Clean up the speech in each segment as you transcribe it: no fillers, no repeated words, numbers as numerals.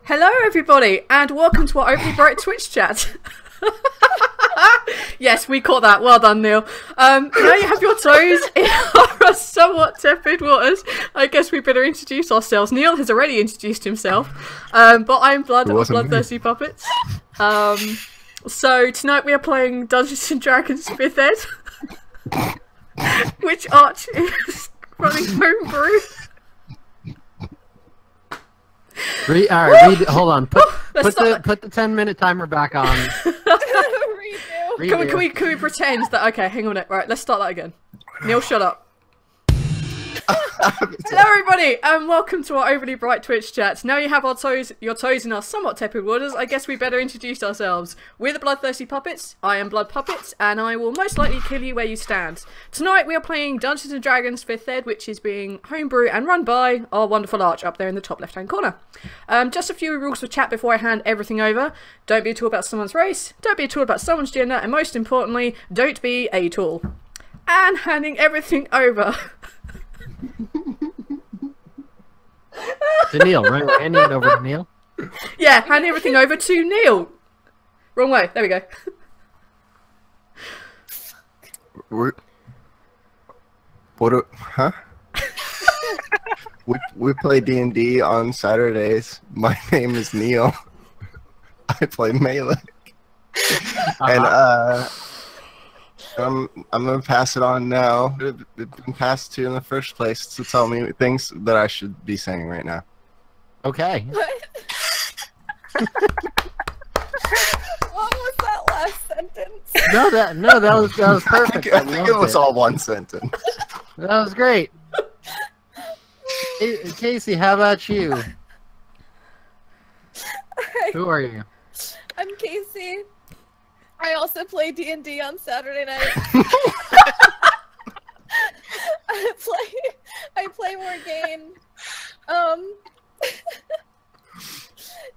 Hello everybody, and welcome to our Overly Bright Twitch chat. Yes, we caught that. Well done, Neil. Now you have your toes in our somewhat tepid waters. I guess we better introduce ourselves. Neil has already introduced himself, but I'm Blood of Bloodthirsty Puppets. So tonight we are playing Dungeons and Dragons 5th Ed, which Arch is running homebrew. Hold on. Put the 10-minute timer back on. Can we pretend that? Okay, hang on a minute. Right, let's start that again. Neil, shut up. Hello everybody, and welcome to our Overly Bright Twitch chat. Now you have your toes in our somewhat tepid waters, I guess we better introduce ourselves. We're the Bloodthirsty Puppets, I am Blood Puppets, and I will most likely kill you where you stand. Tonight we are playing Dungeons and Dragons 5th Ed, which is being homebrew and run by our wonderful Arch up there in the top left hand corner. Just a few rules for chat before I hand everything over. Don't be a tool about someone's race, don't be a tool about someone's gender, and most importantly, don't be a tool. And handing everything over to Neil, right? Handing it over to Neil? Yeah, handing everything over to Neil. Wrong way. There we go. Huh? we play D&D on Saturdays. My name is Neil. I play melee. And I'm gonna pass it on now. It's been passed to in the first place to tell me things that I should be saying right now. Okay. What was that last sentence? No, that was perfect. I think it was all one sentence. That was great. Hey, Casey, how about you? Who are you? I'm Casey. I also play D&D on Saturday night. I play Morgane.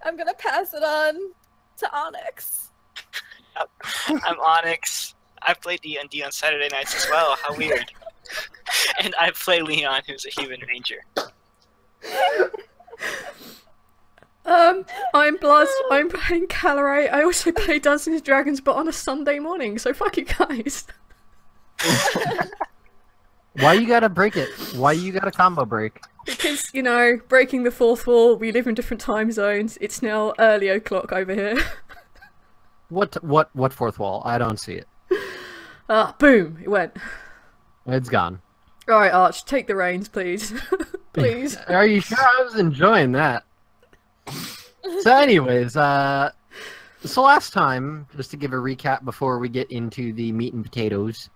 I'm gonna pass it on to Onyx. I'm Onyx. I play D&D on Saturday nights as well. How weird. And I play Leon, who's a human ranger. I'm Blood. I'm playing Caloray. I also play Dungeons and Dragons, but on a Sunday morning. So fuck you guys. Why you gotta break it? Why you gotta combo break? Because, you know, breaking the fourth wall. We live in different time zones. It's now early o'clock over here. What fourth wall? I don't see it. Boom! It went. It's gone. All right, Arch, take the reins, please. Please. Are you sure? I was enjoying that. So anyways, so last time, just to give a recap before we get into the meat and potatoes,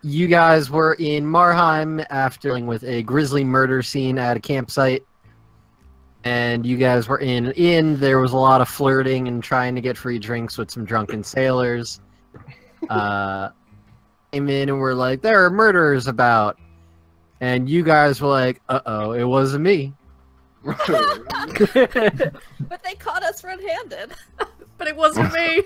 you guys were in Marheim after dealing with a grisly murder scene at a campsite, and you guys were in an inn. There was a lot of flirting and trying to get free drinks with some drunken sailors. Came in and were like, there are murderers about, and you guys were like, uh-oh, it wasn't me. But they caught us red-handed. But it wasn't me.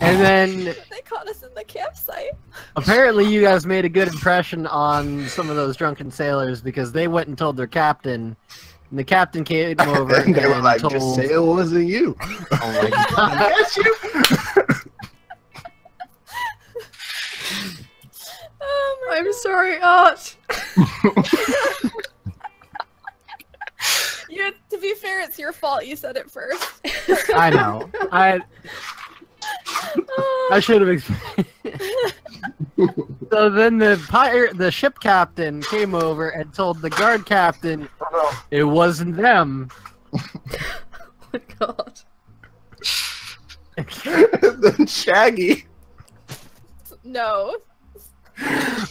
And then They caught us in the campsite. apparently you guys made a good impression on some of those drunken sailors because they went and told their captain, and the captain came over And they were like, told... just say it wasn't you. Oh my god. That's you. Oh my I'm sorry, Arch. To be fair, it's your fault you said it first. I know. I should have explained. So then the ship captain came over and told the guard captain it wasn't them. Oh my god. Then Shaggy. No.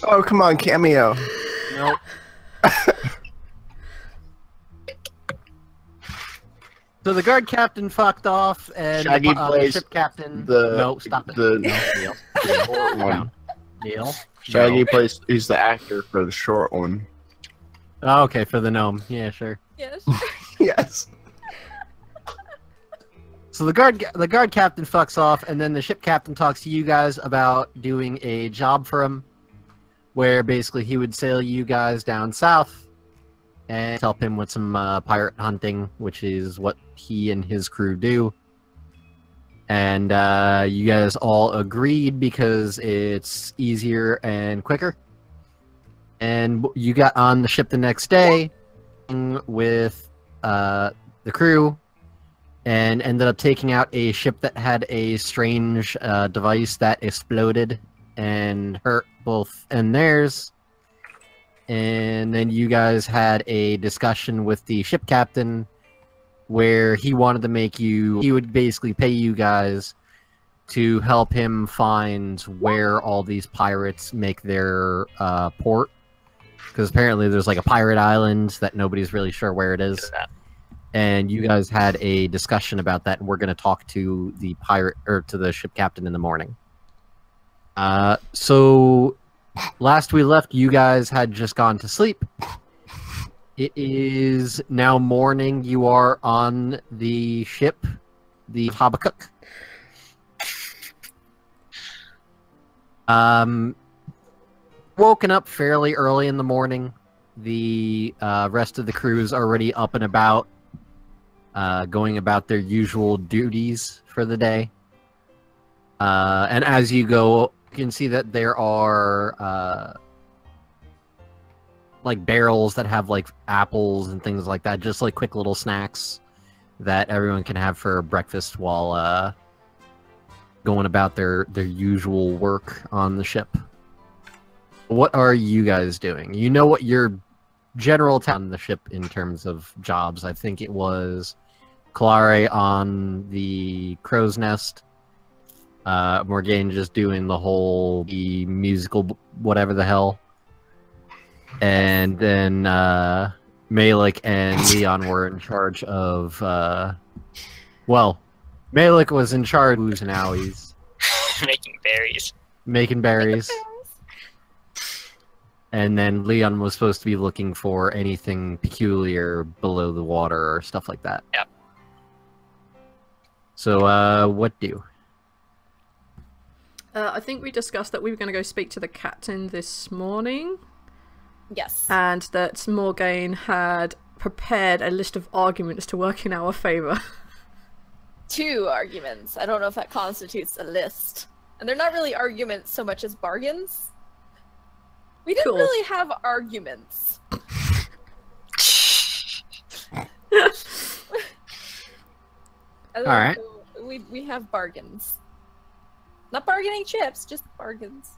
Oh, come on, cameo. Nope. So the guard captain fucked off, and Shaggy the plays ship captain. the- No, stop it. the- Neil. Short one. Neil. Shaggy No. plays. He's the actor for the short one. Oh, okay, for the gnome. Yeah, sure. Yes. Yes. So the guard captain fucks off, and then the ship captain talks to you guys about doing a job for him, where basically he would sail you guys down south and help him with some pirate hunting, which is what he and his crew do. And you guys all agreed because it's easier and quicker. And you got on the ship the next day with the crew and ended up taking out a ship that had a strange device that exploded and hurt both and theirs. And then you guys had a discussion with the ship captain where he wanted to make you, he would basically pay you guys to help him find where all these pirates make their port. Because apparently there's like a pirate island that nobody's really sure where it is. And you guys had a discussion about that, and we're going to talk to the pirate, or to the ship captain in the morning. So last we left, you guys had just gone to sleep. It is now morning. You are on the ship, the Habakkuk. Woken up fairly early in the morning. The rest of the crew is already up and about, going about their usual duties for the day. And as you go, you can see that there are like barrels that have like apples and things like that, just like quick little snacks that everyone can have for breakfast while going about their usual work on the ship. What are you guys doing? You know what your general on the ship in terms of jobs. I think it was Clare on the crow's nest. Morgane just doing the musical whatever the hell. And then Malik and Leon were in charge of well, Malik was in charge of oohs and owies. Making berries. And then Leon was supposed to be looking for anything peculiar below the water or stuff like that. Yep. So, what do? I think we discussed that we were going to go speak to the captain this morning. Yes. And that Morgane had prepared a list of arguments to work in our favour. 2 arguments. I don't know if that constitutes a list. And they're not really arguments so much as bargains. We didn't really have arguments. Alright. We have bargains. Not bargaining chips, just bargains.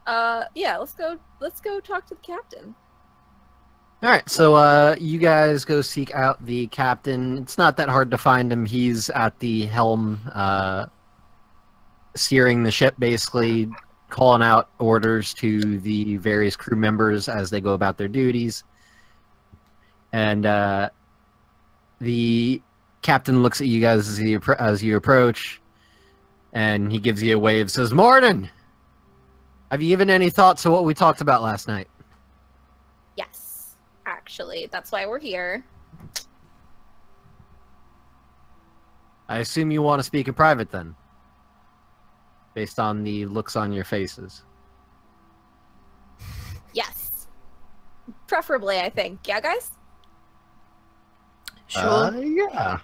Yeah, let's go talk to the captain. Alright, so you guys go seek out the captain. It's not that hard to find him. He's at the helm, steering the ship, basically, calling out orders to the various crew members as they go about their duties. And the captain looks at you guys as you approach, and he gives you a wave, says, "Morning! Have you given any thought to what we talked about last night?" Yes, actually, that's why we're here. I assume you want to speak in private, then? Based on the looks on your faces. Yes. Preferably, I think. Yeah, guys? Sure. Yeah.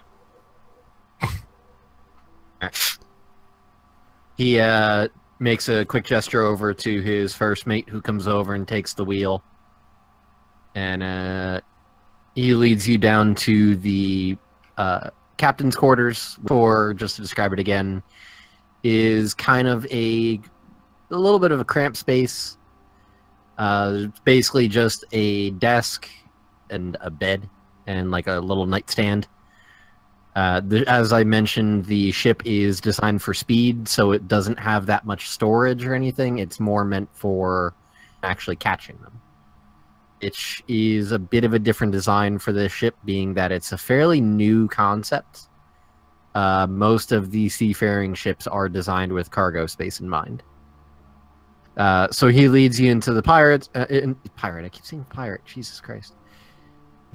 He makes a quick gesture over to his first mate, who comes over and takes the wheel. And he leads you down to the captain's quarters, or just to describe it again, is kind of a little bit of a cramped space. Basically just a desk and a bed and like a little nightstand. As I mentioned, the ship is designed for speed, so it doesn't have that much storage or anything. It's more meant for actually catching them. It is a bit of a different design for this ship, being that it's a fairly new concept. Most of the seafaring ships are designed with cargo space in mind. So he leads you into the pirate. I keep saying pirate. Jesus Christ.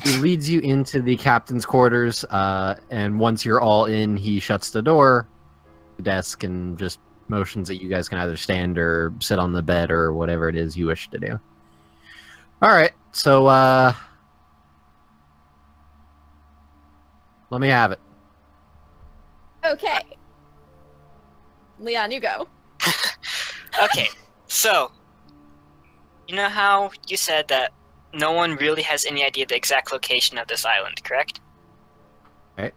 He leads you into the captain's quarters, and once you're all in, he shuts the door, the desk, and just motions that you guys can either stand or sit on the bed or whatever it is you wish to do. All right, so Let me have it. Okay. Leon, you go. Okay, so you know how you said that no one really has any idea the exact location of this island, correct? Right.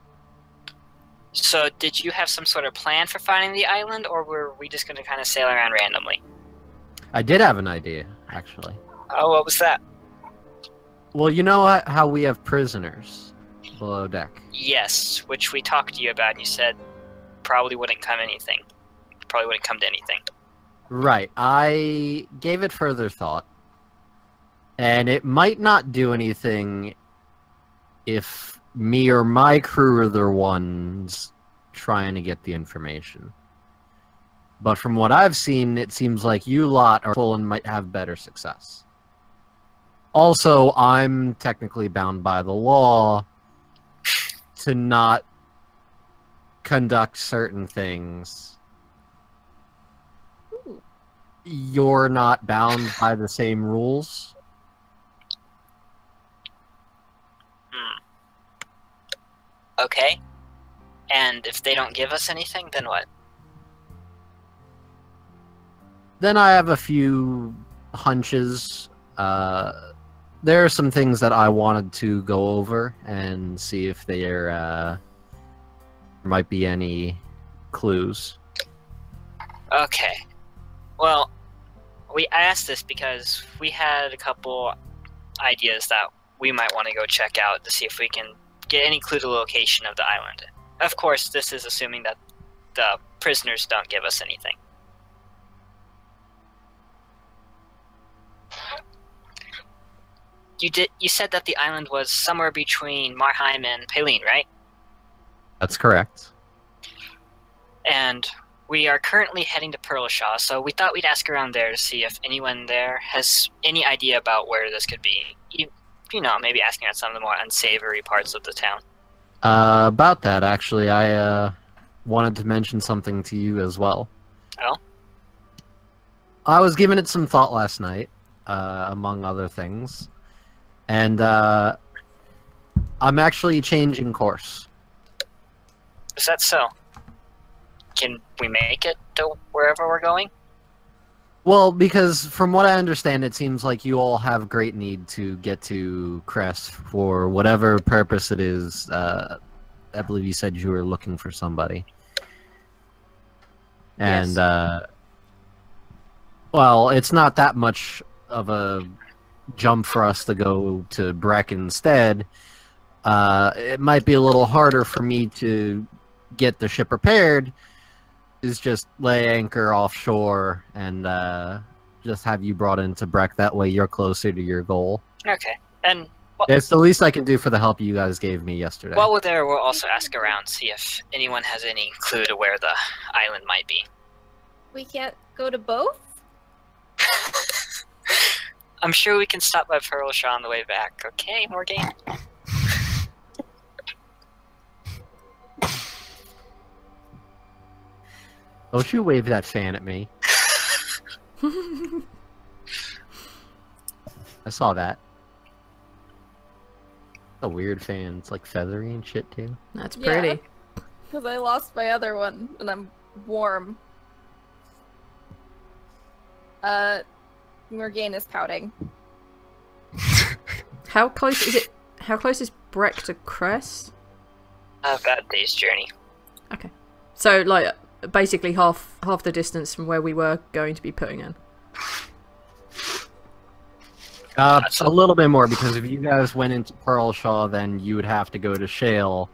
So did you have some sort of plan for finding the island, or were we just going to kind of sail around randomly? I did have an idea, actually. Oh, what was that? Well, you know how we have prisoners below deck? Yes, which we talked to you about, and you said probably wouldn't come to anything. Right. I gave it further thought. And it might not do anything if me or my crew are the ones trying to get the information. But from what I've seen, it seems like you lot are full and might have better success. Also, I'm technically bound by the law to not conduct certain things. Ooh. You're not bound by the same rules. Okay. And if they don't give us anything, then what? Then I have a few hunches. There are some things that I wanted to go over and see if there might be any clues. Okay. Well, I asked this because we had a couple ideas that we might want to go check out to see if we can get any clue to the location of the island. Of course, this is assuming that the prisoners don't give us anything. You said that the island was somewhere between Marheim and Paline, right? That's correct. And we are currently heading to Pearlshaw, so we thought we'd ask around there to see if anyone there has any idea about where this could be. You know, maybe asking at some of the more unsavory parts of the town. About that, actually, I wanted to mention something to you as well. Oh? I was giving it some thought last night, among other things. And I'm actually changing course. Is that so? Can we make it to wherever we're going? Well, because from what I understand, it seems like you all have great need to get to Crest for whatever purpose it is. I believe you said you were looking for somebody. And, Yes. Well, it's not that much of a jump for us to go to Breck instead. It might be a little harder for me to get the ship repaired, is just lay anchor offshore and just have you brought into Breck. That way you're closer to your goal. Okay. And It's the least I can do for the help you guys gave me yesterday. while we're there, we'll also ask around, see if anyone has any clue to where the island might be. We can't go to both? I'm sure we can stop by Pearlshaw on the way back. Okay, Morgane? Don't you wave that fan at me. I saw that. A weird fan. It's like feathery and shit too. That's Yeah. pretty. Because I lost my other one, and I'm warm. Morgane is pouting. How close is it? How close is Breck to Crest? About a day's journey. Okay. So, like, basically half the distance from where we were going to be putting in. A little bit more, because if you guys went into Pearlshaw, then you would have to go to Shale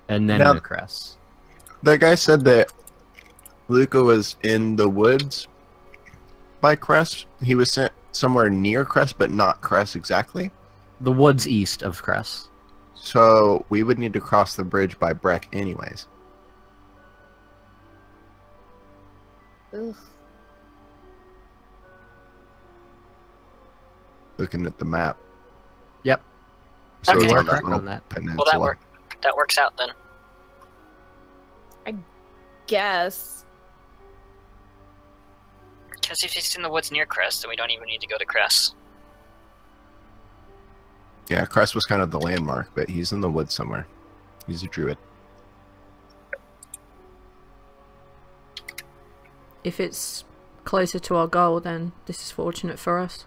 and then Now- to Crest. That guy said that Luca was in the woods by Crest. He was sent somewhere near Crest, but not Crest exactly. The woods east of Crest. So we would need to cross the bridge by Breck anyways. Ugh. Looking at the map. Yep. So Okay. it's You are on that correct little on that. peninsula. That works out then. Guess. Because if he's in the woods near Crest, then we don't even need to go to Crest. Yeah, Crest was kind of the landmark, but he's in the woods somewhere. He's a druid. If it's closer to our goal, then this is fortunate for us.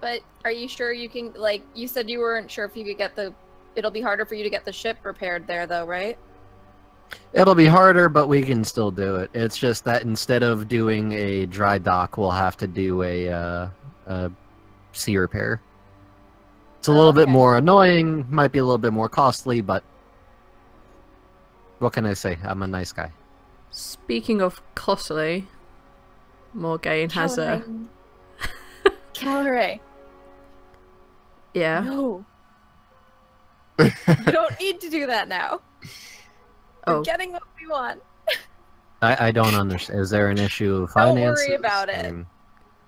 But are you sure you can, like, you said you weren't sure if you could get the... It'll be harder for you to get the ship repaired there, though, right? It'll be harder, but we can still do it. It's just that instead of doing a dry dock, we'll have to do a sea repair. It's a little bit more annoying, might be a little bit more costly, but what can I say? I'm a nice guy. Speaking of costly, Morgane has a... Calorie. Yeah. No. You don't need to do that now. We're getting what we want. I don't understand. Is there an issue of Don't finances? worry about it.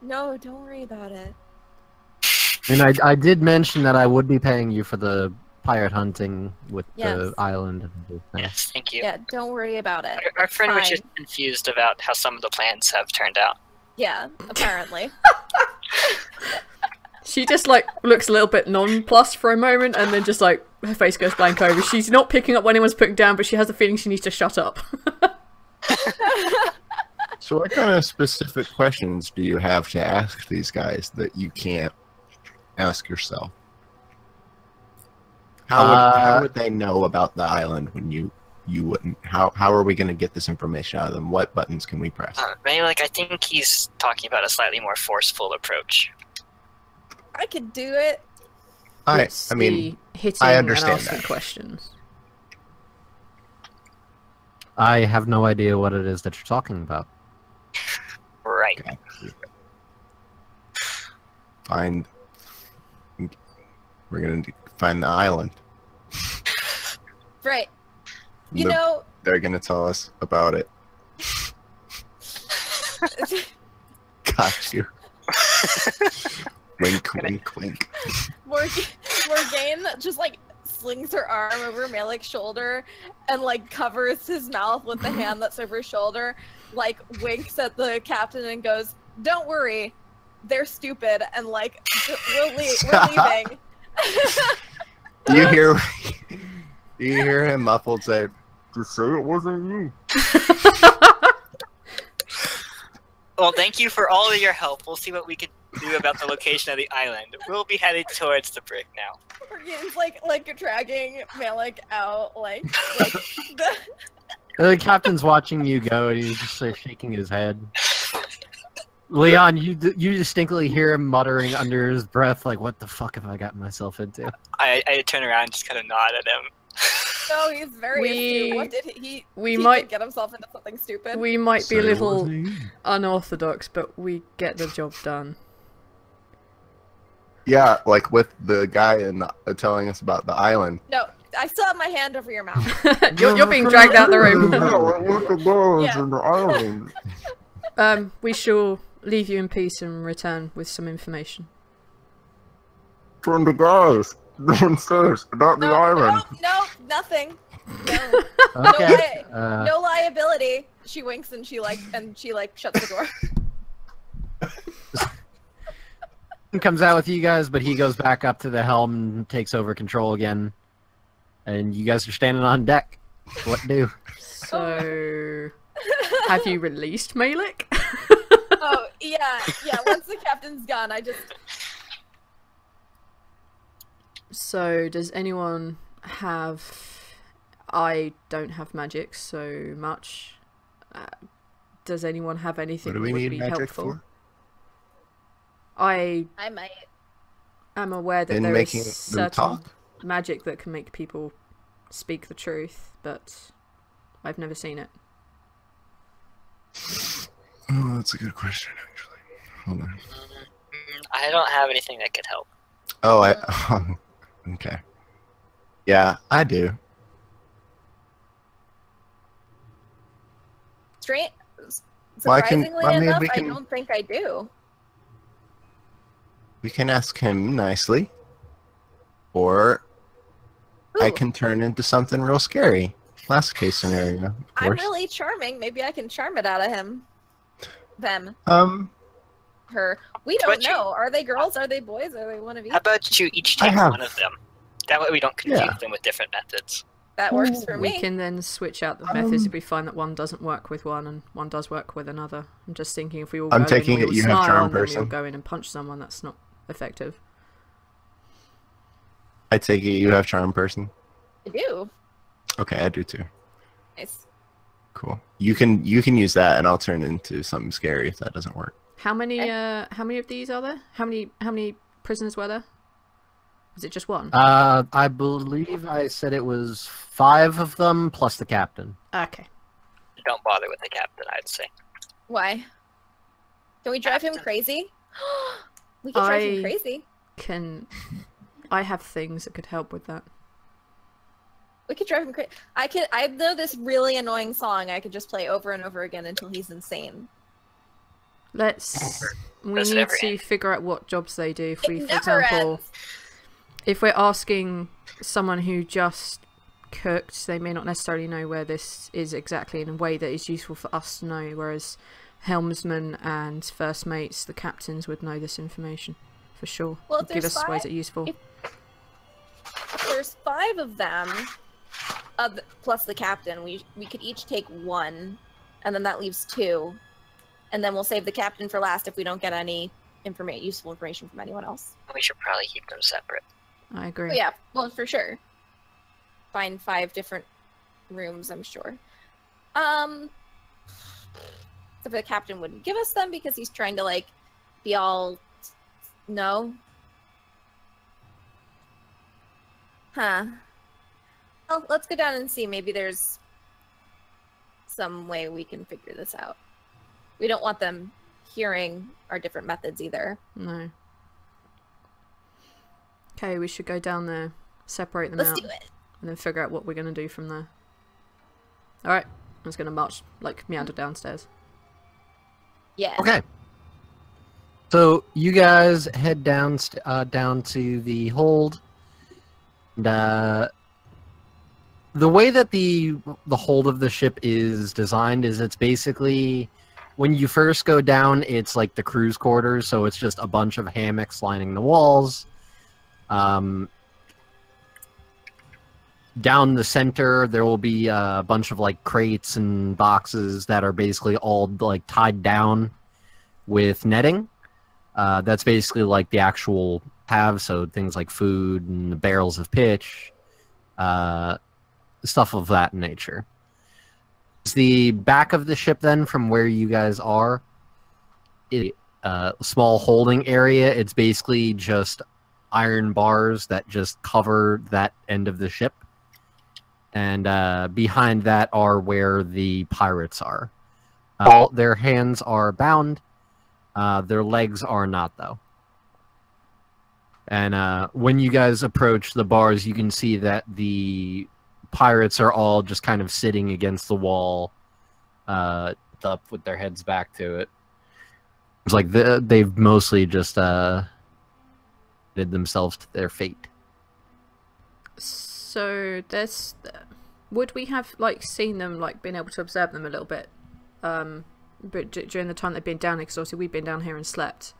No, don't worry about it. And I did mention that I would be paying you for the pirate hunting with the island and everything. Yes, thank you. Yeah, don't worry about it. Our friend was Fine. just confused about how some of the plans have turned out. Yeah, apparently. She just, like, looks a little bit nonplussed for a moment, and then just, like, her face goes blank over. She's not picking up what anyone's putting down, but she has a feeling she needs to shut up. So what kind of specific questions do you have to ask these guys that you can't ask yourself? How would they know about the island when you wouldn't? How are we going to get this information out of them? What buttons can we press? Maybe, like, I think he's talking about a slightly more forceful approach. I could do it. I mean, I understand and asking that. questions. I have no idea what it is that you're talking about. Right. Okay. We're going to find the island. Right. You The- know... They're going to tell us about it. Got you. Wink, wink, wink. Morgane just, like, slings her arm over Malik's shoulder and, like, covers his mouth with the hand that's over his shoulder, like, winks at the captain and goes, "Don't worry, they're stupid," and, like, we're leaving. You hear him muffled say, "Just say it wasn't you." Well, thank you for all of your help. We'll see what we can do about the location of the island. We'll be headed towards the brick now. Morgane's, like dragging Malik out, like The captain's watching you go, and he's just like, shaking his head. Leon, you distinctly hear him muttering under his breath, like, "What the fuck have I gotten myself into?" I turn around and just kind of nod at him. No, he's very astute. What did he might did get himself into something stupid? We might be a Say it little wasn't you. unorthodox, but we get the job done. Yeah, like with the guy telling us about the island. No, I still have my hand over your mouth. You're being dragged out the room. Yeah. in the island. We shall leave you in peace and return with some information. From the guys downstairs about the island. No, nothing. No, Okay. no liability. She winks and she shuts the door. He comes out with you guys, but he goes back up to the helm and takes over control again. And you guys are standing on deck. What do? So, have you released Malik? Oh yeah. Once the captain's gone, I just. So, does anyone have... I don't have magic so much. Does anyone have anything What do that we would need be magic helpful? for? I might. am aware that In there making is them certain talk? magic that can make people speak the truth, but I've never seen it. Oh, that's a good question, actually. Hold on. I don't have anything that could help. Oh, okay. Yeah, I do. Straight. Well, I can- Surprisingly I mean, enough, we I can- don't think I do. We can ask him nicely, or I Ooh, can turn into something real scary. Last case scenario, of I'm course. really charming. Maybe I can charm it out of him. Them. Her. We But don't know. Are they girls? Are they boys? Are they one of each? How about you each I take have- one of them? That way we don't confuse Yeah. them with different methods. That works for We me. can then switch out the methods if we find that one doesn't work with one and one does work with another. I'm just thinking if we all I'm go in taking and we it all you have smile charm and then we all person. go in and punch someone, that's not effective. I take it you have charm person. I do. Okay, I do too. Nice. Cool. You can use that, and I'll turn into something scary if that doesn't work. How many of these are there? How many prisoners were there? Was it just one? I believe I said it was 5 of them plus the captain. Okay. Don't bother with the captain, I'd say. Why? Can we drive him crazy? We can drive him crazy. I have things that could help with that. We could drive him crazy. I know this really annoying song I could just play over and over again until he's insane. We Does it need ever to end? figure out what jobs they do. If we, It for never example, ends. if we're asking someone who just cooked, they may not necessarily know where this is exactly in a way that is useful for us to know, whereas helmsmen and first mates, the captains, would know this information for sure. Well, if Give there's us ways 5 that are useful. If there's 5 of them, plus the captain, we could each take 1, and then that leaves 2, and then we'll save the captain for last if we don't get any useful information from anyone else. We should probably keep them separate. I agree. Oh, yeah, well, for sure. Find 5 different rooms, I'm sure. If the captain wouldn't give us them because he's trying to, like, be all... No? Huh. Well, let's go down and see. Maybe there's some way we can figure this out. We don't want them hearing our different methods either. No. Okay, we should go down there, separate them Let's out, do it. and then figure out what we're going to do from there. Alright, I'm just going to march, like, meander downstairs. Yeah. Okay. So you guys head down to the hold. And, the way that the hold of the ship is designed is it's basically when you first go down, it's like the crew's quarters, so it's just a bunch of hammocks lining the walls. Down the center, there will be a bunch of like crates and boxes that are basically all like tied down with netting. That's basically like the actual halves, so things like food and the barrels of pitch, stuff of that nature. It's the back of the ship then, from where you guys are, a small holding area. It's basically just iron bars that just cover that end of the ship. And behind that are where the pirates are. All their hands are bound. Their legs are not, though. And when you guys approach the bars, you can see that the pirates are all just kind of sitting against the wall, up with their heads back to it. It's like they've mostly just did themselves to their fate. So there's, would we have like seen them, like been able to observe them a little bit, but during the time they've been down here? Because obviously we've been down here and slept.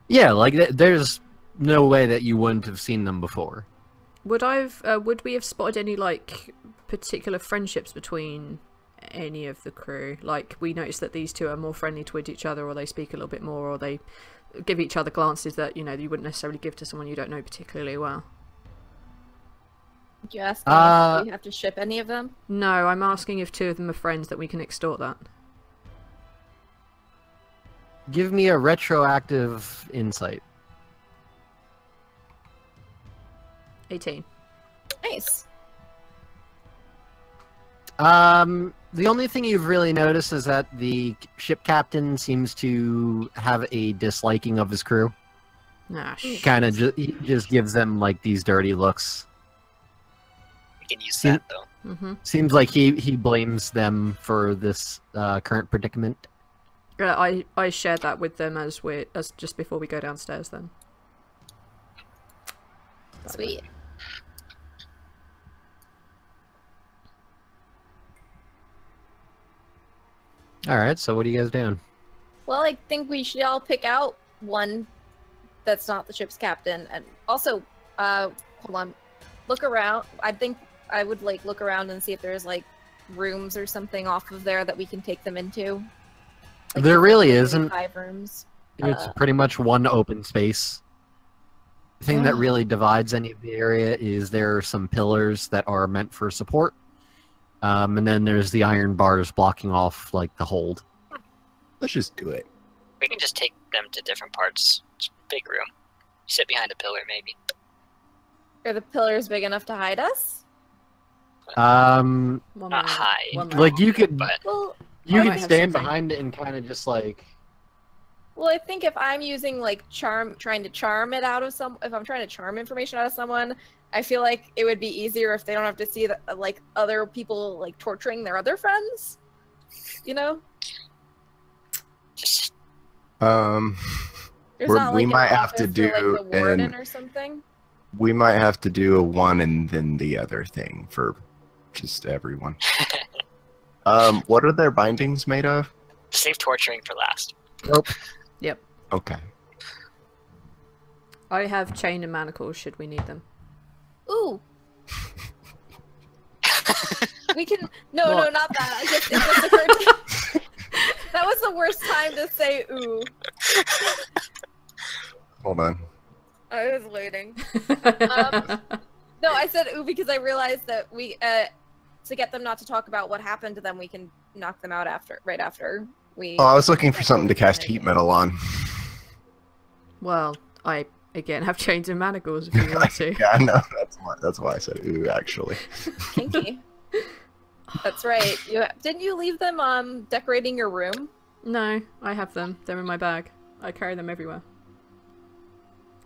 Yeah, like there's no way that you wouldn't have seen them before. Would we have spotted any like particular friendships between any of the crew? Like we noticed that these two are more friendly towards each other, or they speak a little bit more, or they give each other glances that you wouldn't necessarily give to someone you don't know particularly well. Did you ask me if you have to ship any of them? No, I'm asking if 2 of them are friends that we can extort that. Give me a retroactive insight. 18. Nice. The only thing you've really noticed is that the ship captain seems to have a disliking of his crew. Nah, Kind of just gives them like these dirty looks. We can use that, though. Mm-hmm. Seems like he blames them for this current predicament. I shared that with them as just before we go downstairs. Then. Sweet. All right, so what are you guys doing? Well, I think we should all pick out one that's not the ship's captain, and also Hold on. Look around. I think I would like look around and see if there's like rooms or something off of there that we can take them into. Like, There really maybe isn't. 5 rooms. It's pretty much one open space. The thing that really divides any of the area is there are some pillars that are meant for support, and then there's the iron bars blocking off like the hold. Let's just do it. We can just take them to different parts. It's a big room. Sit behind a pillar, maybe. Are the pillars big enough to hide us? One Not moment. high. One moment. Like you could But Well, you I could might have stand something. behind it and kind of just like well, I think if I'm using like trying to charm it out of if I'm trying to charm information out of someone, I feel like it would be easier if they don't have to see like other people like torturing their other friends. You know? just There's We not like might an have to office for, do like, the warden an- or something. We might have to do a one and then the other thing for just everyone. What are their bindings made of? save torturing for last. Okay. I have chain and manacles. Should we need them? Ooh. We can no, What? not that. It just occurred to... That was the worst time to say ooh. Hold on. I was waiting. No, I said ooh because I realized that we to get them not to talk about what happened to them, we can knock them out right after we. Oh, I was looking for something to cast heat metal on. Well, I again have chains and manacles if you want to. Yeah, no, that's why I said ooh, actually. Kinky. That's right. Didn't you leave them decorating your room? No, I have them. They're in my bag. I carry them everywhere.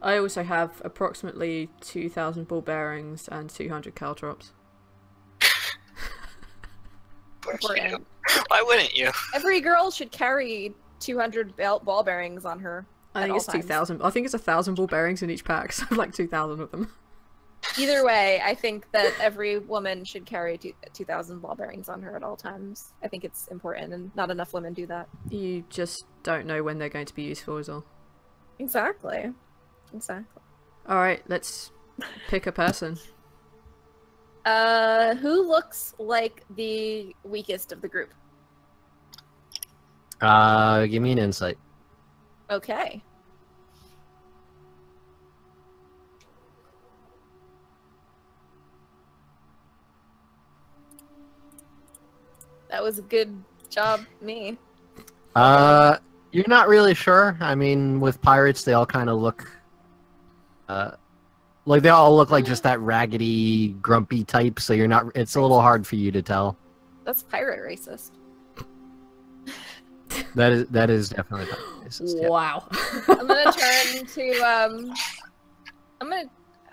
I also have approximately 2,000 ball bearings and 200 caltrops. Important. Why wouldn't you? Every girl should carry 200 ball bearings on her. I at think all it's times. 2,000. I think it's 1,000 ball bearings in each pack, so I have like 2,000 of them. Either way, I think that every woman should carry 2,000 ball bearings on her at all times. I think it's important, and not enough women do that. You just don't know when they're going to be useful is all. Exactly. Alright, let's pick a person. Who looks like the weakest of the group? give me an insight. Okay. That was a good job, me. You're not really sure. I mean, with pirates, they all kind of look, like they all look like just that raggedy, grumpy type. So you're not. It's a little hard for you to tell. That's pirate racist. That is definitely racist. Yeah. Wow. I'm gonna turn to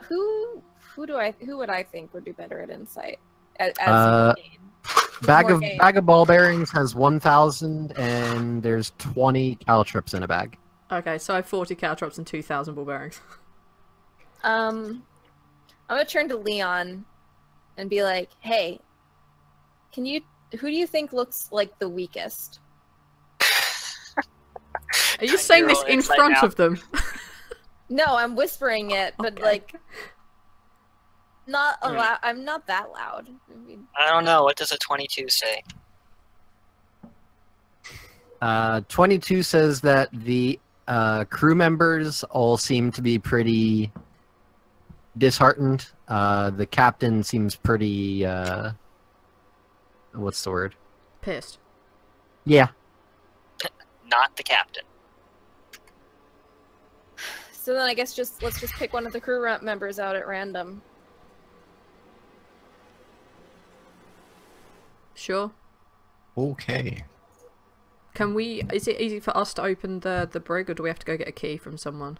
who would I think would be better at insight? As Morgane. Morgane. Bag of ball bearings has 1,000, and there's 20 caltrops in a bag. Okay, so I have 40 caltrops and 2,000 ball bearings. I'm gonna turn to Leon and be like, "Hey, who do you think looks like the weakest?" Are you saying this in Inside front out. of them? No, I'm whispering it, but Okay. like, not loud. I'm not that loud. I mean, I don't know. What does a 22 say? 22 says that the crew members all seem to be pretty disheartened. The captain seems pretty, what's the word? Pissed. Yeah. Not the captain. so then I guess let's just pick one of the crew members out at random. Sure. Okay. Can we... Is it easy for us to open the brig, or do we have to go get a key from someone?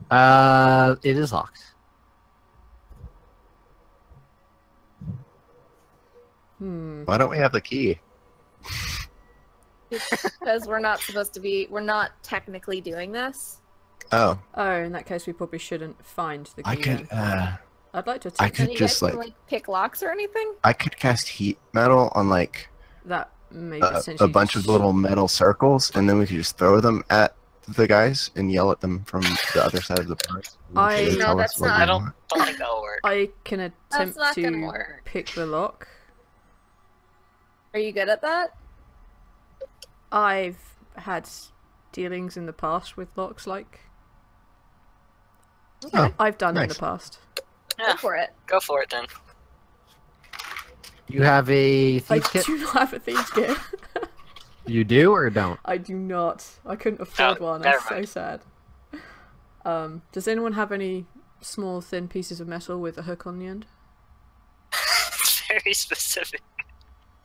It is locked. Why don't we have the key? Because we're not technically doing this. Oh, Oh, in that case we probably shouldn't find the key I could. then. I'd like to I attempt could And you just, guys can, like- pick locks or anything. I could cast heat metal on like that. Maybe a bunch of little metal circles, and then we could just throw them at the guys and yell at them from the other side of the park? I- They No, tell us that's what not- we I don't want? think that'll work. I can attempt not gonna to work. pick the lock. Are you good at that? I've had dealings in the past with locks, like Oh, I've done in nice. the past. Yeah, Go for it. go for it then. You have a I thief kit? do not have a thieves kit. You do or don't? I do not. I couldn't afford Oh, one. never I'm so mind. sad. Does anyone have any small, thin pieces of metal with a hook on the end? It's very specific.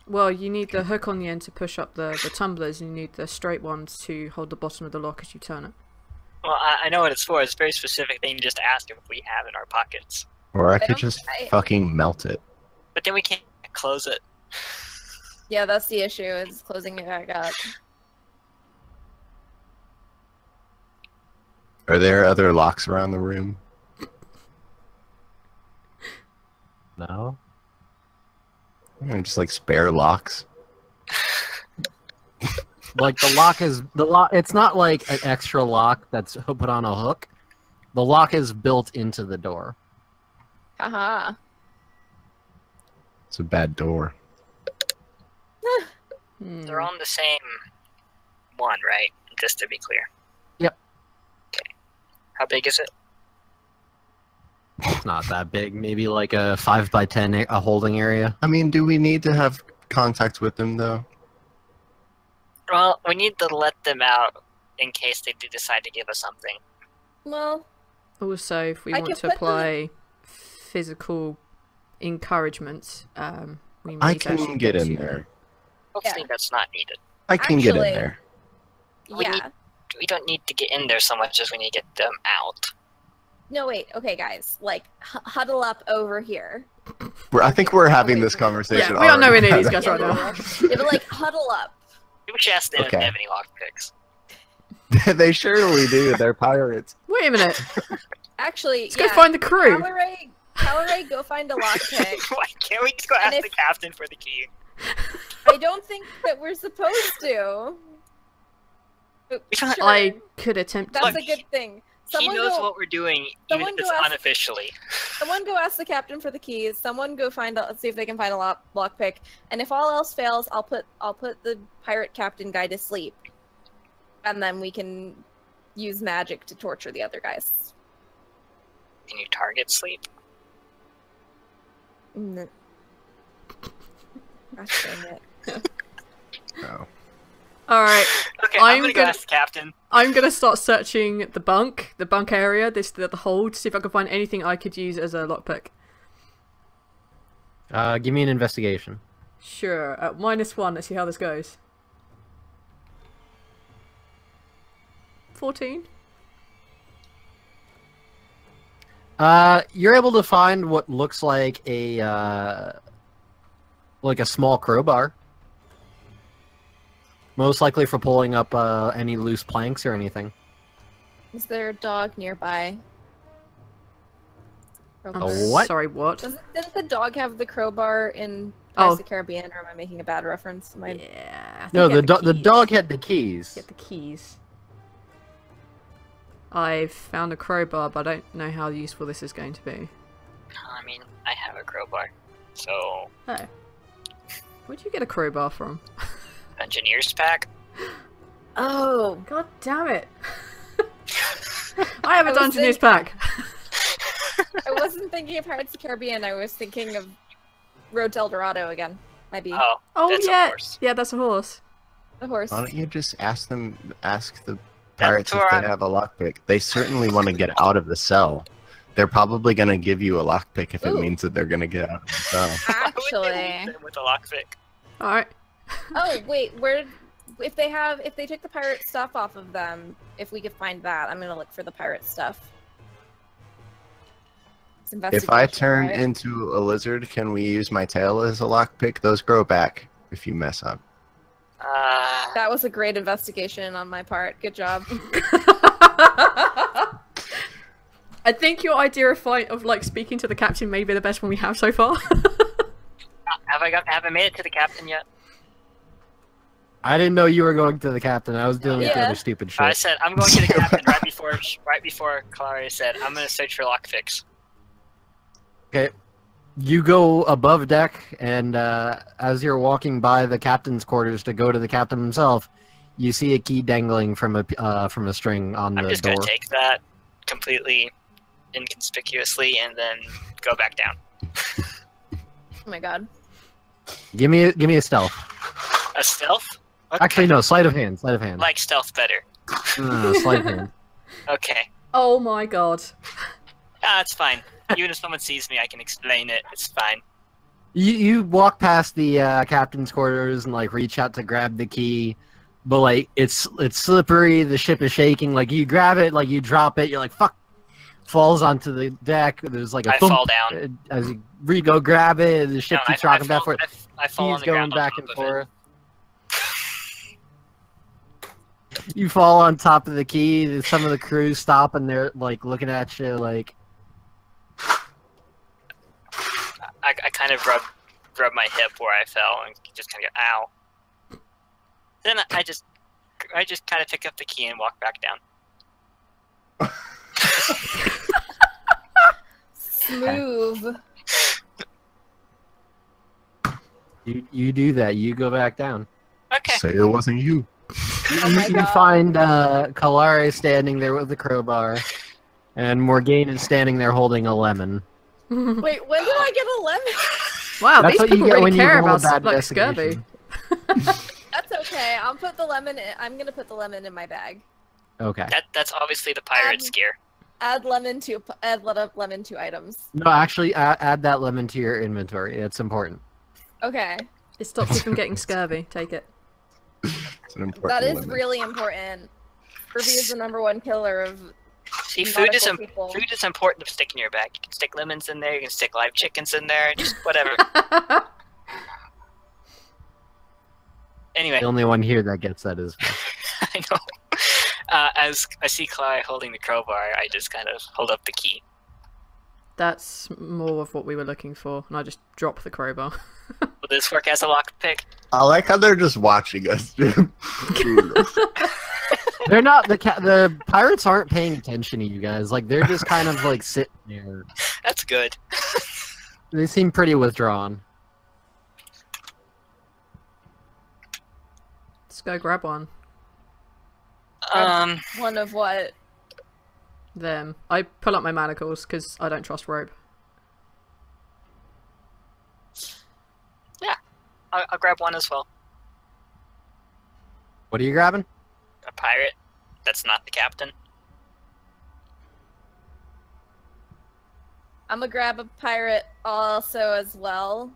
Well, you need the hook on the end to push up the tumblers, and you need the straight ones to hold the bottom of the lock as you turn it. Well, I know what it's for. It's a very specific thing. Just ask if we have in our pockets. Or I don't- could just I- fucking melt it. But then we can't close it. Yeah, that's the issue, is closing it back up. Are there other locks around the room? No. Just like spare locks. Like the lock is the lock. It's not like an extra lock that's put on a hook. The lock is built into the door. Haha. It's a bad door. Hmm. They're on the same one, right? Just to be clear. Yep. Okay. How big is it? It's not that big. Maybe like a 5x10 a holding area. I mean, do we need to have contact with them though? Well, we need to let them out in case they do decide to give us something. Well, Also, if we I want can to put the- apply physical encouragement, we may I need to actually can get in to- there. Hopefully that's not needed. I can get in Actually- there. We yeah. We don't need to get in there so much as we need to get them out. No, wait. Okay, guys. Like, huddle up over here. I think we're having this conversation. Yeah, we are already. nowhere near these guys right now. Yeah, but like, huddle up. We should ask them if Okay. they have any lockpicks. They surely do. They're pirates. Wait a minute. Actually, Let's yeah. go find the crew. Caloray, go find a lockpick. Why can't we just go And ask the if- captain for the key? I don't think that we're supposed to. But We don't- sure, I could attempt that's to. a good thing. He Someone knows go, what we're doing, even someone if it's go ask- unofficially. someone go ask the captain for the keys. Someone go see if they can find a lockpick. And if all else fails, I'll put the pirate captain guy to sleep, and then we can use magic to torture the other guys. Can you target sleep? Mm. Gosh dang it. No. All right. Okay, I'm I'm gonna go gonna- ask the captain. I'm gonna start searching the bunk area, the hold, to see if I can find anything I could use as a lockpick. Give me an investigation. Sure. At -1, let's see how this goes. 14. You're able to find what looks like a small crowbar. Most likely for pulling up any loose planks or anything. Is there a dog nearby? I'm what? Sorry, what? Didn't the dog have the crowbar in Pirates Oh. of the Caribbean, or am I making a bad reference? Am I... Yeah. I think No, I had the keys. dog had the keys. Get the keys. I've found a crowbar, but I don't know how useful this is going to be. I mean, I have a crowbar. So, Oh. Where'd you get a crowbar from? engineer's pack? Oh, God damn it! I have a I was Dungeoneer's pack. I wasn't thinking of Pirates of the Caribbean. I was thinking of Road to El Dorado again. Maybe Oh, Oh that's a yeah, horse. yeah, that's a horse. the horse. Why don't you just ask the pirates if where they I'm- have a lockpick? They certainly want to get out of the cell. They're probably going to give you a lockpick if it Ooh. means that they're going to get out of the cell. Why would they Actually, leave them with a lockpick. All right. oh wait, where? If they took the pirate stuff off of them, if we could find that, I'm gonna look for the pirate stuff. It's If I investigation, turn right? into a lizard, can we use my tail as a lockpick? Those grow back if you mess up. That was a great investigation on my part. Good job. I think your idea of like speaking to the captain may be the best one we have so far. have I made it to the captain yet? I didn't know you were going to the captain. I was dealing with the Yeah. other stupid shit. I said I'm going to the captain right before Kalari said I'm gonna search for lockpicks. Okay. You go above deck, and as you're walking by the captain's quarters to go to the captain himself, you see a key dangling from a string on the I'm just door. gonna take that completely inconspicuously and then go back down. Oh my god. Give me a stealth. A stealth? Okay. Actually, no, sleight of hand. Sleight of hand. Like stealth better. No, sleight of hand. Okay. Oh my god. Ah, it's fine. Even if someone sees me, I can explain it. It's fine. You walk past the captain's quarters and like reach out to grab the key, but like it's slippery. The ship is shaking. Like you grab it, like you drop it. You're like fuck. Falls onto the deck. There's like a I thump. fall down. As you go grab it, the ship No, keeps rocking back and forth. I fall on He's the going ground back on and top of forth. You fall on top of the key. Some of the crew stop and they're like looking at you like. I kind of rub my hip where I fell and just kind of go, ow. Then I just kind of pick up the key and walk back down. Smooth. You do that. You go back down. Okay. Say it wasn't you. Oh my You God. find Kalari standing there with the crowbar, and Morgane is standing there holding a lemon. Wait, when did I get a lemon? Wow, That's these what you people get really when you care roll a about bad like scurvy. investigation. That's okay. I'll put the lemon in. I'm gonna put the lemon in my bag. Okay. That's obviously the pirate's gear. Add lemon to items. No, actually, add that lemon to your inventory. It's important. Okay. It stops you from getting scurvy. Take it. It's an important That is limit. really important. Scurvy is the #1 killer of See, food is nautical people. food is important to stick in your bag. You can stick lemons in there. You can stick live chickens in there. Just whatever. Anyway, The only one here that gets that is me. I know. As I see Clyde holding the crowbar, I just kind of hold up the key. That's more of what we were looking for, and I just drop the crowbar. Will this work as a lockpick? I like how they're just watching us. They're not the pirates aren't paying attention to you guys. Like they're just kind of like sitting there. That's good. They seem pretty withdrawn. Let's go grab one. One of what? Them. I pull up my manacles because I don't trust rope. Yeah, I'll grab one as well. What are you grabbing? A pirate. That's not the captain. I'm gonna grab a pirate also as well.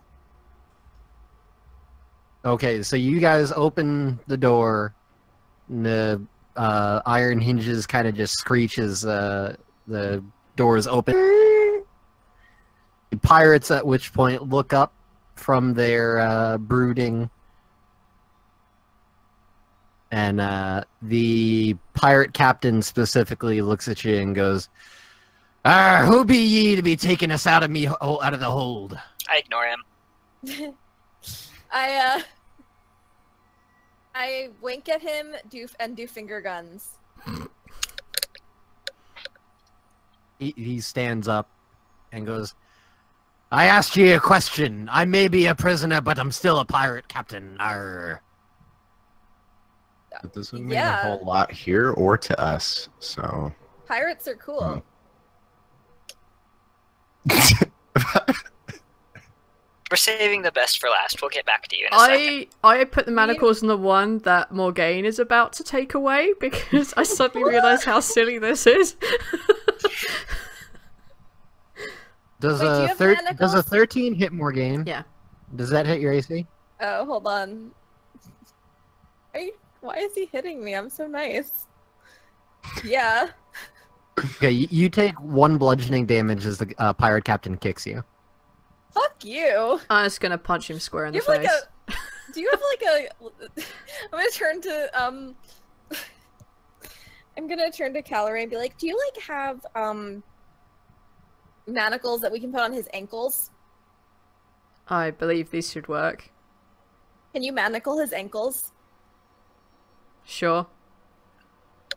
Okay, so you guys open the door, and the iron hinges kind of just screech as the doors open. The pirates, at which point, look up from their brooding, and the pirate captain specifically looks at you and goes, "Who be ye to be taking us out of the hold?" I ignore him. I wink at him, do finger guns. He stands up and goes, "I asked you a question. I may be a prisoner, but I'm still a pirate, Captain. Arr." It doesn't mean Yeah. a whole lot here or to us, so. Pirates are cool. We're saving the best for last. We'll get back to you in a second. I put the manacles on the one that Morgane is about to take away because I suddenly realised how silly this is. Does Wait, do you a have does a manacles? 13 hit Morgane? Yeah. Does that hit your AC? Oh, hold on. Why is he hitting me? I'm so nice. Yeah. Okay, you take 1 bludgeoning damage as the pirate captain kicks you. Fuck you. I'm just gonna punch him square in the You have like face. a. Do you have like a? I'm gonna turn to I'm gonna turn to Calorie and be like, do you like have manacles that we can put on his ankles? I believe these should work. Can you manacle his ankles? Sure.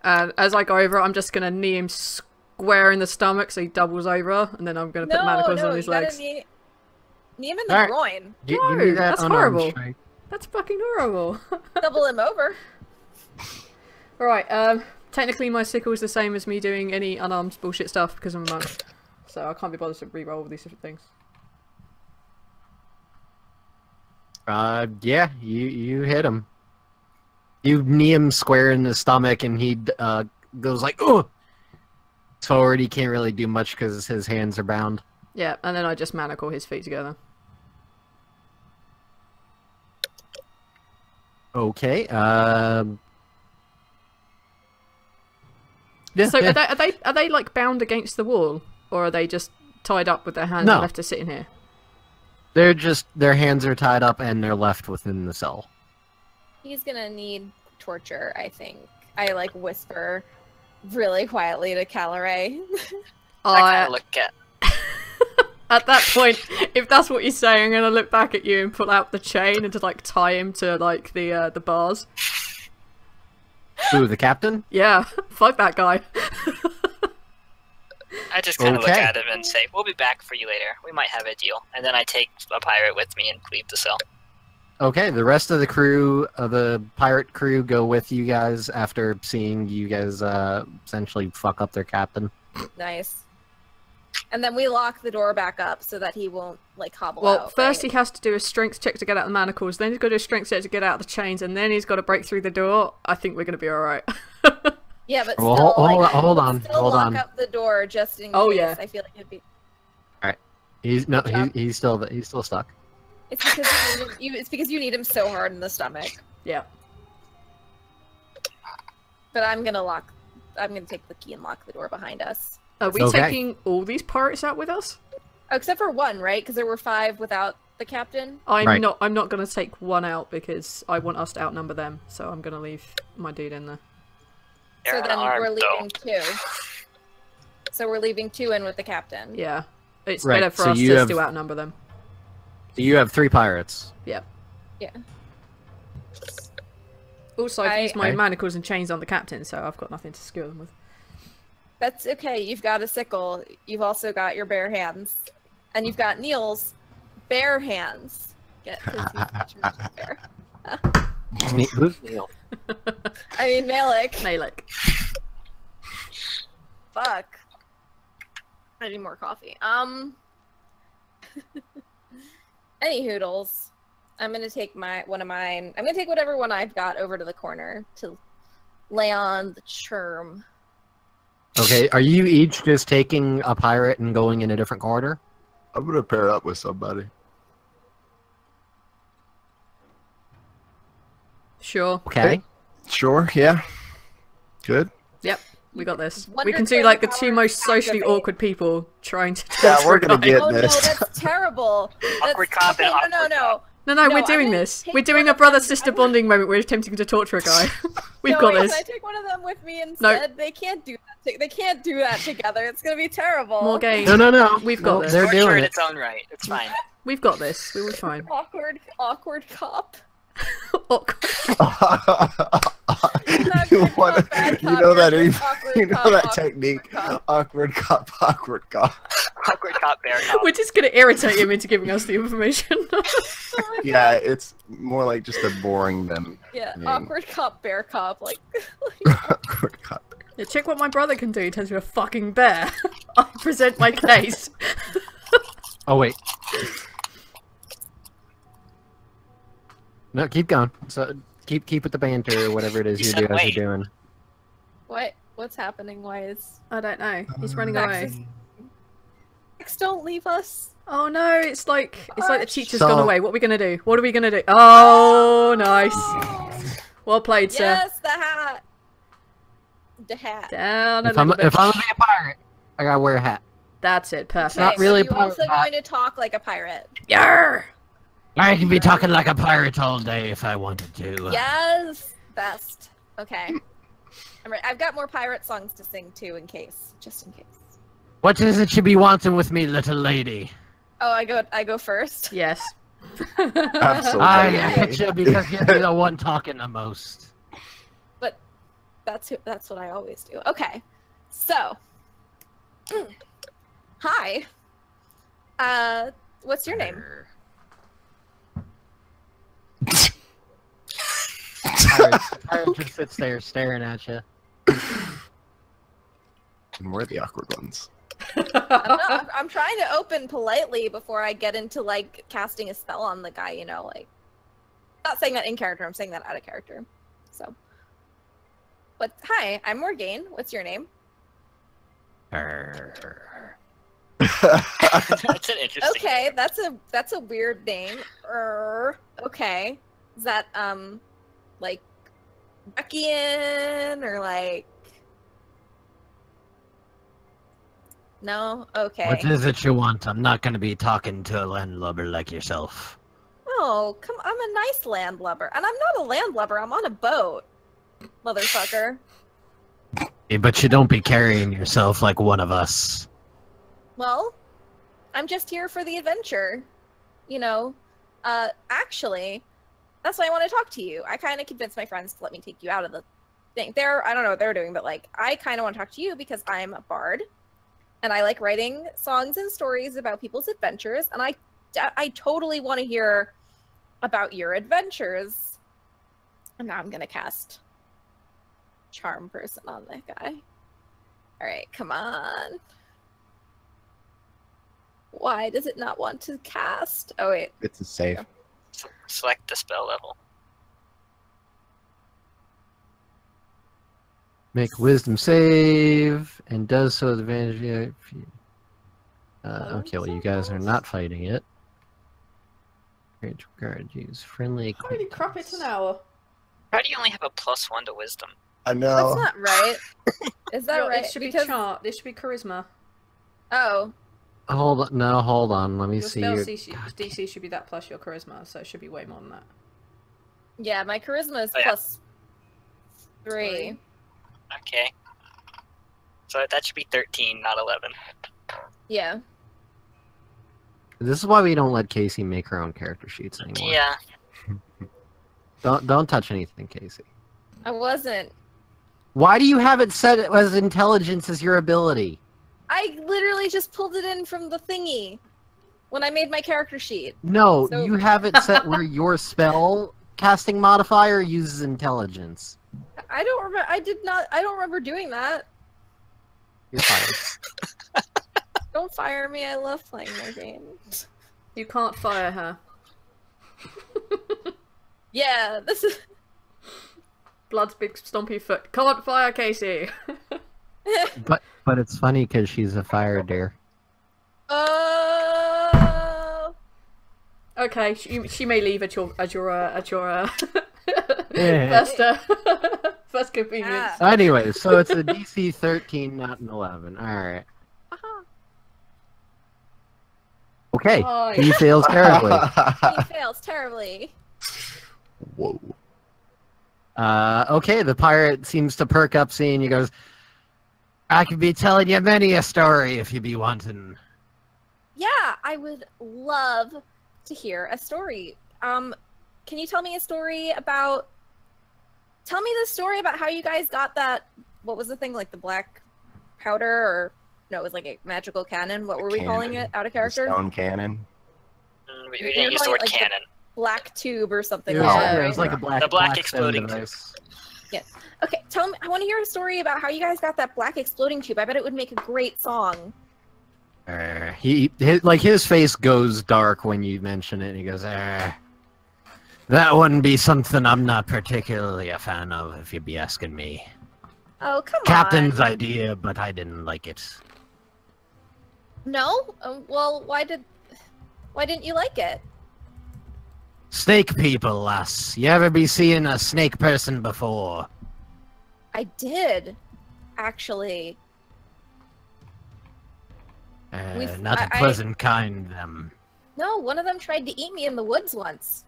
And as I go over, I'm just gonna knee him square in the stomach so he doubles over, and then I'm gonna put manacles on his legs. Knee him in the groin. Give me that that's unarmed horrible. strike. That's fucking horrible. Double him over. Right, technically my sickle is the same as me doing any unarmed bullshit stuff because I'm a monk. So I can't be bothered to re-roll all these different things. Yeah, you hit him. You knee him square in the stomach, and he goes like, "Oh!" Forward, he can't really do much because his hands are bound. Yeah, and then I just manacle his feet together. Okay. So are they like bound against the wall, or are they just tied up with their hands and left to sit in here? Their hands are tied up and they're left within the cell. He's gonna need torture, I think. I like whisper really quietly to Caloray. I kind of look at. At that point, if that's what you're saying, I'm gonna look back at you and pull out the chain and just like tie him to like the bars. Who, the captain? Yeah, fuck that guy. I just kind of look at him and say, "We'll be back for you later. We might have a deal." And then I take a pirate with me and leave the cell. Okay, the rest of the crew, the pirate crew, go with you guys after seeing you guys essentially fuck up their captain. Nice. And then we lock the door back up so that he won't like hobble out. Well, first he has to do a strength check to get out the manacles, then he's got to do a strength check to get out the chains, and then he's got to break through the door. I think we're gonna be alright. Yeah, but well, still, hold on. Lock up the door just in case. Oh yeah. I feel like it'd be. All right. He's still stuck. It's because it's because you need him so hard in the stomach. Yeah. But I'm gonna take the key and lock the door behind us. Are we taking all these pirates out with us? Oh, except for one, right? Because there were 5 without the captain. I'm not gonna take one out because I want us to outnumber them. So I'm gonna leave my dude in there. So then we're leaving 2. So we're leaving 2 in with the captain. Yeah, it's better for us to still outnumber them. You have 3 pirates. Yeah. Yeah. Also, I've used my manacles and chains on the captain, so I've got nothing to skewer them with. That's okay. You've got a sickle. You've also got your bare hands, and you've got Neil's bare hands. Bear. Who's Neil? I mean, Malik. Malik. Fuck. I need more coffee. Any hoodles. I'm gonna take one of mine. I'm gonna take whatever one I've got over to the corner to lay on the churm. Okay, are you each just taking a pirate and going in a different corridor? I'm gonna pair up with somebody. Sure. Okay. Sure, yeah. Good. Yep, we got this. Wonder We can do Twin like the powers 2 most socially activate. awkward people trying to Yeah, we're gonna get Oh this. no, that's terrible. Awkward cop and okay, no. No, we're I'm doing gonna this. take We're doing one a of them- brother-sister bonding moment. We're attempting to torture a guy. We've No, got wait, this. Can I take one of them with me instead? They can't do that. They can't do that together. It's gonna be terrible. Morgane. No. We've got this. They're Torture doing in it. its own right. It's fine. We've got this. We will be fine. Awkward cop. You wanna- Bad you cop, know that you're even- awkward you know cop, that awkward technique. cop. Awkward cop, awkward cop. Awkward cop, bear cop. We're just gonna irritate him into giving us the information. Yeah, it's more like just a boring them. Yeah, thing. awkward cop, bear cop, like. Awkward cop. Yeah, check what my brother can do. He turns into a fucking bear. I present my case. Oh wait. No, keep going. So keep with the banter or whatever it is You you said guys wait. are doing. What's happening? Why is I don't know. He's running Max away. is- Max, don't leave us. Oh no, it's like the teacher's So- gone away. What are we gonna do? What are we gonna do? Oh, nice. Well played, sir. Yes, the hat. The hat. Down a If I'm little bit. gonna be a pirate, I gotta wear a hat. That's it. Perfect. not really You're a pirate also hat. going to talk like a pirate. Yarr! I can be talking like a pirate all day if I wanted to. Yes, best. Okay. I'm right. I've got more pirate songs to sing too, just in case. What is it you be wanting with me, little lady? Oh, I go first. Yes. Absolutely. I hate you because you're the one talking the most. That's what I always do. Okay, so, hi. What's your name? Pirate just sits there staring at you. And we're the awkward ones. I'm trying to open politely before I get into like casting a spell on the guy. You know, like not saying that in character. I'm saying that out of character. So, but hi, I'm Morgane. What's your name? That's an interesting. Okay, that's a weird name. Okay, is that like Beckian or like? No? Okay. What is it you want? I'm not gonna be talking to a landlubber like yourself. Oh, come I'm a nice landlubber. And I'm not a landlubber, I'm on a boat. Motherfucker. Yeah, but you don't be carrying yourself like one of us. Well, I'm just here for the adventure. You know, actually, that's why I want to talk to you. I kind of convinced my friends to let me take you out of the thing. I don't know what they're doing, but like, I kind of want to talk to you because I'm a bard. And I like writing songs and stories about people's adventures, and I totally want to hear about your adventures. And now I'm gonna cast Charm Person on that guy. Alright, come on. Why does it not want to cast? Oh wait. It's a save. Select the spell level. Make wisdom save, and does so with advantage. Okay, well you guys are not fighting it. Great regard, use friendly. Holy crap, it's an hour. How do you only have a +1 to wisdom? I know. That's not right. Is that right? It should be Because... chart. This should be charisma. Oh. Hold on, no, hold on. Let me Your see. spell Your... DC should be that plus your charisma, so it should be way more than that. Yeah, my charisma is Oh, yeah. +3. Okay. So that should be 13, not 11. Yeah. This is why we don't let Casey make her own character sheets anymore. Yeah. Don't touch anything, Casey. I wasn't. Why do you have it set as intelligence as your ability? I literally just pulled it in from the thingy when I made my character sheet. No, So- you have it set where your spell casting modifier uses intelligence. I don't remember. I don't remember doing that. You're fired. Don't fire me. I love playing their games. You can't fire her. Yeah, this is. Blood's big stompy foot. Can't fire Casey. But it's funny because she's a fire deer. Oh. Okay, she may leave at your Yeah. first convenience. Ah. Anyway, so it's a DC 13, not an 11. Alright. Uh-huh. Okay, Oh, he fails terribly. He fails terribly. Whoa. Okay, the pirate seems to perk up seeing you, goes, I could be telling you many a story if you be wanting. Yeah, I would love to hear a story. Can you tell me a story about... Tell me the story about how you guys got that... What was the thing, like the black powder, or... No, it was like a magical cannon. What were we calling it out of character? Stone cannon. We You're didn't use the calling word it, like, cannon. Black tube or something It was, like Oh, that, yeah, it right? was like a black, The black stone exploding device. Okay, tell me. I want to hear a story about how you guys got that black exploding tube. I bet it would make a great song. His face goes dark when you mention it, and he goes, that wouldn't be something I'm not particularly a fan of, if you'd be asking me. Oh, come Captain's on. idea, but I didn't like it. No? Well, why didn't you like it? Snake people, lass. You ever be seeing a snake person before? I did, actually. Not a pleasant kind, them. No, one of them tried to eat me in the woods once.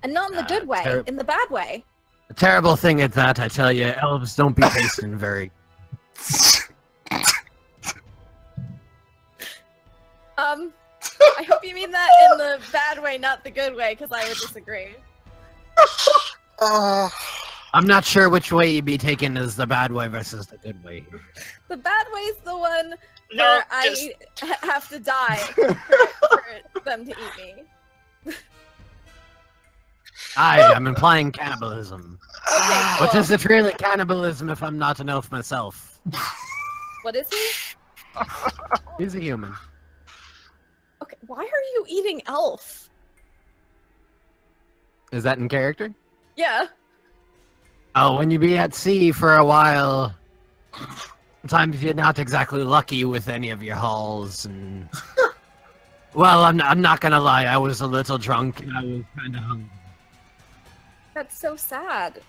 And not in the good way, terrib- in the bad way. A terrible thing at that, I tell you. Elves don't be tasting very... I hope you mean that in the bad way, not the good way, because I would disagree. I'm not sure which way you'd be taken as the bad way versus the good way. The bad way's the one No, where just- I have to die for them to eat me. I'm implying cannibalism. Okay, But cool. is it really cannibalism if I'm not an elf myself? What is he? He's a human. Okay, why are you eating elf? Is that in character? Yeah. Oh, when you be at sea for a while, sometimes you're not exactly lucky with any of your hauls, and... Well, I'm not gonna lie, I was a little drunk, and I was kinda hungry. That's so sad.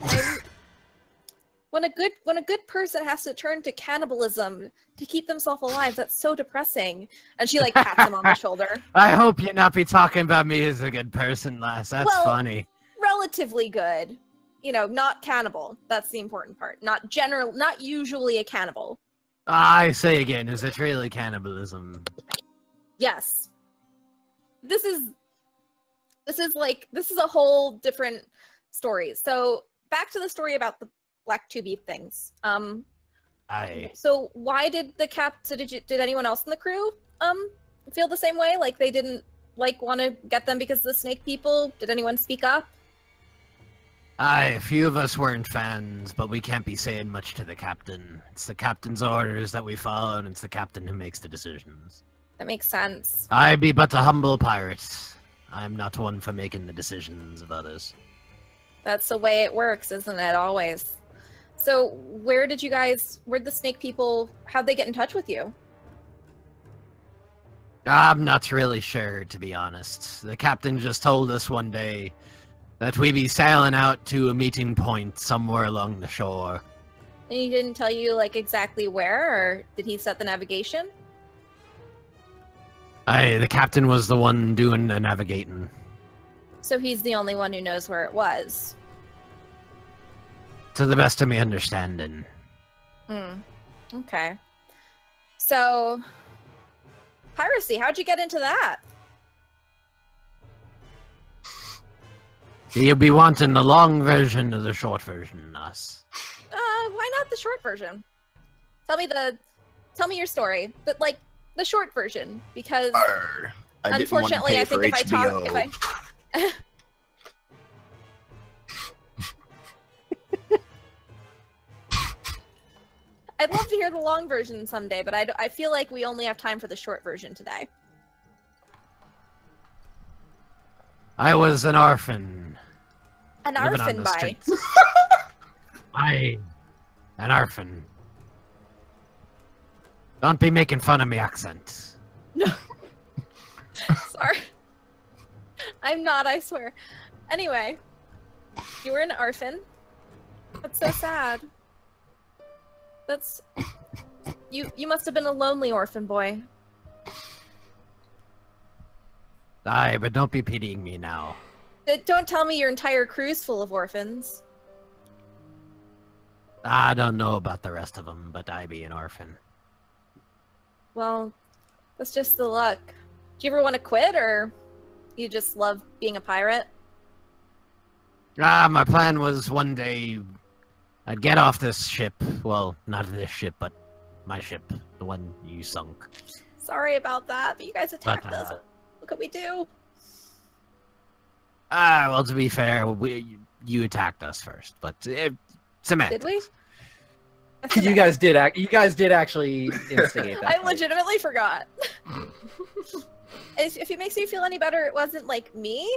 When a good person has to turn to cannibalism to keep themselves alive, that's so depressing. And she like pats him on the shoulder. I hope you not be talking about me as a good person, lass. That's Well- funny. Relatively good. You know, not cannibal. That's the important part. Not usually a cannibal. I say again, is it really cannibalism? Yes. This is a whole different story. So back to the story about the black tubey things. So why did did anyone else in the crew feel the same way? Like they didn't want to get them because of the snake people? Did anyone speak up? A few of us weren't fans, but we can't be saying much to the captain. It's the captain's orders that we follow, and it's the captain who makes the decisions. That makes sense. I be but a humble pirate. I am not one for making the decisions of others. That's the way it works, isn't it? Always. So where'd the snake people, how'd they get in touch with you? I'm not really sure, to be honest. The captain just told us one day that we be sailing out to a meeting point somewhere along the shore. And he didn't tell you like exactly where, or did he set the navigation? The captain was the one doing the navigating. So he's the only one who knows where it was. To the best of my understanding. Okay. So, piracy, how'd you get into that? You'll be wanting the long version or the short version, us. Why not the short version? Tell me your story, but like the short version, because Arr, I didn't want to unfortunately, pay I for think HBO. I'd love to hear the long version someday, but I feel like we only have time for the short version today. I was an orphan. An living on orphan the by. streets. An orphan. Don't be making fun of me accent. Sorry. I'm not, I swear. Anyway, you were an orphan. That's so sad. That's... You must have been a lonely orphan boy. Aye, but don't be pitying me now. Don't tell me your entire crew's full of orphans. I don't know about the rest of them, but I be an orphan. Well, that's just the luck. Do you ever want to quit, or you just love being a pirate? My plan was one day I'd get off this ship. Well, not this ship, but my ship. The one you sunk. Sorry about that, but you guys attacked But, us. What could we do? Well, to be fair, you attacked us first, but cement. Did we? You guys did actually instigate that. I fight. legitimately forgot. If it makes you feel any better, it wasn't like me.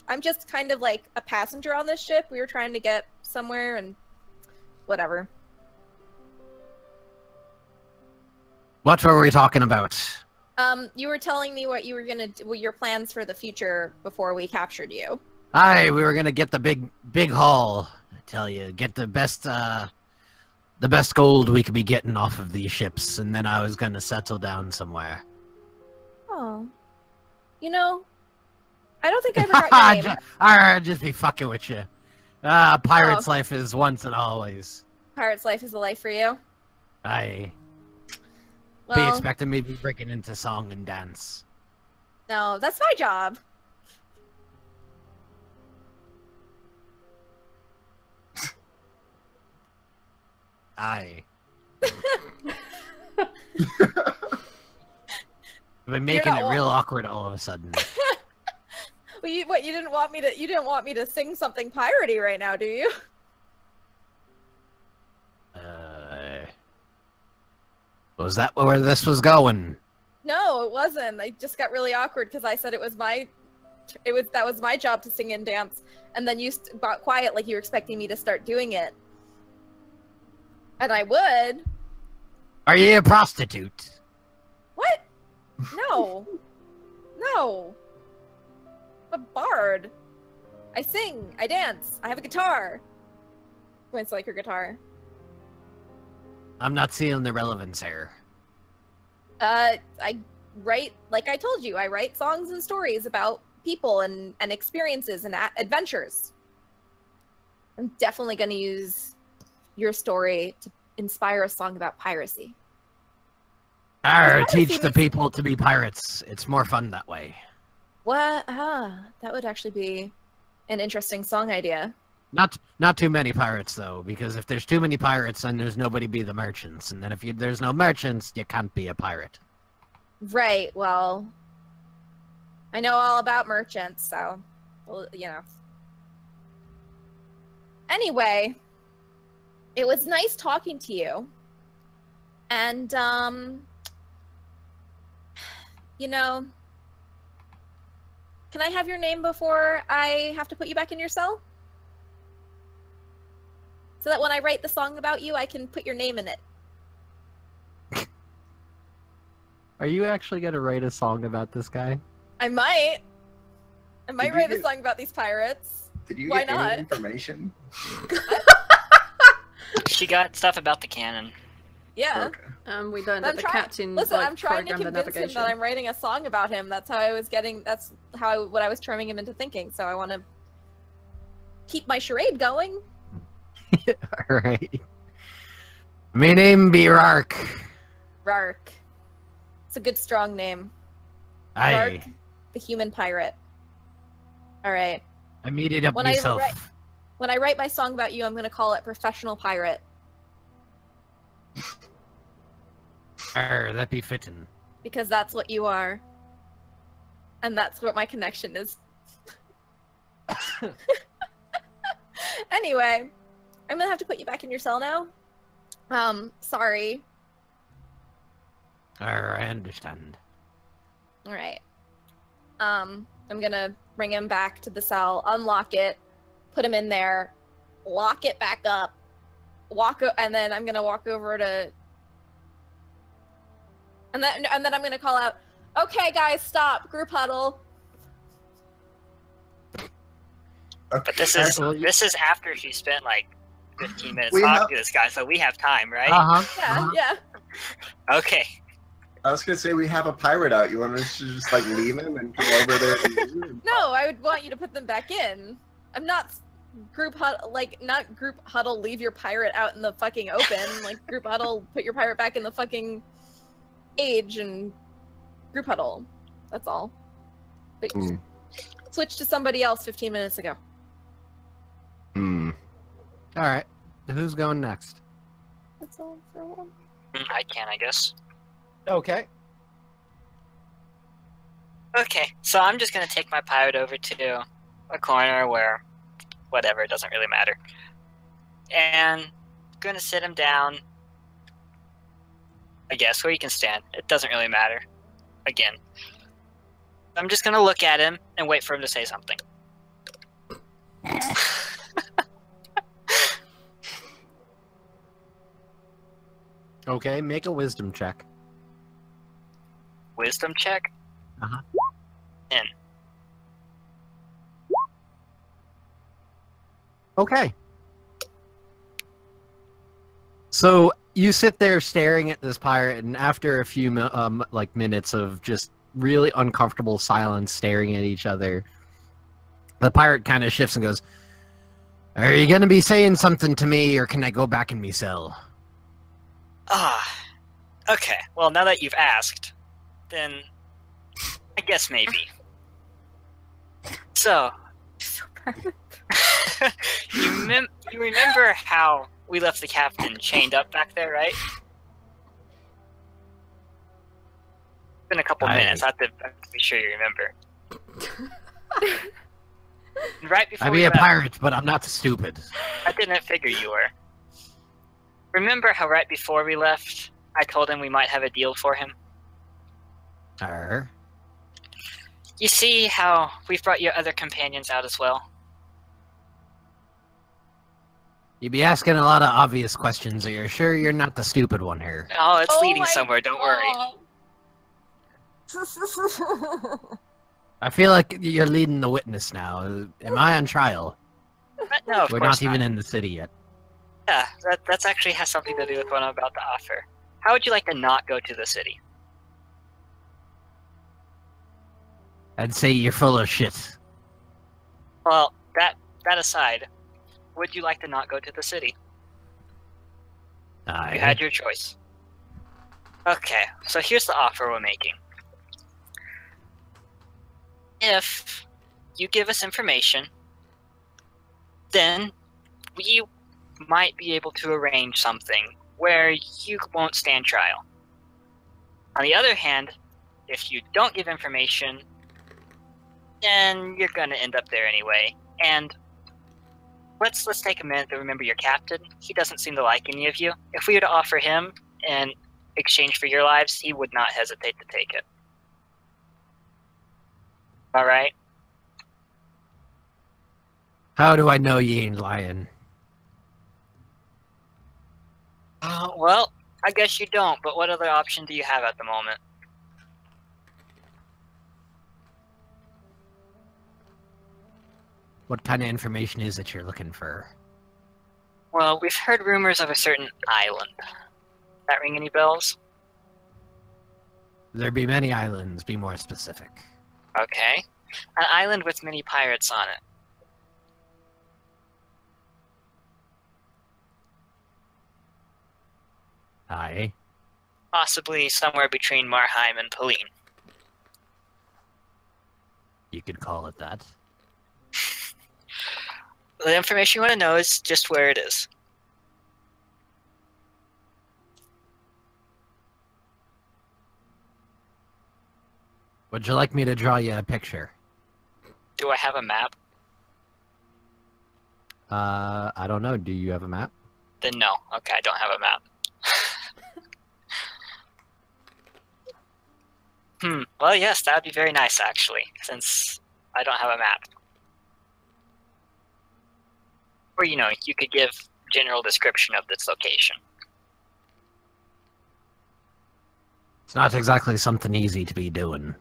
I'm just kind of like a passenger on this ship. We were trying to get somewhere and whatever. What were we talking about? You were telling me what you were gonna do, what your plans for the future before we captured you. Aye, we were gonna get the big haul. I tell you, get the best gold we could be getting off of these ships, and then I was gonna settle down somewhere. Oh, you know, I don't think I ever got your name. I'd just be fucking with you. Pirate's life is once and always. Pirate's life is a life for you. Aye. Be Well, expecting me to be breaking into song and dance. no, that's my job. Aye. I've been making it real awkward all of a sudden. Well, you didn't want me to. You didn't want me to sing something piratey right now, do you? Was that where this was going? No, it wasn't. I just got really awkward because I said that was my job to sing and dance, and then you got quiet like you were expecting me to start doing it, and I would. Are you a prostitute? What? No, no. I'm a bard. I sing. I dance. I have a guitar. Points like her guitar. I'm not seeing the relevance here. I write, like I told you, I write songs and stories about people and experiences and adventures. I'm definitely going to use your story to inspire a song about piracy. Teach the people to be pirates. It's more fun that way. What? That would actually be an interesting song idea. Not too many pirates though, because if there's too many pirates, then there's nobody be the merchants, and then if there's no merchants, you can't be a pirate. Right. Well, I know all about merchants, so well, you know. Anyway, it was nice talking to you, and you know, can I have your name before I have to put you back in your cell? So that when I write the song about you, I can put your name in it. Are you actually gonna write a song about this guy? I might. I might write a get- song about these pirates. Did you Why get not? any information? She got stuff about the cannon. Yeah. Okay. We learned I'm that the trying- captain Listen, like, I'm trying to programmed the convince him navigation. that I'm writing a song about him. That's how I was getting. That's how what I was charming him into thinking. So I want to keep my charade going. Alright. My name be Rark. Rark. It's a good strong name. Aye. Rark, the human pirate. All right. I made it up When myself. When I write my song about you, I'm going to call it Professional Pirate. That be fitting. Because that's what you are. And that's what my connection is. Anyway, I'm gonna have to put you back in your cell now. Sorry. I understand. Alright. I'm gonna bring him back to the cell, unlock it, put him in there, lock it back up, and then I'm gonna walk over to... And then I'm gonna call out, okay guys, stop, group huddle. But this is after she spent like 15 minutes We talking have- to this guy, so we have time, right? Uh-huh. Yeah, yeah. Okay. I was gonna say we have a pirate out. You want us to just like leave him and come over there? And No, I would want you to put them back in. I'm not not group huddle, leave your pirate out in the fucking open. Like, group huddle, put your pirate back in the fucking age and group huddle. That's all. But switch to somebody else 15 minutes ago. Alright. Who's going next? That's all for one. I can, I guess. Okay. Okay, so I'm just gonna take my pirate over to a corner where, whatever, it doesn't really matter. And gonna sit him down, I guess, where he can stand. It doesn't really matter. Again. I'm just gonna look at him and wait for him to say something. Okay, make a wisdom check. Wisdom check? Uh-huh. 10. Okay. So you sit there staring at this pirate, and after a few minutes of just really uncomfortable silence, staring at each other, the pirate kind of shifts and goes, "Are you gonna be saying something to me, or can I go back in me cell?" Okay. Well, now that you've asked, then I guess maybe. So, you remember how we left the captain chained up back there, right? It's been a couple minutes. I have to be sure you remember. Right before I'd we be a left, pirate, but I'm not stupid. I didn't figure you were. Remember how right before we left, I told him we might have a deal for him? You see how we've brought your other companions out as well? You'd be asking a lot of obvious questions, so you're sure you're not the stupid one here. Oh, it's Oh leading my somewhere, don't worry. I feel like you're leading the witness now. Am I on trial? No, of We're course not even in the city yet. Yeah, that's actually has something to do with what I'm about to offer. How would you like to not go to the city? I'd say you're full of shit. Well, that aside, would you like to not go to the city? You had your choice. Okay, so here's the offer we're making. If you give us information, then we might be able to arrange something where you won't stand trial. On the other hand, if you don't give information, then you're going to end up there anyway. And let's take a minute to remember your captain. He doesn't seem to like any of you. If we were to offer him in exchange for your lives, he would not hesitate to take it. Alright? How do I know you ain't lying? Well, I guess you don't, but what other option do you have at the moment? What kind of information is it you're looking for? Well, we've heard rumors of a certain island. That ring any bells? There be many islands, be more specific. Okay. An island with many pirates on it. Aye. Possibly somewhere between Marheim and Pauline. You could call it that. The information you want to know is just where it is. Would you like me to draw you a picture? Do I have a map? I don't know. Do you have a map? Then no. Okay, I don't have a map. Well, yes, that would be very nice, actually, since I don't have a map. Or, you know, you could give general description of this location. It's not exactly something easy to be doing.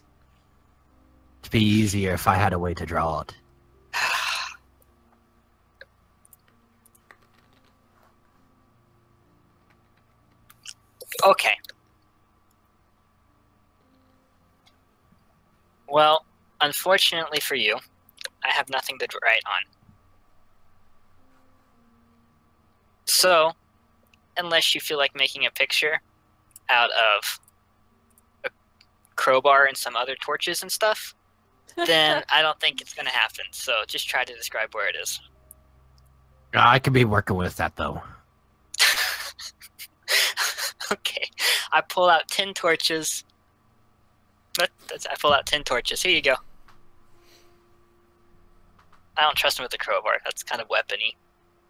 It'd be easier if I had a way to draw it. Okay. Well, unfortunately for you, I have nothing to write on. So, unless you feel like making a picture out of a crowbar and some other torches and stuff, then I don't think it's going to happen. So just try to describe where it is. I could be working with that, though. Okay. I pull out 10 torches. I pull out 10 torches. Here you go. I don't trust him with the crowbar. That's kind of weapony.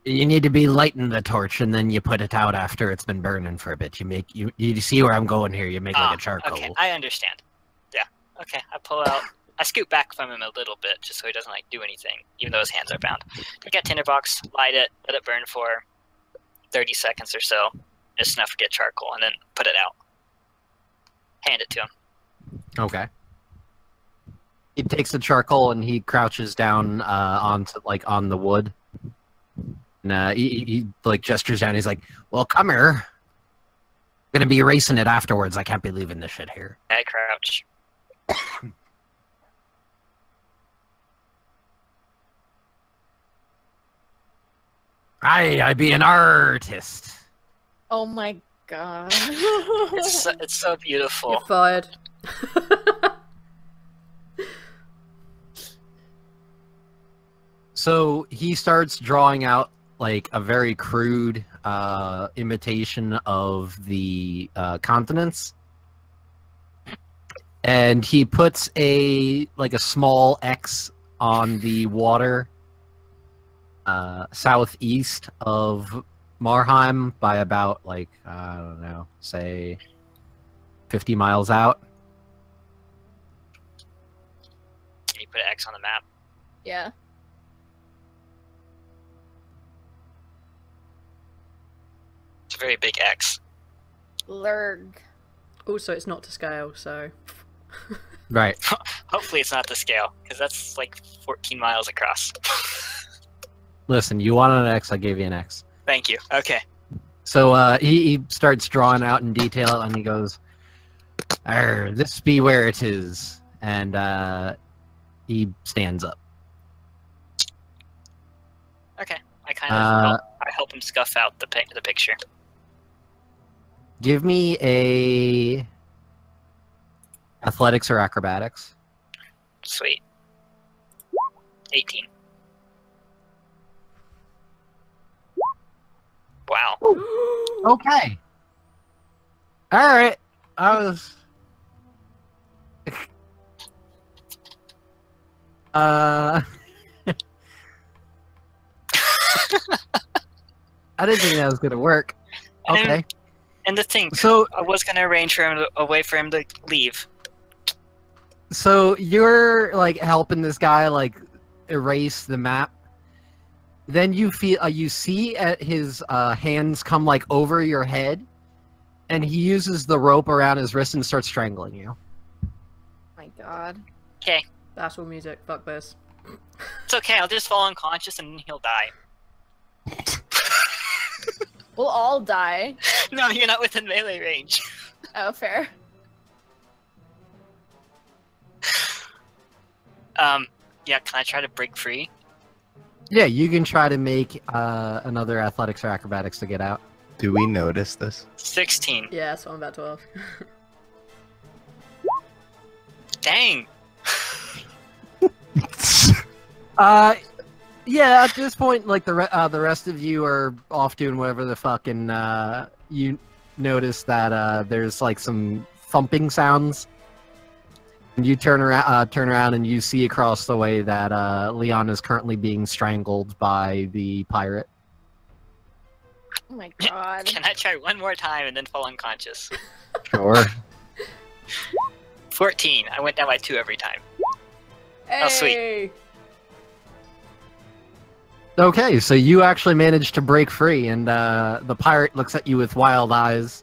You need to be lighting the torch, and then you put it out after it's been burning for a bit. You see where I'm going here. You make like a charcoal. Okay, I understand. Yeah. Okay, I scoot back from him a little bit, just so he doesn't, like, do anything, even though his hands are bound. Take that tinderbox, light it, let it burn for 30 seconds or so, just enough to get charcoal, and then put it out. Hand it to him. Okay. He takes the charcoal and he crouches down on the wood. And he like gestures down. He's like, "Well, come here. I'm gonna be erasing it afterwards. I can't be leaving this shit here." I crouch. I be an artist. Oh my god. It's so beautiful. You're fired. So he starts drawing out like a very crude imitation of the continents. And he puts a small X on the water southeast of Marheim by about I don't know, say 50 miles out. Can you put an X on the map? Yeah. It's a very big X. Lurg. Also, it's not to scale, so... Right. Hopefully it's not to scale, because that's like 14 miles across. Listen, you wanted an X, I gave you an X. Thank you. Okay. So he starts drawing out in detail, and he goes, "This be where it is," and he stands up. Okay. I kind of I help him scuff out the picture. Give me a athletics or acrobatics. Sweet. 18. Wow. Okay. All right. I was. I didn't think that was gonna work. Okay. And the thing, So I was gonna arrange for him a way for him to leave. So you're helping this guy erase the map. Then you feel you see at his hands come over your head, and he uses the rope around his wrist and starts strangling you. Oh my god. Okay. That's all music. Fuck this. It's okay, I'll just fall unconscious and he'll die. We'll all die. No, you're not within melee range. Oh, fair. Yeah, can I try to break free? Yeah, you can try to make another athletics or acrobatics to get out. Do we notice this? 16. Yeah, that's what I'm about to ask. Dang! Yeah, at this point, the rest of you are off doing whatever the fucking, you notice that, there's, some thumping sounds. And you turn around and you see across the way that, Leon is currently being strangled by the pirate. Oh my god. Can I try one more time and then fall unconscious? Sure. 14. I went down by 2 every time. Oh, sweet. Hey! Okay, so you actually managed to break free, and the pirate looks at you with wild eyes.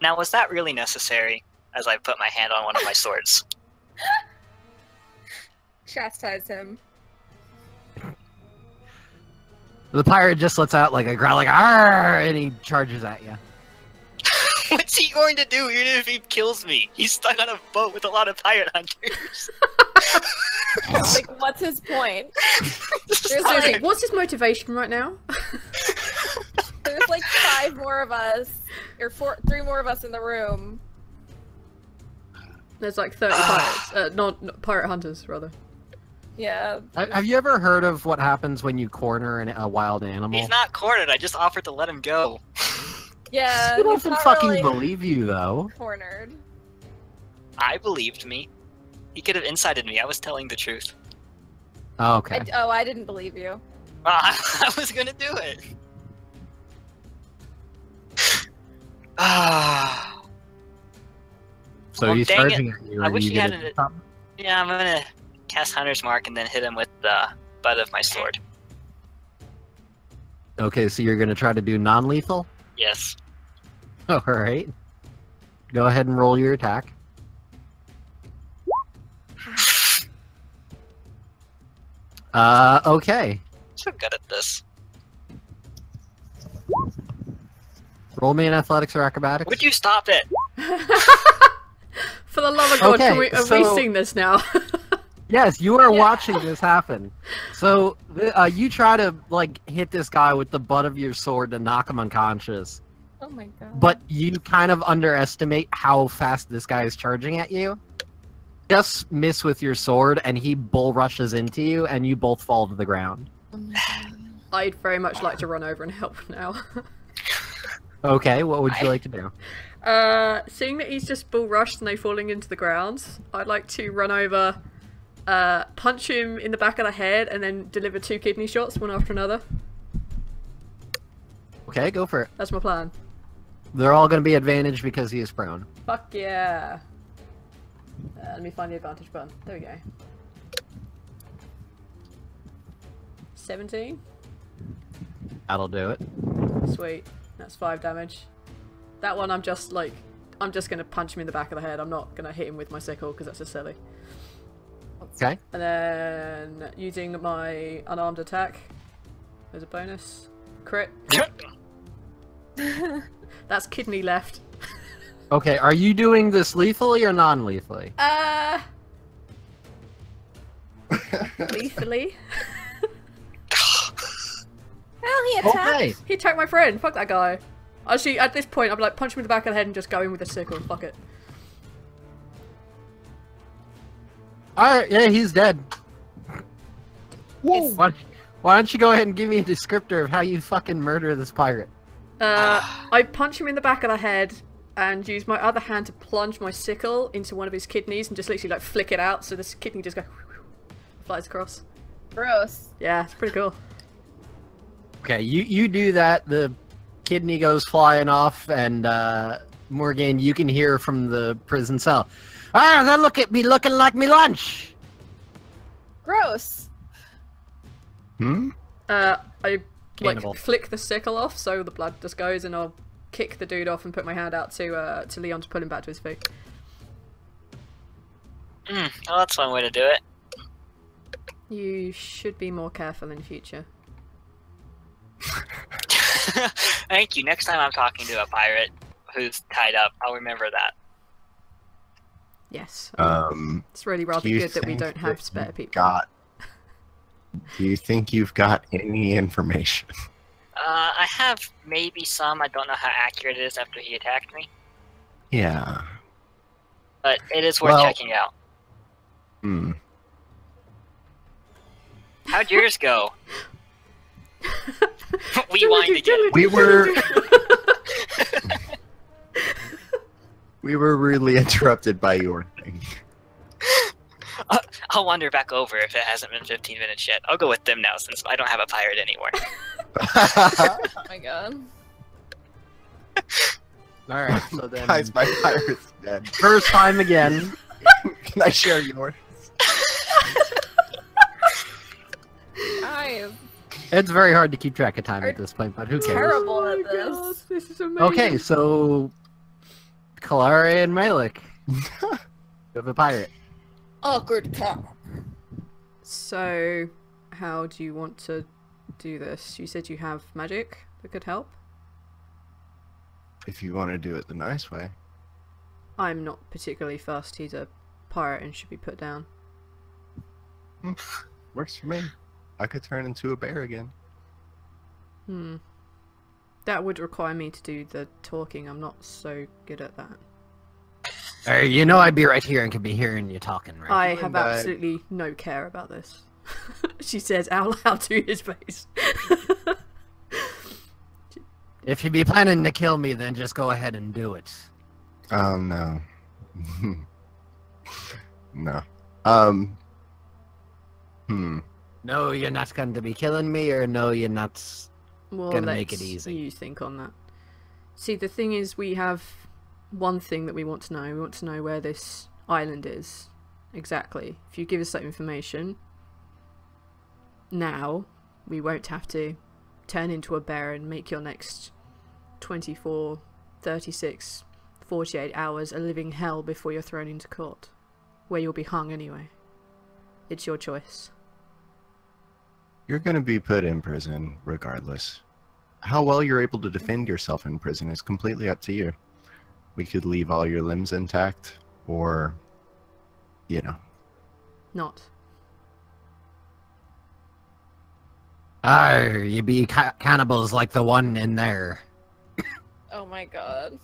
Now, was that really necessary? As I put my hand on one of my swords. Chastise him. The pirate just lets out a growl, "Arr!" and he charges at you. What's he going to do even if he kills me? He's stuck on a boat with a lot of pirate hunters. What's his point? Seriously, what's his motivation right now? There's 5 more of us, or 3 more of us in the room. There's 30 pirates. Not pirate hunters, rather. Yeah. Have you ever heard of what happens when you corner a wild animal? He's not cornered, I just offered to let him go. Yeah. He he's doesn't not fucking really believe you, though. cornered. I believed me. He could have incited me, I was telling the truth. Oh, okay. I didn't believe you. I was gonna do it. Ah. So Well, he's dang charging at you. I Are wish you he had gonna an- do something? Yeah, I'm gonna cast Hunter's Mark and then hit him with the butt of my sword. Okay, so you're gonna try to do non-lethal? Yes. Alright. Go ahead and roll your attack. Okay. So good at this. Roll me an athletics or acrobatics. Would you stop it? For the love of God, Okay, are we so- sing this now? Yes, you are Yeah. watching this happen. So, you try to, hit this guy with the butt of your sword to knock him unconscious. Oh my god. But you kind of underestimate how fast this guy is charging at you. Just miss with your sword, and he bull rushes into you, and you both fall to the ground. Oh my god. I'd very much like to run over and help now. Okay, what would you like to do? Seeing that he's just bull rushed and no falling into the ground, I'd like to run over, punch him in the back of the head, and then deliver 2 kidney shots, one after another. Okay, go for it. That's my plan. They're all going to be advantaged because he is prone. Fuck yeah. Let me find the advantage button. There we go. 17. That'll do it. Sweet. That's 5 damage. That one I'm just gonna punch him in the back of the head. I'm not gonna hit him with my sickle because that's just silly. Okay. And then using my unarmed attack as a bonus. Crit. That's kidney left. Okay, are you doing this lethally or non-lethally? Lethally. Well, he attacked. Okay. He attacked my friend. Fuck that guy. Actually, at this point, I'd be like, punch him in the back of the head and just go in with a sickle. Fuck it. Alright, yeah, he's dead. Whoa. Why don't you go ahead and give me a descriptor of how you fucking murder this pirate? I punch him in the back of the head and use my other hand to plunge my sickle into one of his kidneys and just literally like flick it out so this kidney just flies across. Gross. Yeah, it's pretty cool. Okay, you do that, the kidney goes flying off, and Morgane, you can hear from the prison cell. Ah, that look at me looking like me lunch! Gross. I Cannibal. flick the sickle off so the blood just goes, and I'll kick the dude off and put my hand out to Leon to pull him back to his feet. Well, that's one way to do it. You should be more careful in future. Thank you. Next time I'm talking to a pirate who's tied up, I'll remember that. Yes. Um, It's really rather do you good that we think don't have that spare you've people. Do you think you've got any information? I have maybe some. I don't know how accurate it is after he attacked me, Yeah. but it is worth Well- checking out. Hmm. How'd yours go? We wind again. We were we were rudely interrupted by your thing. I'll wander back over if it hasn't been 15 minutes yet. I'll go with them now since I don't have a pirate anymore. Oh my god. Alright, so then... Guys, my pirate's dead. First time again. Can I share yours? Guys, It's very hard to keep track of time at this point, but who cares? terrible Oh at my God, this. this is amazing. Okay, so... Kalare and Malik. You have a pirate. Awkward cat. So, how do you want to do this? You said you have magic that could help? If you want to do it the nice way. I'm not particularly fussed. He's a pirate and should be put down. Works for me. I could turn into a bear again. That would require me to do the talking. I'm not so good at that. You know I'd be right here and could be hearing you talking, right? I and have I- absolutely no care about this. She says out loud to his face. If you be planning to kill me, then just go ahead and do it. Oh no. No. No, you're not going to be killing me, or no, you're not... Well, Gonna make it let's easy. You think on that. See, the thing is, we have one thing that we want to know. We want to know where this island is. Exactly. If you give us that information, now, we won't have to turn into a bear and make your next 24, 36, 48 hours a living hell before you're thrown into court. Where you'll be hung anyway. It's your choice. You're going to be put in prison regardless. How well you're able to defend yourself in prison is completely up to you. We could leave all your limbs intact, or, you know. Not. Arr, you be cannibals like the one in there. Oh my god.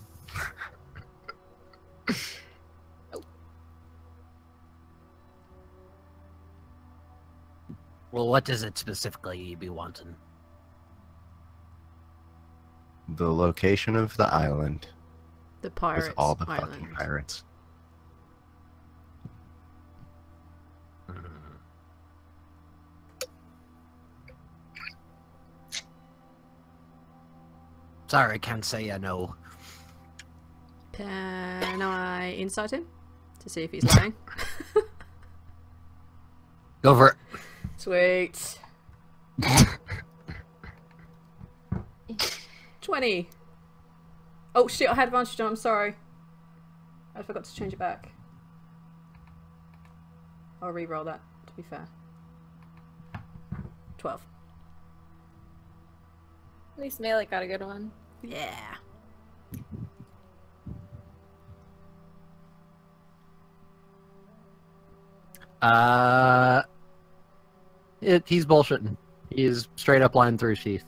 Well, what does it specifically you be wanting? The location of the island The with pirates. all the Island. fucking pirates. Sorry, I can't say I know. Can I insight him to see if he's lying? Go for it. Sweet. 20. Oh shit, I had advantage on, I'm sorry. I forgot to change it back. I'll re-roll that, to be fair. 12. At least Malik got a good one. Yeah. He's bullshitting. He's straight up lying through his teeth.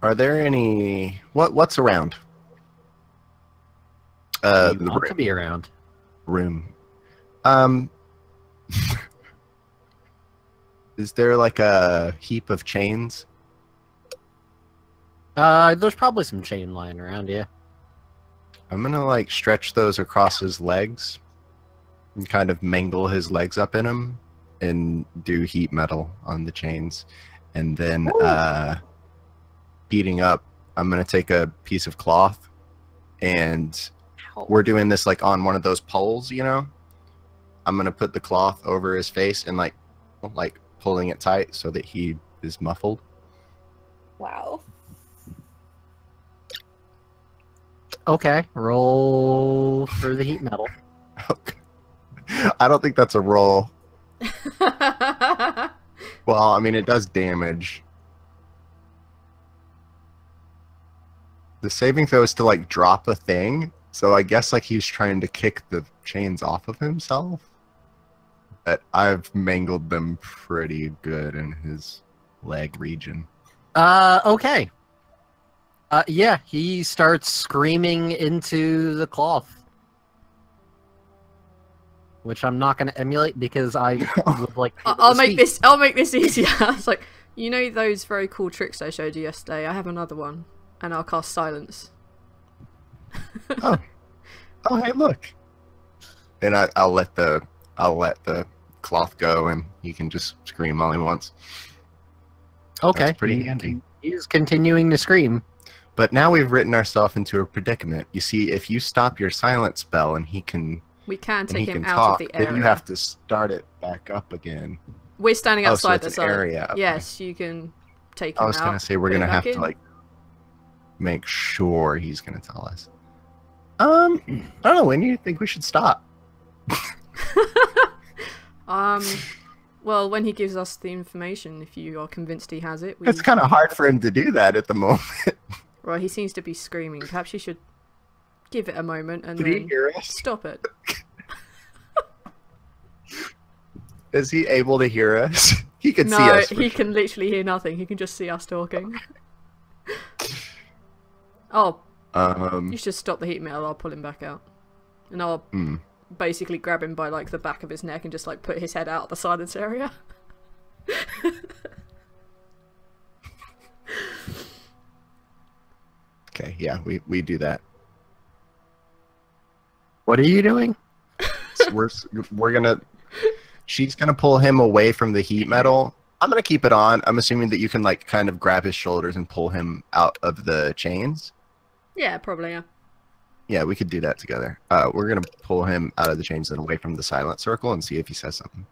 Are there any... What's around? You The want to be around. room. Is there like a heap of chains? There's probably some chain lying around, yeah. I'm gonna like stretch those across his legs and kind of mangle his legs up in them and do heat metal on the chains. And then heating up, I'm gonna take a piece of cloth and we're doing this like on one of those poles, you know? I'm gonna put the cloth over his face and like pulling it tight so that he is muffled. Wow. Okay, roll for the heat metal. Okay. I don't think that's a roll. Well, I mean, it does damage. The saving throw is to like drop a thing, so I guess like he's trying to kick the chains off of himself. But I've mangled them pretty good in his leg region. Okay. Yeah, he starts screaming into the cloth. Which I'm not going to emulate because I would like... I'll make this easier. It's like, you know those very cool tricks I showed you yesterday? I have another one. And I'll cast silence. Oh, hey, look. And I'll let the cloth go, and he can just scream all he wants. Okay. That's pretty handy. He's continuing to scream. But now we've written ourselves into a predicament. You see, if you stop your silent spell and he can We can and take he him can out talk, of the area. then you have to start it back up again. We're standing Oh, so outside it's the an side. area, okay. Yes, you can take him I was out. gonna say we're put him gonna have back to in. like make sure he's gonna tell us. I don't know. When do you think we should stop? Well, when he gives us the information, if you are convinced he has it. It's kind of hard for him to do that at the moment. Well, he seems to be screaming. Perhaps you should give it a moment and Did he then hear us? stop it. Is he able to hear us? He can see No, us. he can literally hear nothing. He can just see us talking. Oh, you should stop the heat metal. I'll pull him back out. And I'll basically grab him by like the back of his neck and just like put his head out of the silence area. Okay, yeah, we do that. What are you doing? So we're gonna. She's gonna pull him away from the heat metal. I'm gonna keep it on. I'm assuming that you can like kind of grab his shoulders and pull him out of the chains. Yeah, probably, yeah. Yeah, we could do that together. We're gonna pull him out of the chains and away from the silent circle and see if he says something.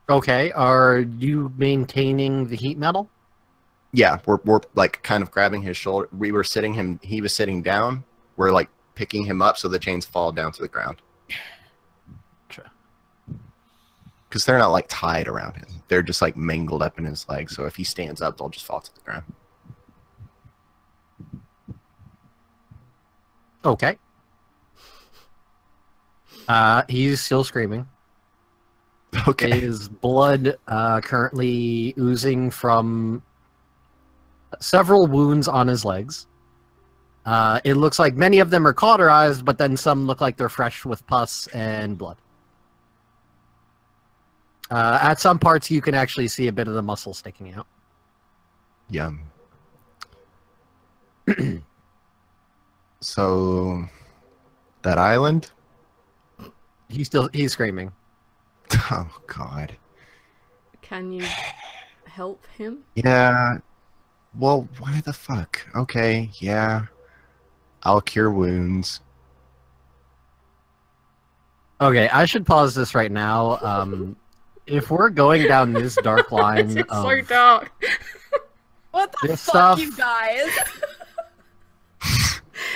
Okay, are you maintaining the heat metal? Yeah, we're like kind of grabbing his shoulder. He was sitting down. We're like picking him up so the chains fall down to the ground. Because they're not like tied around him. They're just like mangled up in his legs. So if he stands up, they'll just fall to the ground. Okay. He's still screaming. Okay. His blood currently oozing from several wounds on his legs. It looks like many of them are cauterized, but then some look like they're fresh with pus and blood. At some parts, you can actually see a bit of the muscle sticking out. Yum. So, that island? He's screaming. Oh, God. Can you help him? Yeah. Well, why the fuck? Okay, yeah. I'll cure wounds. Okay, I should pause this right now. If we're going down this dark line It's of so dark. What the This fuck, stuff- you guys?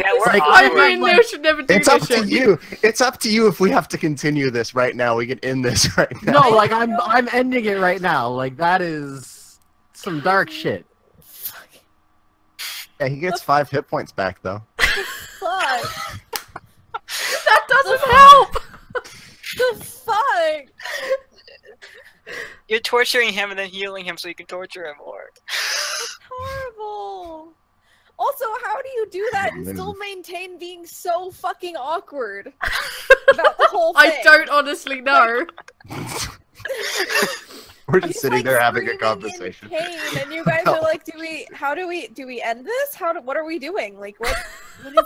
Yeah, we're like, I awkward. mean, Leo should never do It's this up to shit. you. It's up to you if we have to continue this right now. We can end this right now. no, like I'm ending it right now. Like that is some dark shit. Fuck. Yeah, he gets 5 hit points back, though. Fuck. That doesn't help! The fuck? You're torturing him and then healing him so you can torture him more. Horrible. Also, how do you do that and still maintain being so fucking awkward about the whole thing? I don't honestly know. We're just He's, sitting like, there having a screaming conversation. in pain, and you guys are like, do we end this? What are we doing? Like, what is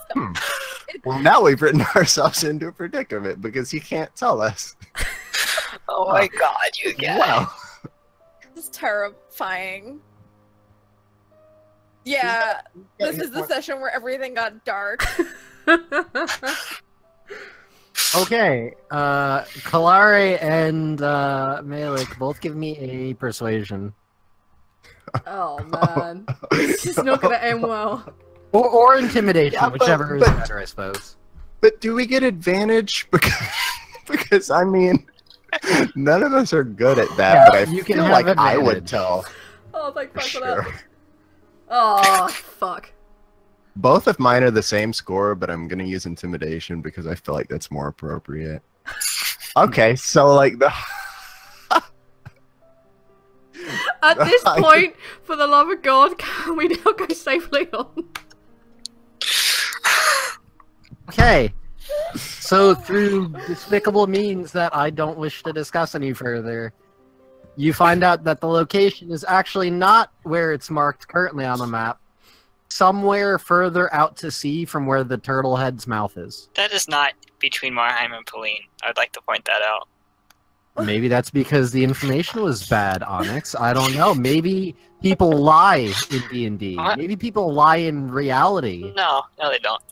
Well, now we've written ourselves into a predicament because he can't tell us. Oh my god, you guys. Wow. This is terrifying. Yeah, this is the session where everything got dark. Okay, Kalare and Malik both give me a persuasion. Oh man. This is not gonna end well. Or intimidation, Yeah, whichever is but- better, I suppose. But do we get advantage? Because I mean, none of us are good at that, Yeah, but I you can feel have like I would advantage. tell. Oh, thank For fuck for sure. that. Oh, fuck. Both of mine are the same score, but I'm gonna use intimidation because I feel like that's more appropriate. Okay, so like the At this point, for the love of God, can we now go safely on? Okay, so through despicable means that I don't wish to discuss any further, you find out that the location is actually not where it's marked currently on the map, somewhere further out to sea from where the turtle head's mouth is. That is not between Marheim and Pauline. I'd like to point that out. Maybe that's because the information was bad, Onyx. I don't know. Maybe people lie in D&D. What? Maybe people lie in reality. No, they don't.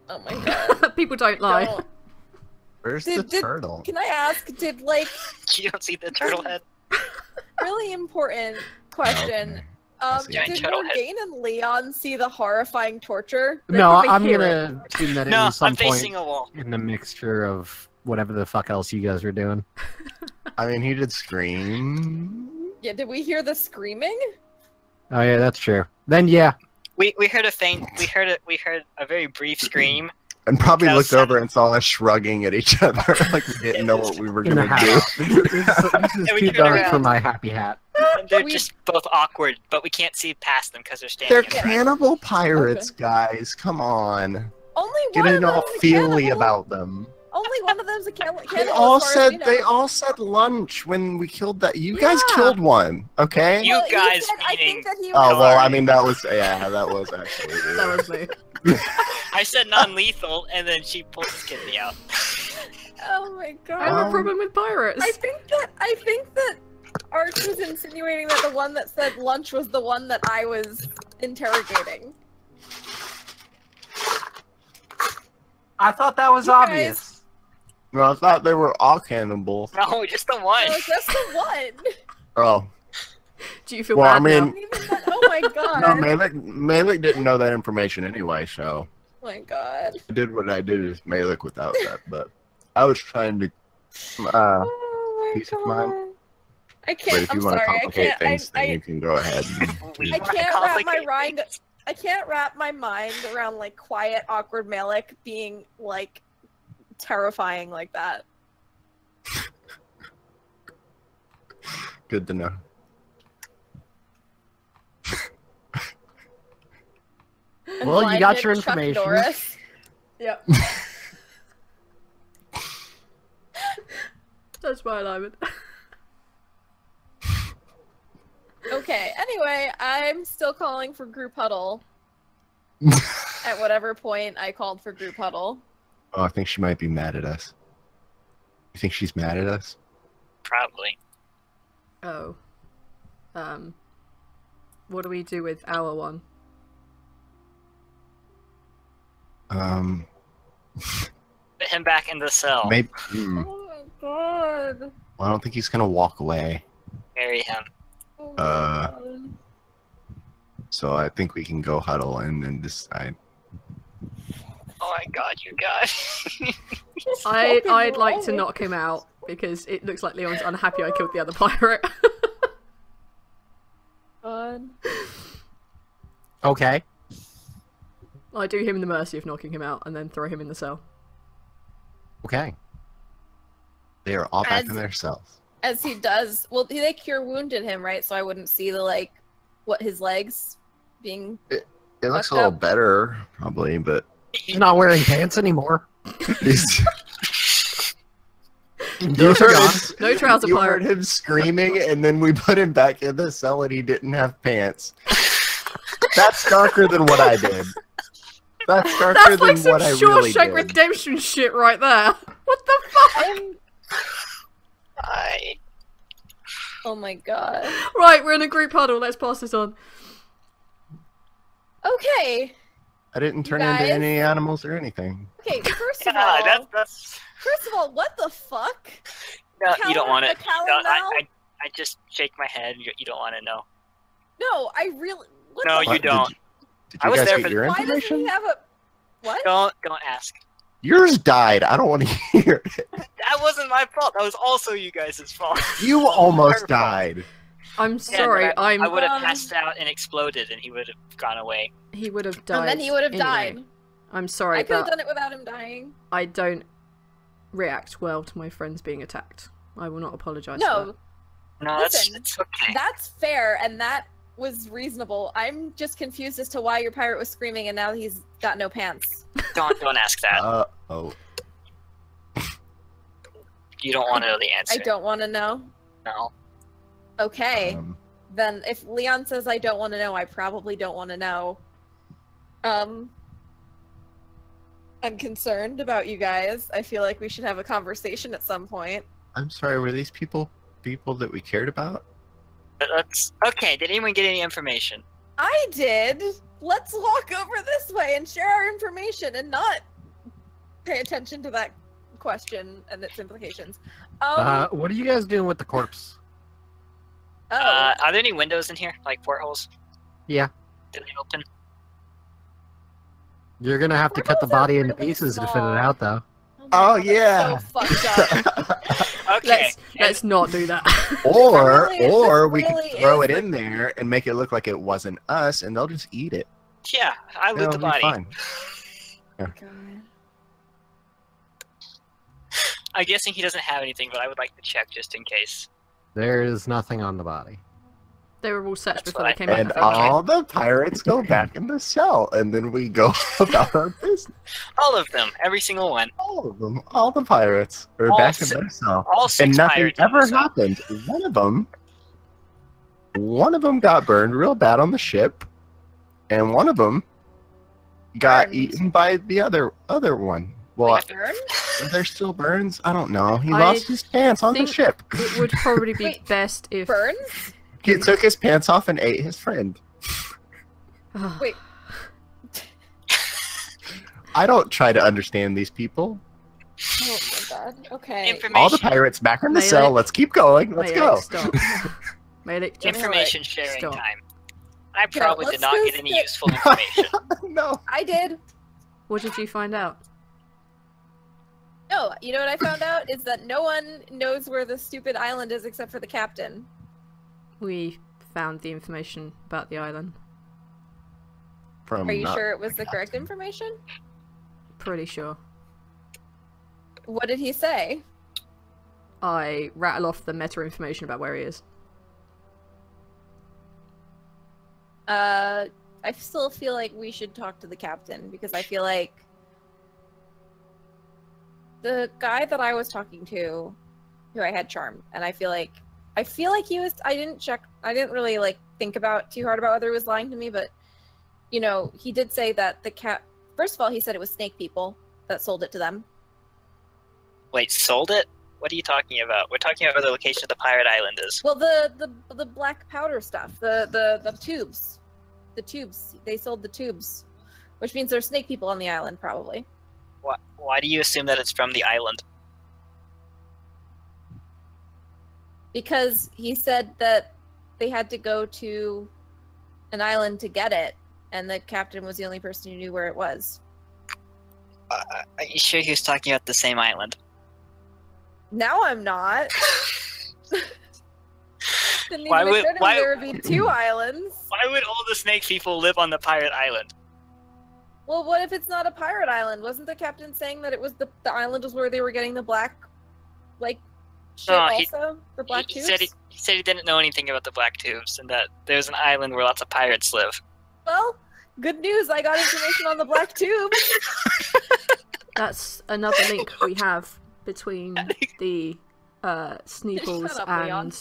Oh my god. People don't lie. Don't. where's Did- the turtle? Can I ask, did, like, You don't see the turtle head? really important question. I see. Giant Did turtle head. Morgane and Leon see the horrifying torture? They No, probably I'm hear gonna assume that it No, was some I'm point facing a wall. in the mixture of whatever the fuck else you guys were doing. I mean, he did scream. Yeah, did we hear the screaming? Oh yeah, that's true. Then yeah, We heard a faint. We heard a very brief scream. And probably That was looked over and saw us shrugging at each other like we didn't know what we were in the gonna do. house. This is And we too turned dark for around. my happy hat. And they're We- just both awkward, but we can't see past them because they're standing. They're in front. cannibal pirates, guys. Come on. Only one Getting of all them's a feely cannibal. about them. Only one of them's a cannibal. They all as far as we said they know. all said lunch when we killed that. You guys Yeah. killed one, okay? You Well, he guys said, I meaning- think that he Oh was. well, I mean that was actually. That was me. I said non-lethal, and then she pulled his kidney out. Oh my I god. have a problem with pirates. I think that Arch was insinuating that the one that said lunch was the one that I was interrogating. I thought that was You obvious. Well, I thought they were all cannibals. No, just the one. No, just the one. Oh, Do you feel Well, I bad mean- now? Even that, oh my god. no, Malik didn't know that information anyway, so Oh my god. I did what I did as Malik without that. But I was trying to. Oh my peace of god. mind. I But can't. if I'm you want to sorry. I complicate can't. things, then you can go ahead. We I wanna can't wrap my complicate mind. things. I can't wrap my mind around like quiet, awkward Malik being like terrifying like that. Good to know. And Well, you got blinded your Chuck information. Norris. Yep. That's my alignment. Okay, anyway, I'm still calling for group huddle. At whatever point I called for group huddle. Oh, I think she might be mad at us. You think she's mad at us? Probably. Oh. What do we do with our one? Put him back in the cell. Maybe. Oh my god. Well, I don't think he's gonna walk away. Bury him. Oh my Uh, god. So I think we can go huddle and then decide. Oh my god, you guys. I'd like to knock him out because it looks like Leon's unhappy I killed the other pirate. God. Okay. I do him the mercy of knocking him out and then throw him in the cell. Okay. They are all back As- in their cells. As he does, well, they cure wounded him, right? So I wouldn't see the like, what his legs being. It looks Fucked a little up. better, probably, but He's not wearing pants anymore. he's, Those are gone. No trouser you pirate. heard him screaming, and then we put him back in the cell, and he didn't have pants. That's darker than what I did. That's darker That's like than some what I really Shawshank did. Redemption shit right there. What the fuck? Oh my god. Right, we're in a group huddle. Let's pass this on. Okay. I didn't turn guys? into any animals or anything. Okay. First of Yeah, all, that's. first of all, what the fuck? No, you don't Counter- want a it. counter No, now? I just shake my head. You don't want to know. No, I really. What No, the you What, don't. Did I you was guys there get for the- your Why doesn't he information? have a? What? Don't ask. Yours died. I don't want to hear it. That wasn't my fault. That was also you guys' fault. You almost died. I'm Yeah, sorry. but I would have Um, passed out and exploded, and he would have gone away. He would have died. And then he would have anyway. died. I'm sorry, I could have but done it without him dying. I don't react well to my friends being attacked. I will not apologise. No, No, Listen, it's okay. that's fair, and that was reasonable. I'm just confused as to why your pirate was screaming and now he's got no pants. Don't ask that. Oh. You don't want to know the answer. I don't want to know. No. Okay, then if Leon says I don't want to know, I probably don't want to know. I'm concerned about you guys. I feel like we should have a conversation at some point. I'm sorry. Were these people that we cared about? Let's. Okay. Did anyone get any information? I did. Let's walk over this way and share our information and not pay attention to that question and its implications. What are you guys doing with the corpse? Oh, Are there any windows in here, like portholes? Yeah. Did they open? You're gonna have to cut the Portals are body into really pieces to fit it small. out, though. my Oh, God, that's yeah. so fucked up. Okay. Let's not do that. Or Really- we really could throw is it in there and make it look like it wasn't us, and they'll just eat it. Yeah, I loot the It'll be body. fine. God. I'm guessing he doesn't have anything, but I would like to check just in case. There is nothing on the body. They were all searched That's before what they I came back. And I think. all the pirates go back in the cell, and then we go about our business. All of them, every single one, All of them, all the pirates are All back in si- their cell, all 6 and nothing pirates. in ever the cell. happened. One of them got burned real bad on the ship, and one of them got Burned? eaten by the other one. Well, Burned? are there still burns? I don't know. He I lost his pants on the think- ship. It would probably be Wait, best if. Burns? He took his pants off and ate his friend. Wait. I don't try to understand these people. Oh my god. Okay. Information. All the pirates back in the Melee. cell. Let's keep going. Let's Malik, go. Stop. Malik, just Information sharing stop. time. I probably did let's not go get any skip- useful information. No. I did. What did you find out? No, you know what I found out is that no one knows where the stupid island is except for the captain. We found the information about the island. From Are you not- sure it was the correct information? Pretty sure. What did he say? I rattle off the meta information about where he is. I still feel like we should talk to the captain because I feel like the guy that I was talking to, who I had charmed, and I feel like he was. I didn't really like think about too hard about whether he was lying to me, but you know, he did say that the cat. First of all, he said it was snake people that sold it to them. Wait, sold it? What are you talking about? We're talking about where the location of the pirate island is. Well, the black powder stuff, the tubes, they sold the tubes, which means there's snake people on the island probably. Why do you assume that it's from the island? Because he said that they had to go to an island to get it, and the captain was the only person who knew where it was. Are you sure he was talking about the same island? Now I'm not. Didn't Why even would- occur to me why- there would be two islands. Why would all the snake people live on the pirate island? Well, what if it's not a pirate island? Wasn't the captain saying that it was the island was where they were getting the black, like, shit No, also? The black He tubes? said he didn't know anything about the black tubes and that there's an island where lots of pirates live. Well, good news, I got information on the black tubes. That's another link we have between the Sneeples Shut up, Leon.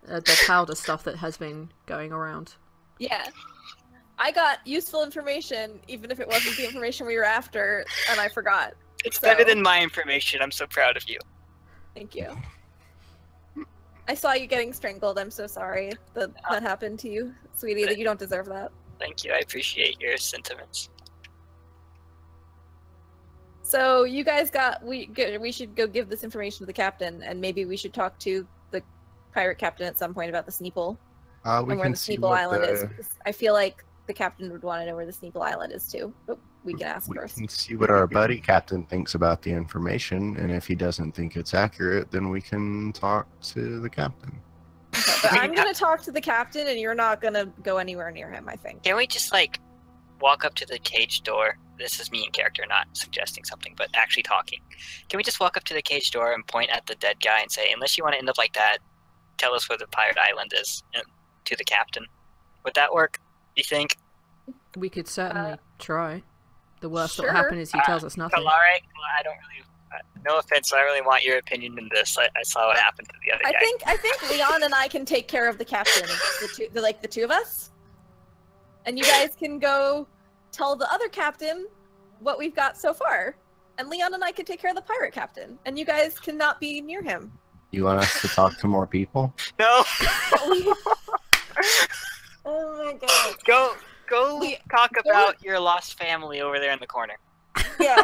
and the powder stuff that has been going around. Yeah. I got useful information, even if it wasn't the information we were after, and I forgot. It's So- better than my information. I'm so proud of you. Thank you. I saw you getting strangled. I'm so sorry that that happened to you, sweetie, that you don't deserve that. Thank you. I appreciate your sentiments. So you guys we should go give this information to the captain, and maybe we should talk to the pirate captain at some point about the Sneeple We and where can the see Sneeple what Island is. the, 'Cause I feel like the captain would want to know where the Sneeple Island is too, but we can ask we first. can see what our buddy captain thinks about the information, and if he doesn't think it's accurate, then we can talk to the captain. Okay, but I'm gonna talk to the captain, and you're not gonna go anywhere near him, I think. Can we just, like, walk up to the cage door? This is me in character, not suggesting something, but actually talking. Can we just walk up to the cage door and point at the dead guy and say, unless you want to end up like that, tell us where the pirate island is, and to the captain? Would that work, you think? We could certainly try. The worst sure. that'll happen is he tells us nothing. Kalare, I don't really... no offense, I don't really want your opinion in this. I saw what happened to the other guy. I think Leon and I can take care of the captain, the two of us, and you guys can go tell the other captain what we've got so far, and Leon and I can take care of the pirate captain, and you guys cannot be near him. You want us to talk to more people? No! Oh my god! Go talk about your lost family over there in the corner. Yeah,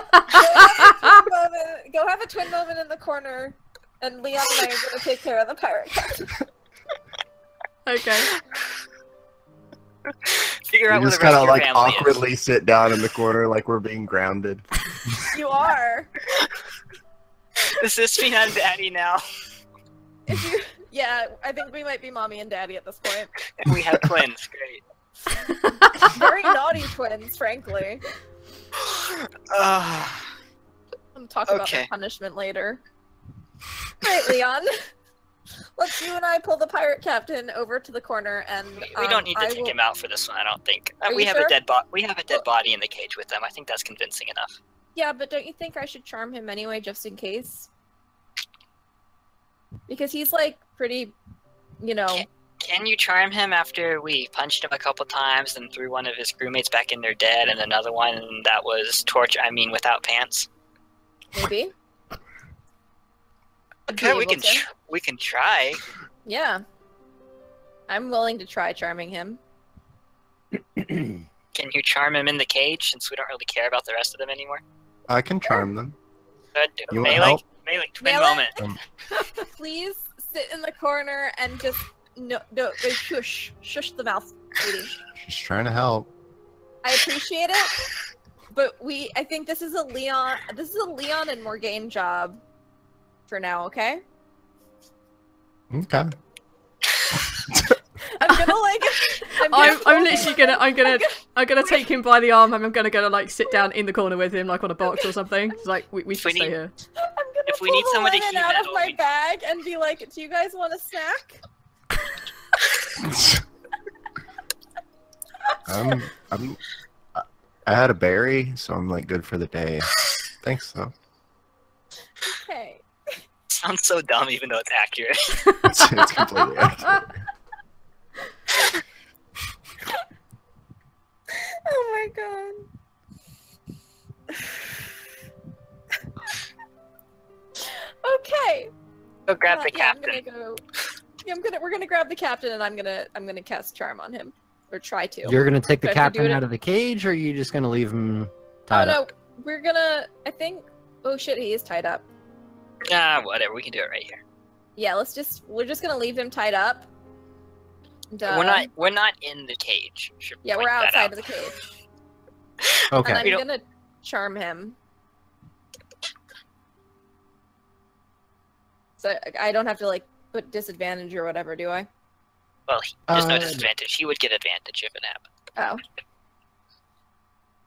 go have a twin moment in the corner, and Leon and I are going to take care of the pirate captain. Okay. Figure out We where just the rest kind of of your like family awkwardly sit down in the corner like we're being grounded. You are. is. Does this mean I'm daddy now? If you, yeah, I think we might be mommy and daddy at this point. And we have twins. Great. Very naughty twins, frankly. Uh, We'll talk about Okay. the punishment later. Alright, Leon. Let's you and I pull the pirate captain over to the corner, and we don't need to I take will- him out for this one. I don't think. Are We you have sure? a dead body in the cage with them. I think that's convincing enough. Yeah, but don't you think I should charm him anyway, just in case? Because he's like pretty, you know. Can you charm him after we punched him a couple times and threw one of his crewmates back in their dead, and another one that was torture? I mean, without pants. Maybe. Okay, Be able to. we can try. Yeah. I'm willing to try charming him. Can you charm him in the cage since we don't really care about the rest of them anymore? I can charm them. Good. You want Melee, help? twin Melee? moment. Please sit in the corner and just shush the mouth, sweetie. She's trying to help. I appreciate it, but I think this is a Leon and Morgane job for now, okay? Okay. I'm gonna like I'm literally gonna take him by the arm and I'm gonna like sit down in the corner with him like on a box or something. It's like we should stay here. I'm gonna If we pull need the someone to lemon heat out of metal, my we- bag and be like, do you guys want a snack? I had a berry, so I'm like good for the day. Thanks though. Okay. Sounds so dumb, even though it's accurate. It's completely accurate. Oh my god. Okay. Go grab the Yeah, captain. I'm gonna go. Yeah, we're gonna grab the captain, and I'm gonna cast charm on him, or try to. You're gonna take the Do I have to do captain it- out of the cage, or are you just gonna leave him Oh tied no, up? we're gonna. I think. Oh shit, he is tied up. Whatever. We can do it right here. Yeah, we're just gonna leave him tied up. And, We're not in the cage. Should Yeah, point we're that outside out. of the cage. Okay. And We I'm don't- gonna charm him. So I don't have to like put disadvantage or whatever, do I? Well, there's no Uh, disadvantage. He would get advantage if it happened.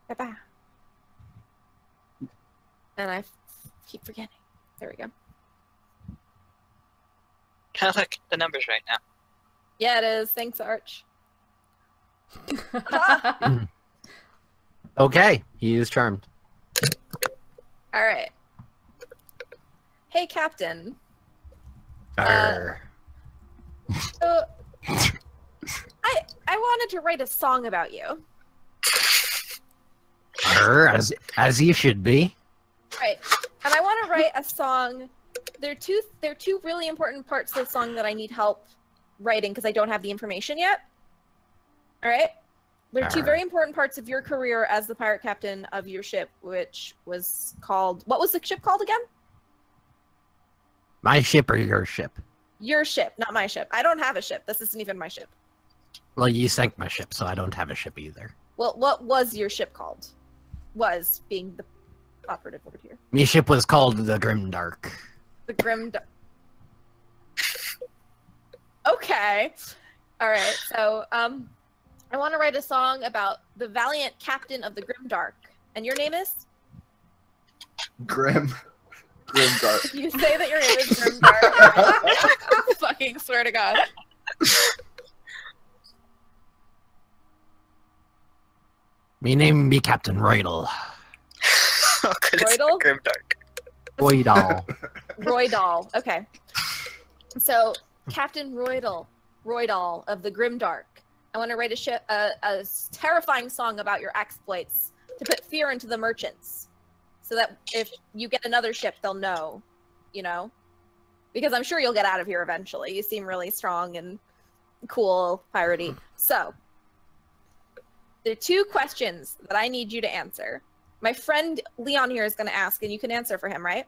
Oh. Bye-bye. And I keep forgetting. There we go. Look, the numbers right now. Yeah, it is. Thanks, Arch. Okay, he is charmed. All right. Hey, Captain. Arr. So, I wanted to write a song about you. Arr, as you should be. Right. And I want to write a song. There are two really important parts of the song that I need help writing because I don't have the information yet. All right. There are two very important parts of your career as the pirate captain of your ship, which was called. What was the ship called again? My ship or your ship? Your ship, not my ship. I don't have a ship. This isn't even my ship. Well, you sank my ship, so I don't have a ship either. Well, what was your ship called? Was being the operative word here. My ship was called the Grimdark. The Grim. Okay. All right. So, I want to write a song about the valiant captain of the Grimdark. And your name is? Grim dark. If you say that your name is Grimdark, I fucking swear to God. Me name be Captain Roydal. Oh, good. It's Roydal? Grimdark. Roydal. Roydal. Okay. So, Captain Roydal of the Grimdark. I want to write a terrifying song about your exploits to put fear into the merchants. So that if you get another ship, they'll know, you know? Because I'm sure you'll get out of here eventually. You seem really strong and cool, piratey. So, there are two questions that I need you to answer. My friend Leon here is going to ask, and you can answer for him, right?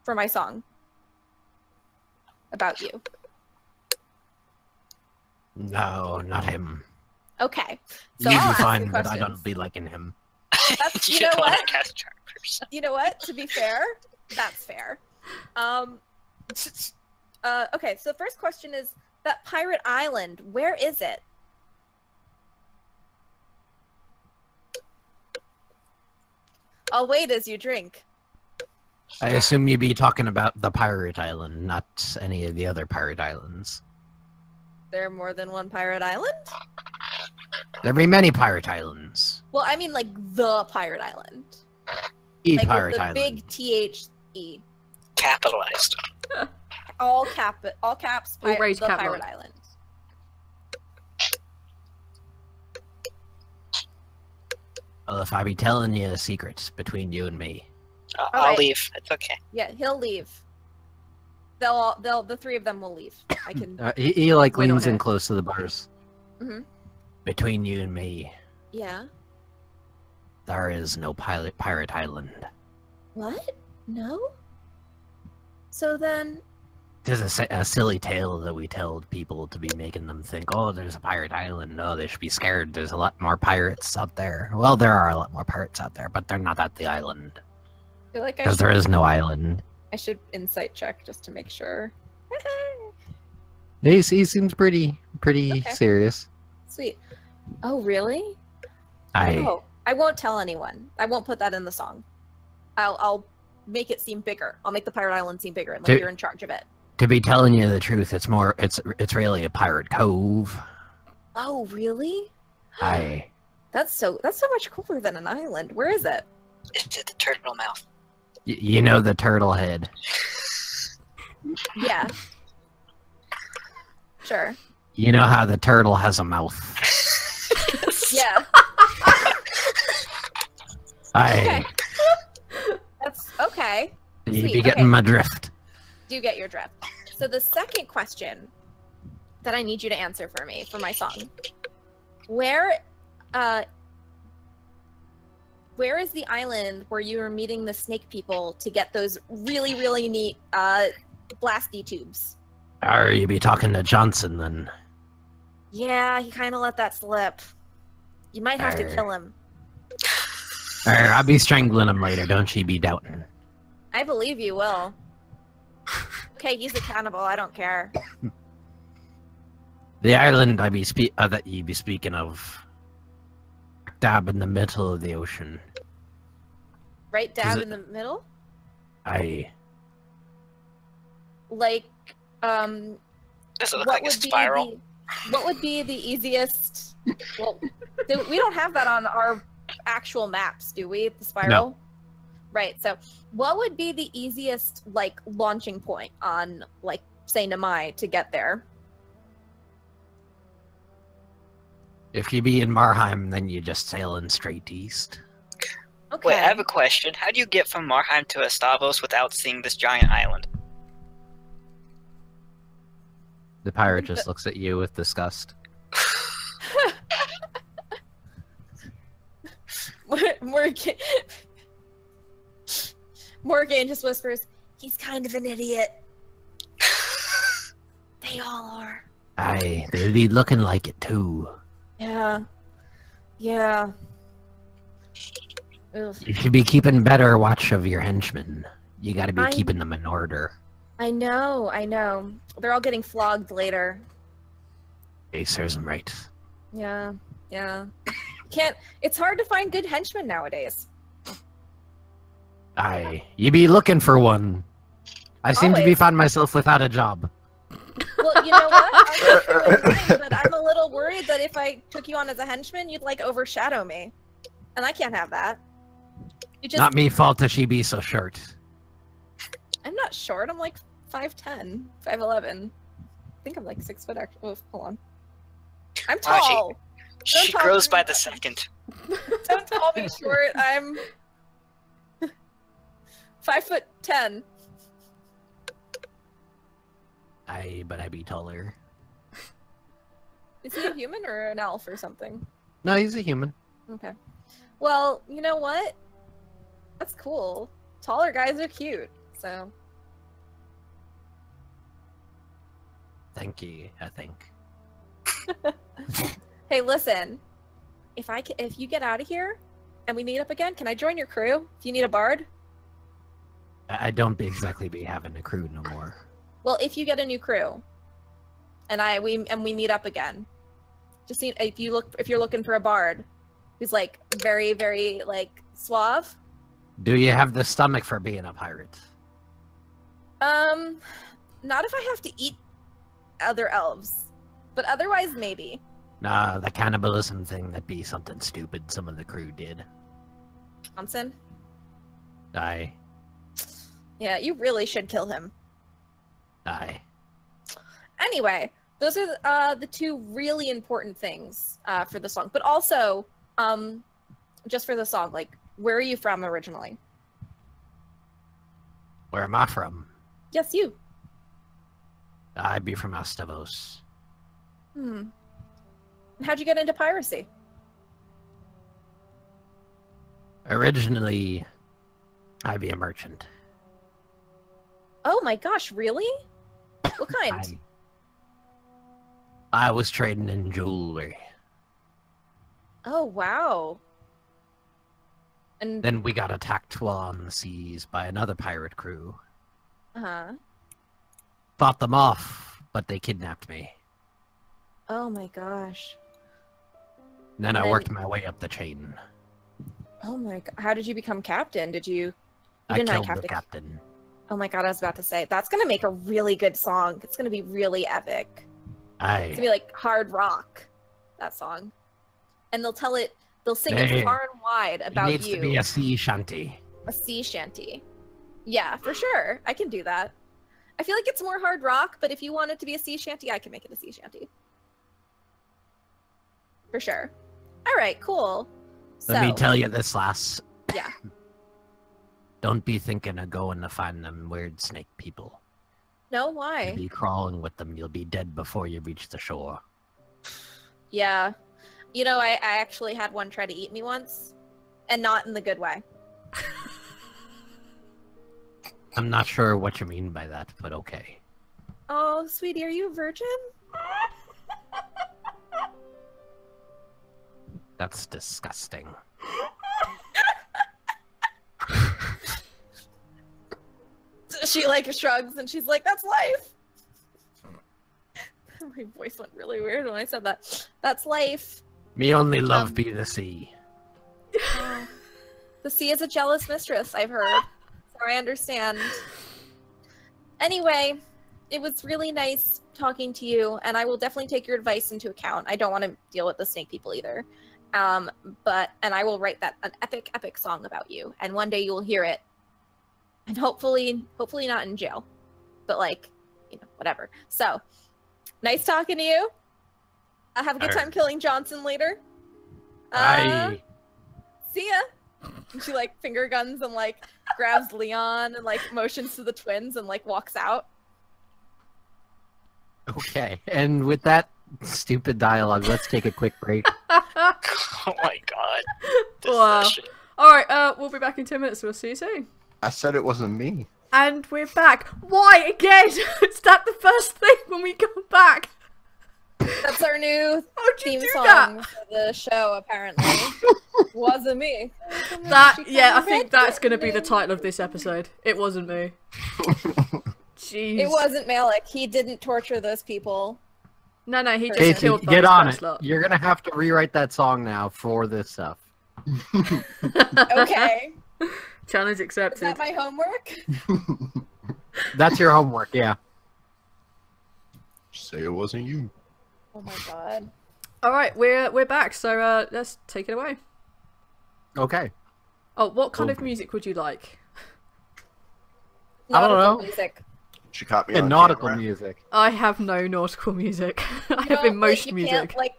For my song. About you. No, not him. Okay. So You I'll do ask the find that I questions. don't be liking him. That's, You you know don't want what? to cast charmers. You know what? To be fair, that's fair. Okay, so the first question is, that pirate island, where is it? I'll wait as you drink. I assume you'd be talking about the pirate island, not any of the other pirate islands. There are more than one pirate island? There be many pirate islands. Well, I mean like the pirate island. E Like pirate with the island. big THE. Capitalized. All caps, All raised the cap pirate lock. island. Well, if I be telling you a secret between you and me, I'll Alright. leave. It's okay. Yeah, he'll leave. The three of them will leave. I can. he like Wait on leans in it. close to the bars. Mhm. Between you and me, Yeah. there is no pirate island. What? No. So then, There's a silly tale that we tell people to be making them think, oh, there's a pirate island. No, they should be scared. There's a lot more pirates out there. Well, there are a lot more pirates out there, but they're not at the island. I feel like Because there is no island. I should insight check just to make sure. He seems pretty Okay. serious. Sweet. Oh, really? I Oh, I won't tell anyone. I won't put that in the song. I'll make it seem bigger. I'll make the pirate island seem bigger, and like Dude. you're in charge of it. To be telling you the truth, it's really a pirate cove. Oh, really? I That's so much cooler than an island. Where is it? It's at the turtle mouth. you know the turtle head. Yeah. Sure. You know how the turtle has a mouth. Yeah. Aye. That's okay. You Sweet, be getting okay. my drift. Do get your drift. So the second question that I need you to answer for me for my song. Where is the island where you were meeting the snake people to get those really, really neat blasty tubes? Are you be talking to Johnson then? Yeah, he kind of let that slip. You might have to kill him. I'll be strangling him later, don't you be doubting. I believe you will. Okay, he's a cannibal. I don't care. The island that you be speaking of, dab in the middle of the ocean. Right dab in the middle? Aye. Like, Does it look like a spiral? What would be the easiest? Well, we don't have that on our actual maps, do we? The spiral. No. Right. So, what would be the easiest like launching point on like say Namai to get there? If you be in Marheim, then you just sailing straight east. Okay. Wait, I have a question. How do you get from Marheim to Estavos without seeing this giant island? The pirate just looks at you with disgust. Morgane just whispers, "He's kind of an idiot." They all are. Aye, they be looking like it too. Yeah. Yeah. Ugh. You should be keeping better watch of your henchmen. You gotta be I- keeping them in order. I know. They're all getting flogged later. Hey, serves them right. Yeah. It's hard to find good henchmen nowadays. Aye, you be looking for one. I seem to be Always. finding myself without a job. Well, you know what? I get what you're saying, but I'm a little worried that if I took you on as a henchman, you'd like overshadow me. And I can't have that. You just Not me fault that she be so short. I'm not short, I'm like 5'10", 5'11". I think I'm like 6 foot actually. Oh, hold on. I'm tall. She talk grows to me by about the that. second. Don't call me short. I'm 5'10". Aye, but I be taller. Is he a human or an elf or something? No, he's a human. Okay. Well, you know what? That's cool. Taller guys are cute. So Thank you, I think. hey, listen. If you get out of here and we meet up again, can I join your crew? If you need a bard? I don't exactly be having a crew no more. Well, if you get a new crew, and we meet up again, just see if you're looking for a bard who's like very, very like suave. Do you have the stomach for being a pirate? Not if I have to eat other elves, but otherwise maybe. Nah, the cannibalism thing, that'd be something stupid some of the crew did. Johnson. Aye. Yeah, you really should kill him. Aye. Anyway, those are the two really important things for the song. But also, just for the song, like, where are you from originally? Where am I from? Yes, you. I'd be from Estavos. How'd you get into piracy? Originally, I'd be a merchant. Oh my gosh, really? What kind? I was trading in jewelry. Oh, wow. And, Then we got attacked while on the seas by another pirate crew. uh-huh. Fought them off, but they kidnapped me. Oh my gosh. And then And I then- worked my way up the chain. Oh my god. How did you become captain? Did you I didn't killed have the captain. Oh my god, I was about to say, that's gonna make a really good song. It's gonna be really epic. It's Aye. gonna be like hard rock, that song. And they'll sing Hey, it far and wide It about needs you. to be a sea shanty. A sea shanty. Yeah, for sure. I can do that. I feel like it's more hard rock, but if you want it to be a sea shanty, I can make it a sea shanty. For sure. Alright, cool. Let me So, tell you this, lass. Yeah. Don't be thinking of going to find them weird snake people. No, You'll why? be crawling with them. You'll be dead before you reach the shore. Yeah. You know, I actually had one try to eat me once, and not in the good way. I'm not sure what you mean by that, but okay. Oh, sweetie, are you a virgin? That's disgusting. She like shrugs and she's like, "That's life." My voice went really weird when I said that. That's life. Me only love be the sea. Oh. The sea is a jealous mistress, I've heard. So I understand. Anyway, it was really nice talking to you, and I will definitely take your advice into account. I don't want to deal with the snake people either. And I will write an epic song about you, and one day you will hear it. And hopefully not in jail. But like, whatever. So, nice talking to you. I'll have a good time killing Johnson later. Bye. See ya. And she like finger guns and like grabs Leon and like motions to the twins and like walks out. Okay, and with that stupid dialogue, let's take a quick break. Oh my god. This Wow. session. Alright, we'll be back in 10 minutes. We'll see you soon. I said it wasn't me. And we're back. Why again? Is that the first thing when we come back? That's our new How'd you theme do song that? for the show, apparently. Wasn't me. I think that's going to be the title of this episode. It wasn't me. Jeez. It wasn't Malik. He didn't torture those people. No, he just Casey, killed get those on first it. lot. You're gonna have to rewrite that song now for this stuff. Okay. Challenge Is accepted. that my homework? That's your homework, yeah. Say it wasn't you. Oh my god. Alright, we're back, so let's take it away. Okay. Oh, what kind of Okay. music would you like? I don't Nautical know. Music. She caught me And on nautical camera. music. I have no nautical music. I have No, emotion you music. Can't,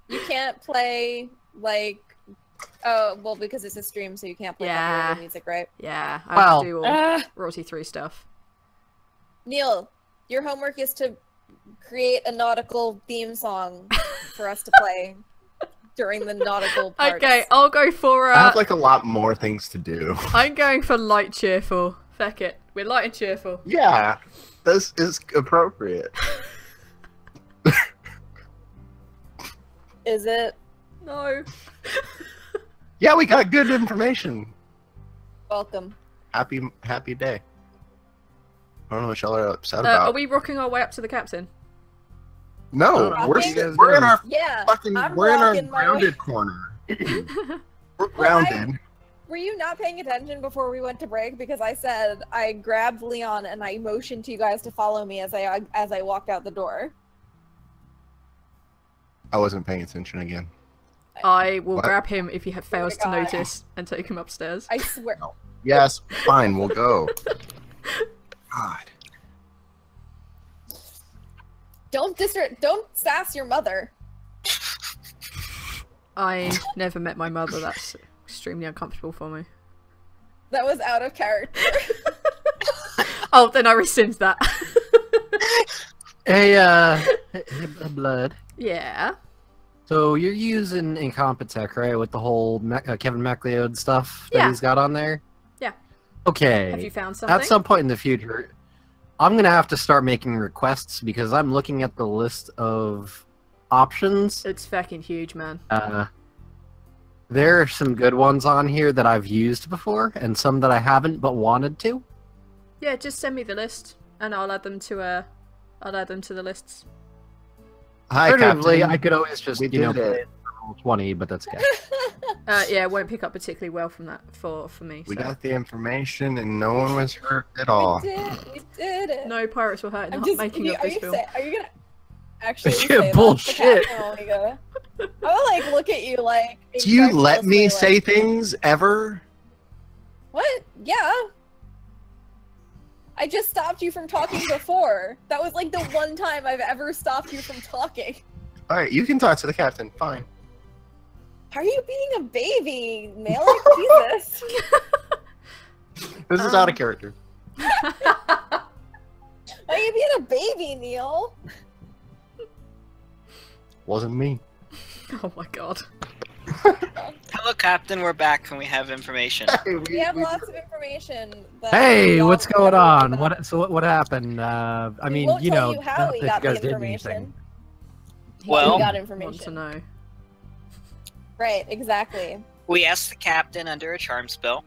you can't play oh well because it's a stream, so you can't play Yeah. copyrighted music, right? Yeah, I Well- have to do all royalty-free stuff. Neil, your homework is to create a nautical theme song for us to play during the nautical parts. Okay, I'll go for I have like a lot more things to do. I'm going for light cheerful. Feck it. We're light and cheerful. Yeah, this is appropriate. Is it? No. Yeah, we got good information. Welcome. Happy day. I don't know what y'all are upset Are about. we rocking our way up to the captain? No, I we're think- we're in our Yeah. fucking I'm we're in our rocking my way. grounded corner. We're Well, grounded. Were you not paying attention before we went to break? Because I said I grabbed Leon and I motioned to you guys to follow me as I walked out the door. I wasn't paying attention again. I will What? grab him if he fails to God. notice and take him upstairs. I swear. Yes, fine, we'll go. God. Don't sass your mother. I never met my mother. That's extremely uncomfortable for me. That was out of character. Oh, then I rescind that. Hey, Blood. Yeah. So you're using Incompetech, right? With the whole Kevin MacLeod stuff that Yeah. he's got on there? Yeah. Okay. Have you found something? At some point in the future, I'm going to have to start making requests because I'm looking at the list of options. It's fucking huge, man. There are some good ones on here that I've used before and some that I haven't but wanted to. Yeah, just send me the list and I'll add them to the lists. Hi, Alternatively, Captain. I could always just, We you know, did play it. it for roll 20, but that's okay. Yeah, it won't pick up particularly well from that for me. We so. got the information and no one was hurt at all. We did it. No pirates were hurt in I'm the just. making of Are this you film. are you gonna actually Yeah, say that to bullshit. Captain when we go? I'll like look at you like. Do you let me incredulously, say like, things ever? What? Yeah. I just stopped you from talking before. That was like the one time I've ever stopped you from talking. Alright, you can talk to the captain. Fine. Are you being a baby, Malik? Jesus. This is out of character. Are you being a baby, Neil? Wasn't me. Oh my god. Hello, Captain. We're back and we have information. We have lots of information. That Hey, we all what's going never on? know about. What happened? I We mean, won't you tell know, you how not we that got you the guys did information. anything. Well, we got Want to information. know. Right, exactly. we asked the captain under a charm spell.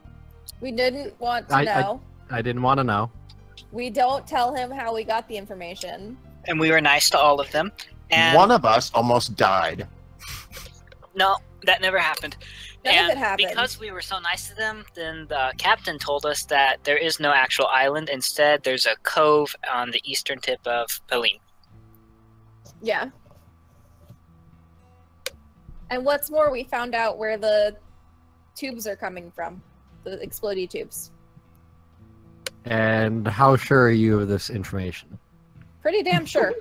We didn't want to I- know. I didn't want to know. We don't tell him how we got the information. And we were nice to all of them. And One of us almost died. no, that never happened. None and of it happened. because we were so nice to them, then the captain told us that there is no actual island. Instead, there's a cove on the eastern tip of Peline. Yeah. And what's more, we found out where the tubes are coming from. The explodey tubes. And how sure are you of this information? Pretty damn sure.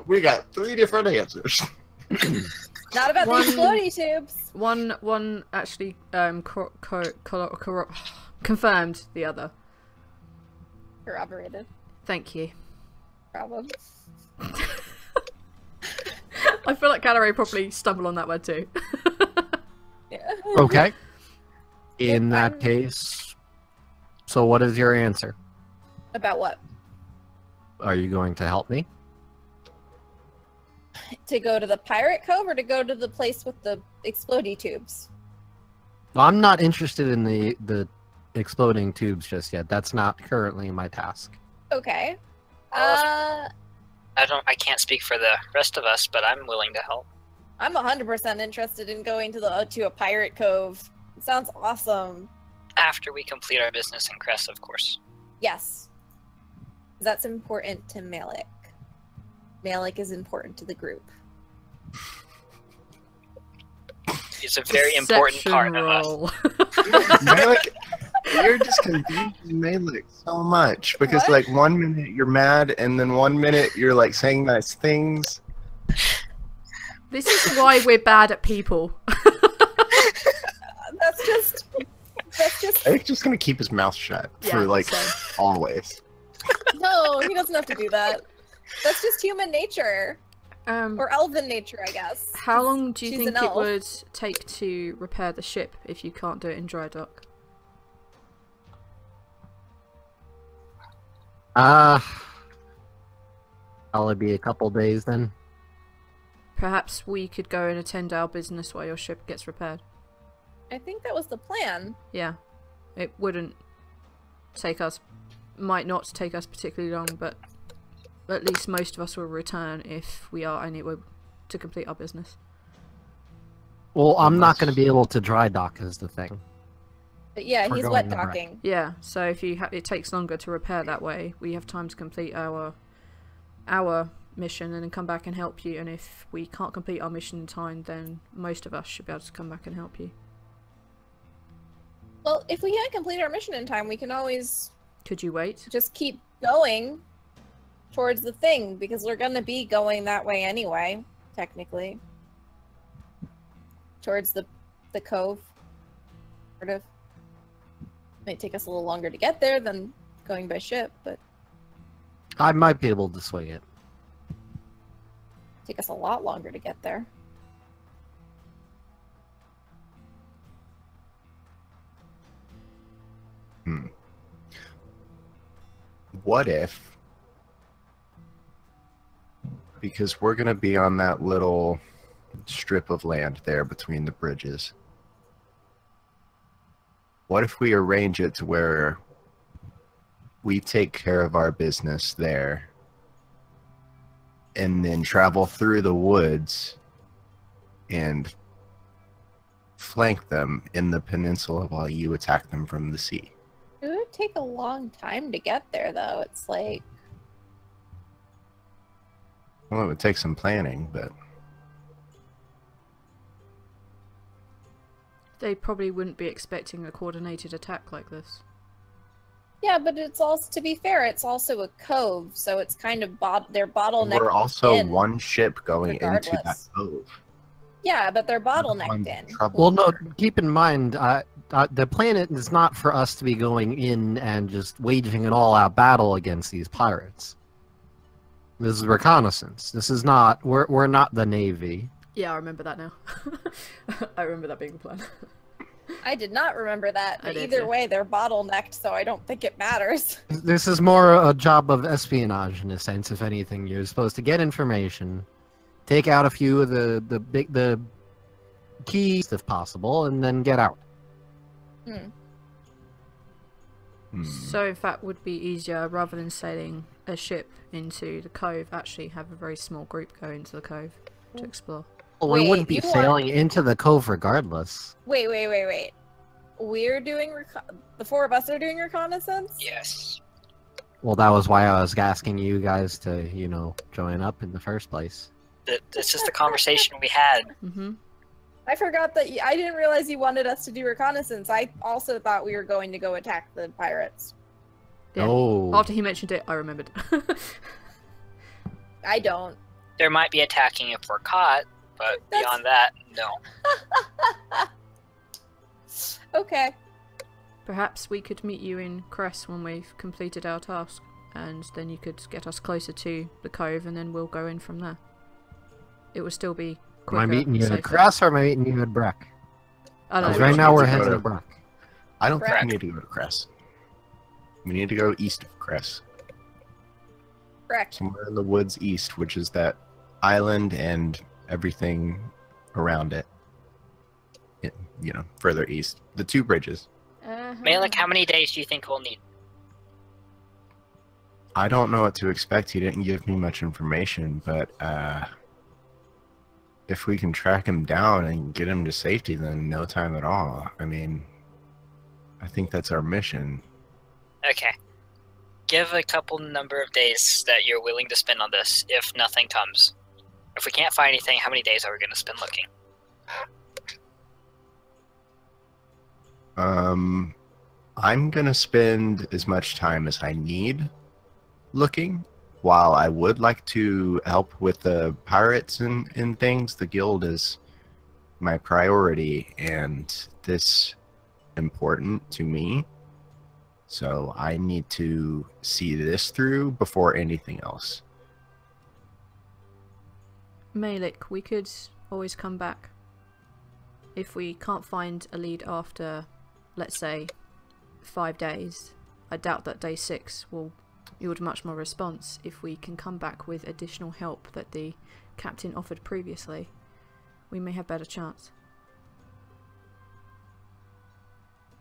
We got 3 different answers. Not about One- the explodey tubes. One actually confirmed the other. Corroborated. Thank you. Problem. I feel like Gallery probably stumbled on that word too. Yeah. Okay. In Yep, that case, so what is your answer? About what? Are you going to help me? To go to the pirate cove or to go to the place with the explodey tubes? Well, I'm not interested in the exploding tubes just yet. That's not currently my task. Okay. I can't speak for the rest of us, but I'm willing to help. I'm 100% interested in going to a pirate cove. It sounds awesome. After we complete our business in Cress, of course. Yes. That's important to Malik. Malik is important to the group. It's a very important part of us. roll. Malik, you're just confusing Malik so much because What? like 1 minute you're mad and then 1 minute you're like saying nice things. This is why we're bad at people. That's just Eric's just gonna keep his mouth shut for like so- always. no, he doesn't have to do that. That's just human nature. Or elven nature, I guess. How long do you She's think an it elf. would take to repair the ship if you can't do it in dry dock? Probably be a couple days then. Perhaps we could go and attend our business while your ship gets repaired. I think that was the plan. Yeah. It wouldn't take us, might not take us particularly long, but at least most of us will return if we are anywhere to complete our business. Well, I'm not going to be able to dry dock is the thing. But yeah, We're he's going wet to right. docking. Yeah, so if you it takes longer to repair that way, we have time to complete our mission and then come back and help you, and if we can't complete our mission in time, then most of us should be able to come back and help you. Well, if we can't complete our mission in time, we can always Could you wait? just keep going towards the thing, because we're gonna be going that way anyway, technically. Towards the cove. Sort of. Might take us a little longer to get there than going by ship, but I might be able to swing it. take us a lot longer to get there. What if, because we're going to be on that little strip of land there between the bridges, what if we arrange it to where we take care of our business there and then travel through the woods and flank them in the peninsula while you attack them from the sea? It would take a long time to get there, though. It's like, Well, it would take some planning, but They probably wouldn't be expecting a coordinated attack like this. yeah, but it's also, to be fair, it's also a cove, so it's kind of they're bottlenecked. we're also in, one ship going into that regardless. cove. Yeah, but they're I'm bottlenecked in. trouble. Well, no, keep in mind, the planet is not for us to be going in and just waging an all-out battle against these pirates. This is reconnaissance. This is not. We're not the Navy. Yeah, I remember that now. I remember that being the plan. I did not remember that, I but did either too. way, they're bottlenecked, so I don't think it matters. This is more a job of espionage in a sense. If anything, you're supposed to get information, take out a few of the keys if possible, and then get out. So, in fact, would be easier rather than sailing a ship into the cove. Actually, have a very small group go into the cove to explore. Well, we Wait, wouldn't be you sailing into the cove regardless. Wait. We're doing the four of us are doing reconnaissance? Yes. Well, that was why I was asking you guys to, join up in the first place. This is the conversation we had. Mm-hmm. I forgot that I didn't realize you wanted us to do reconnaissance. I also thought we were going to go attack the pirates. Yeah. Oh. After he mentioned it, I remembered. I don't. There might be attacking if we're caught, but That's- beyond that, no. Okay. Perhaps we could meet you in Cress when we've completed our task, and then you could get us closer to the cove, and then we'll go in from there. It will still be quicker. Am I meeting you and at safer. Cress or am I meeting you at Breck? I don't Because know. right we now need we're to heading go to to- Breck. I don't think Correct. we need to go to Cress. We need to go east of Cress. Correct. Somewhere in the woods east, which is that island and everything around it. Further east. The two bridges. Malik, how many days do you think we'll need? I don't know what to expect. He didn't give me much information, but if we can track him down and get him to safety, then no time at all. I mean, I think that's our mission. Okay. Give a couple number of days that you're willing to spend on this if nothing comes. If we can't find anything, how many days are we going to spend looking? I'm gonna spend as much time as I need looking. While I would like to help with the pirates and things, the guild is my priority, and this important to me. So I need to see this through before anything else. Malik, we could always come back. If we can't find a lead after, let's say, 5 days, I doubt that day 6 will yield much more response. If we can come back with additional help that the captain offered previously, we may have better chance.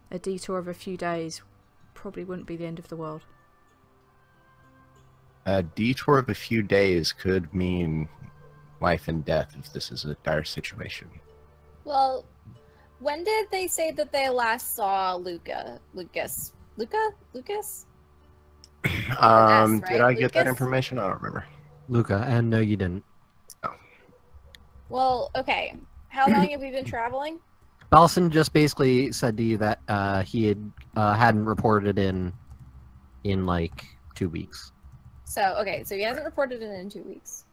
A detour of a few days probably wouldn't be the end of the world. A detour of a few days could mean life and death if this is a dire situation. Well, when did they say that they last saw Lucas? Lucas? Did right? I get that Lucas? information? I don't remember. Luca, and no, you didn't. Well, okay. How long have we been traveling? Belson just basically said to you that he hadn't reported in like 2 weeks. So, okay, so he hasn't reported it in 2 weeks.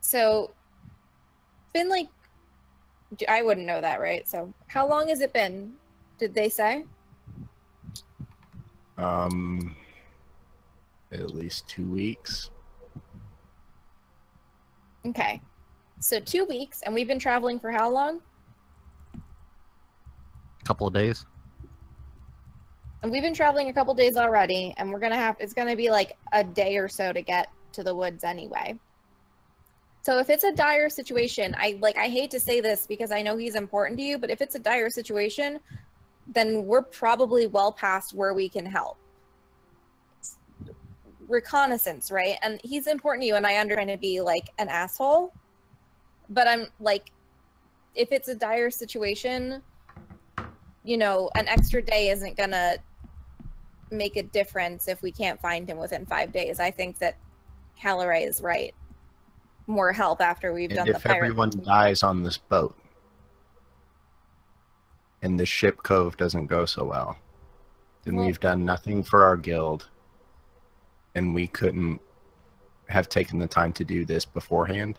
So, it's been like, I wouldn't know that, right? So, how long has it been? Did they say? At least 2 weeks. Okay. So 2 weeks, and we've been traveling for how long? A couple of days. And we've been traveling a couple days already, and it's gonna be like a day or so to get to the woods anyway. So if it's a dire situation, I hate to say this because I know he's important to you, but if it's a dire situation, then we're probably well past where we can help. Reconnaissance, right? And he's important to you, and I understand to be like an asshole, but I'm like, if it's a dire situation, an extra day isn't gonna make a difference if we can't find him within 5 days. I think that Caloray is right. More help after we've done And the if pirate. everyone dies on this boat, and the ship cove doesn't go so well, then Well- we've done nothing for our guild, and we couldn't have taken the time to do this beforehand.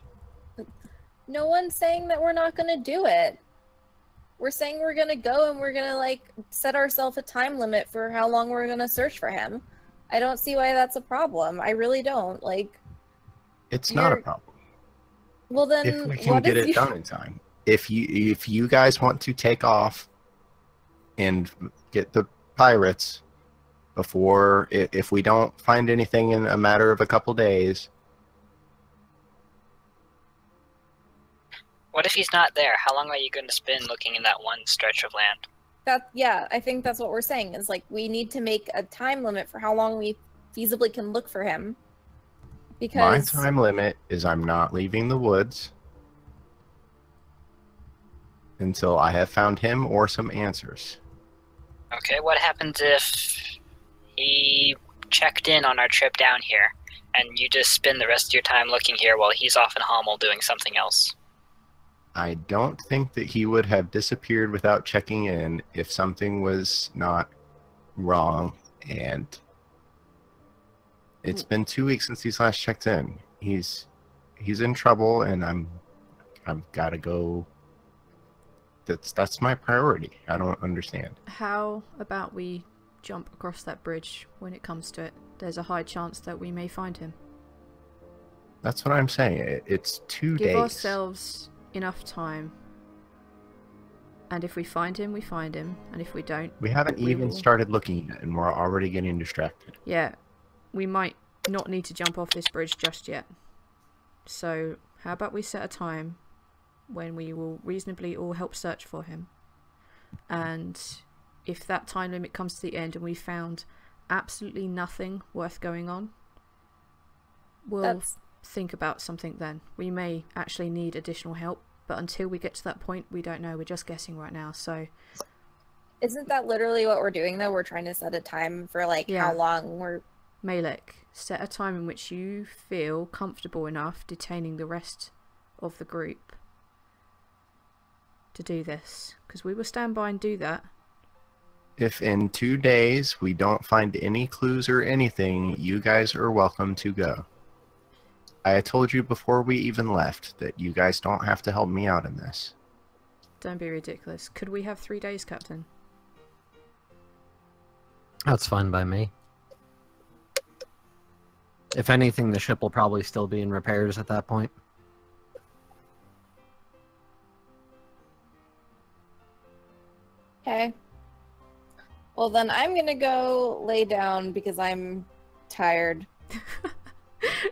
No one's saying that we're not gonna do it. We're saying we're gonna go and we're gonna like set ourselves a time limit for how long we're gonna search for him. I don't see why that's a problem. I really don't. Like, It's not a You're- problem well then, if we can what get is it you- done in time. If you guys want to take off and get the pirates before, if we don't find anything in a matter of a couple days, What if he's not there? How long are you going to spend looking in that one stretch of land? Yeah, I think that's what we're saying. Is like we need to make a time limit for how long we feasibly can look for him. my Because time limit is I'm not leaving the woods until I have found him or some answers. Okay, what happens if he checked in on our trip down here, and you just spend the rest of your time looking here while he's off in Hommel doing something else? I don't think that he would have disappeared without checking in if something was not wrong, and it's been 2 weeks since he's last checked in. He's in trouble, and I've got to go. That's my priority. I don't understand. How about we jump across that bridge when it comes to it? There's a high chance that we may find him. That's what I'm saying. It's 2 Give days. ourselves enough time. And if we find him, we find him. And if we don't, We haven't we even will- started looking yet, and we're already getting distracted. yeah, we might not need to jump off this bridge just yet. So, how about we set a time when we will reasonably all help search for him? And if that time limit comes to the end and we found absolutely nothing worth going on, we'll That's- think about something then. We may actually need additional help, but until we get to that point, we don't know. We're just guessing right now. So, isn't that literally what we're doing though? We're trying to set a time for like Yeah. how long we're. Malek, set a time in which you feel comfortable enough detaining the rest of the group to do this, because we will stand by and do that. If in 2 days we don't find any clues or anything, you guys are welcome to go. I told you before we even left that you guys don't have to help me out in this. Don't be ridiculous. Could we have 3 days, Captain? That's fine by me. If anything, the ship will probably still be in repairs at that point. Okay. Well then, I'm gonna go lay down because I'm tired.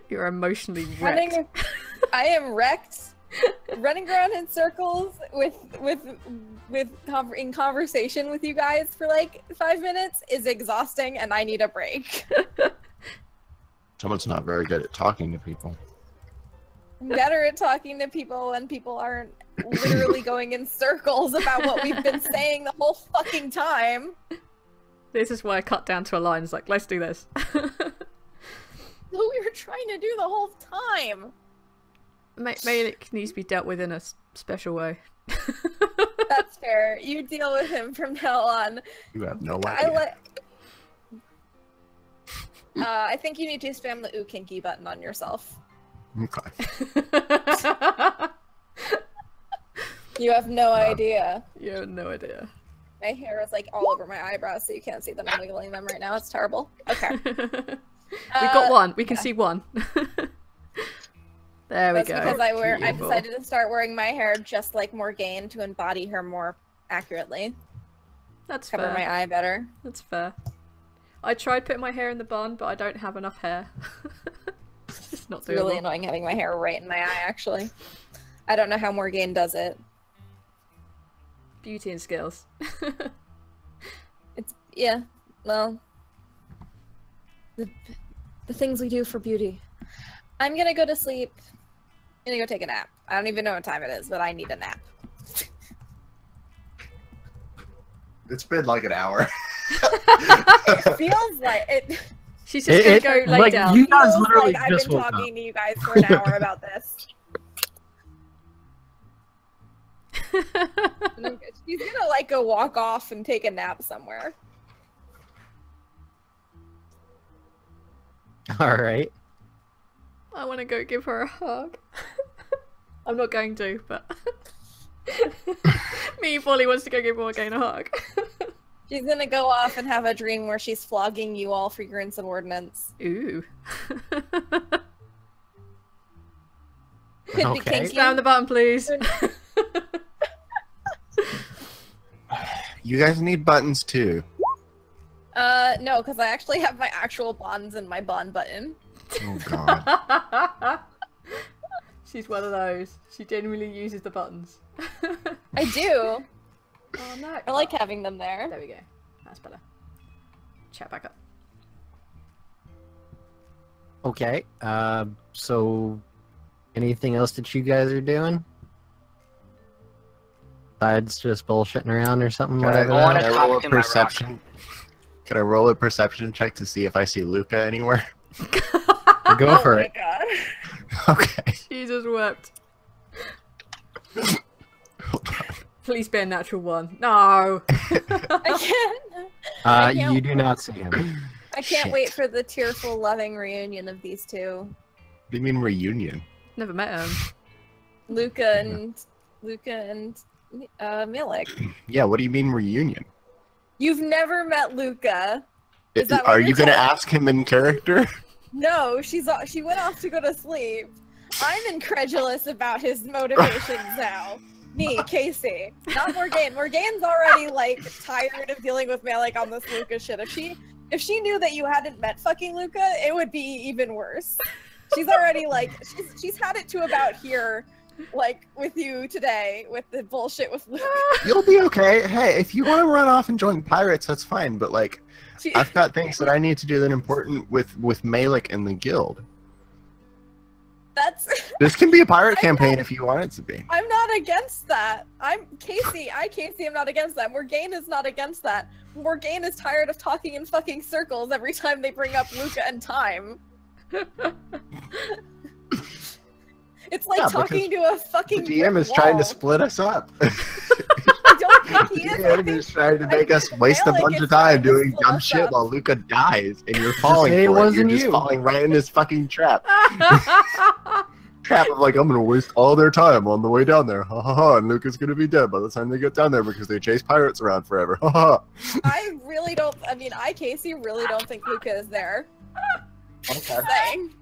You're emotionally wrecked. Running, I am wrecked. Running around in circles in conversation with you guys for like 5 minutes is exhausting, and I need a break. Someone's not very good at talking to people. I'm better at talking to people when people aren't literally going in circles about what we've been saying the whole fucking time. This is why I cut down to a line. It's like, let's do this. What we were trying to do the whole time. Malik needs to be dealt with in a special way. That's fair. You deal with him from now on. You have no I idea. let. I think you need to spam the ooh kinky button on yourself. Okay. You have no idea. You have no idea. My hair is like all over my eyebrows, so you can't see them. I'm wiggling them right now. It's terrible. Okay. We got one. We can see one. There we That's go. because I Beautiful. decided to start wearing my hair just like Morgane to embody her more accurately. That's Cover fair. my eye better. That's fair. I tried putting my hair in the bun, but I don't have enough hair. It's not It's really doable. annoying having my hair right in my eye, actually. I don't know how Morgane does it. Beauty and skills. Yeah, well, the things we do for beauty. I'm gonna go to sleep. I'm gonna go take a nap. I don't even know what time it is, but I need a nap. It's been like an hour. It feels like it. She's just gonna go lay like, down. you guys Feels literally like I've just been woke up. talking to you guys for an hour about this. She's gonna like go walk off and take a nap somewhere. All right. I want to go give her a hug. I'm not going to, but me Polly wants to go give Morgane a hug. She's gonna go off and have a dream where she's flogging you all for your insubordinance. Ooh. Could be Okay. kinky. Spam the button, please. You guys need buttons too. No, because I actually have my actual buttons in my bun button. Oh god. She's one of those. She genuinely uses the buttons. I do. Oh no. I like having them there. There we go. That's better. Chat back up. Okay. So anything else that you guys are doing? Besides just bullshitting around or something? Can I, Whatever. wanna can I talk roll a to my rock. perception? Can I roll a perception check to see if I see Luca anywhere? Go for Oh my it. god. Okay. Jesus wept. Hold on. Please be a natural one. No. I can't. I can't- You do not see him. I can't Shit. wait for the tearful, loving reunion of these two. What do you mean reunion? Never met him. Luca and Milik. Yeah, what do you mean reunion? You've never met Luca. Is that what Are you're you gonna telling- ask him in character? No, she went off to go to sleep. I'm incredulous about his motivations now. Me, Casey, not Morgane. Morgane's already like tired of dealing with Malik on this Luca shit. If she knew that you hadn't met fucking Luca, it would be even worse. She's already like she's had it to about here, like with you today with the bullshit with Luca. You'll be okay. Hey, if you want to run off and join pirates, that's fine. But like, She, I've got things that I need to do that are important with Malik and the guild. that's This can be a pirate campaign if you want it to be. I'm not against that. I'm Casey. I'm not against that. Morgane is not against that. Morgane is tired of talking in fucking circles every time they bring up Luca and time. It's like Yeah, talking to a fucking The DM brick is trying to wall. split us up. I don't think he The is. I DM think is trying to make us waste a Malik bunch is of trying time to doing split dumb us shit up. while Luca dies, and you're falling say it for it. You're wasn't just you. falling right in this fucking trap. Trap of like, I'm gonna waste all their time on the way down there. Ha ha ha, and Luca's gonna be dead by the time they get down there because they chase pirates around forever. Ha ha. I really don't. I mean, Casey really don't think Luca is there. Okay. Saying.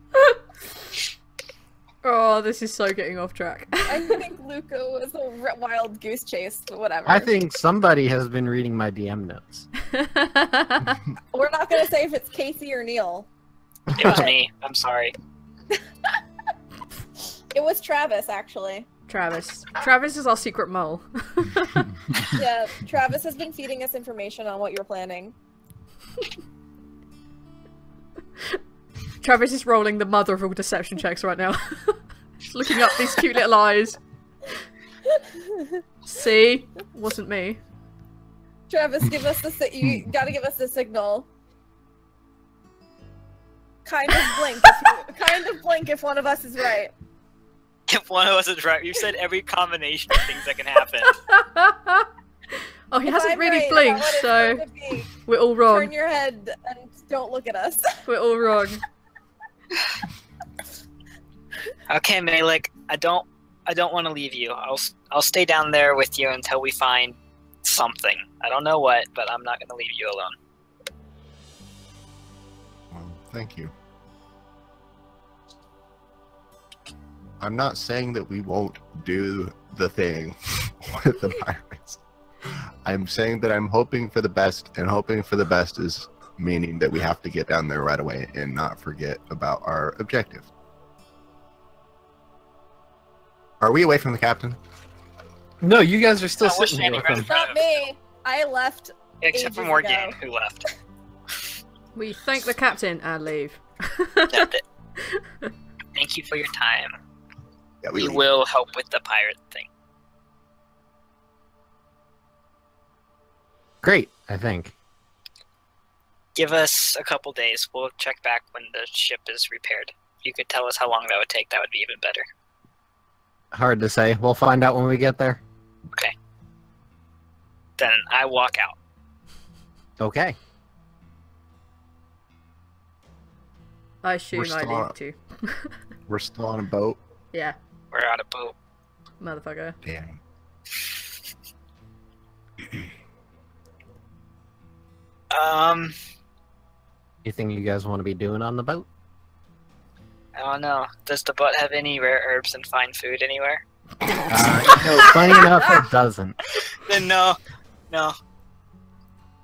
Oh, this is so getting off track. I think Luca was a wild goose chase, but whatever. I think somebody has been reading my DM notes. We're not gonna say if it's Casey or Neil. It was me. I'm sorry. It was Travis, actually. Travis. Travis is our secret mole. Yeah, Travis has been feeding us information on what you're planning. Travis is rolling the mother of all deception checks right now. Just looking up these cute little eyes. See? Wasn't me. Travis, give us the you gotta give us the signal. Kind of blink. Kind of blink if one of us is right. If one of us is right, you said every combination of things that can happen. Oh, he If hasn't I'm really right blinked, about what it's so going to be, we're all wrong. turn your head and don't look at us. We're all wrong. Okay, Malik, I don't want to leave you. I'll stay down there with you until we find something. I don't know what, but I'm not going to leave you alone. Well, thank you. I'm not saying that we won't do the thing with the pirates. I'm saying that I'm hoping for the best, and hoping for the best is meaning that we have to get down there right away and not forget about our objective. Are we away from the captain? No, you guys are still No, we're sitting here standing with right him. in front Not me. I left. Except for Ages Morgane, ago. who left. We thank the captain and leave. That's it. Thank you for your time. Yeah, We leave. will help with the pirate thing. Great, I think. Give us a couple days. We'll check back when the ship is repaired. If you could tell us how long that would take, that would be even better. Hard to say. We'll find out when we get there. Okay. then I walk out. Okay. I assume I still leave on- too. We're still on a boat. Yeah, We're on a boat. motherfucker. Damn. Anything you guys want to be doing on the boat? I don't know. Does the boat have any rare herbs and fine food anywhere? Funny enough, it doesn't. Then no.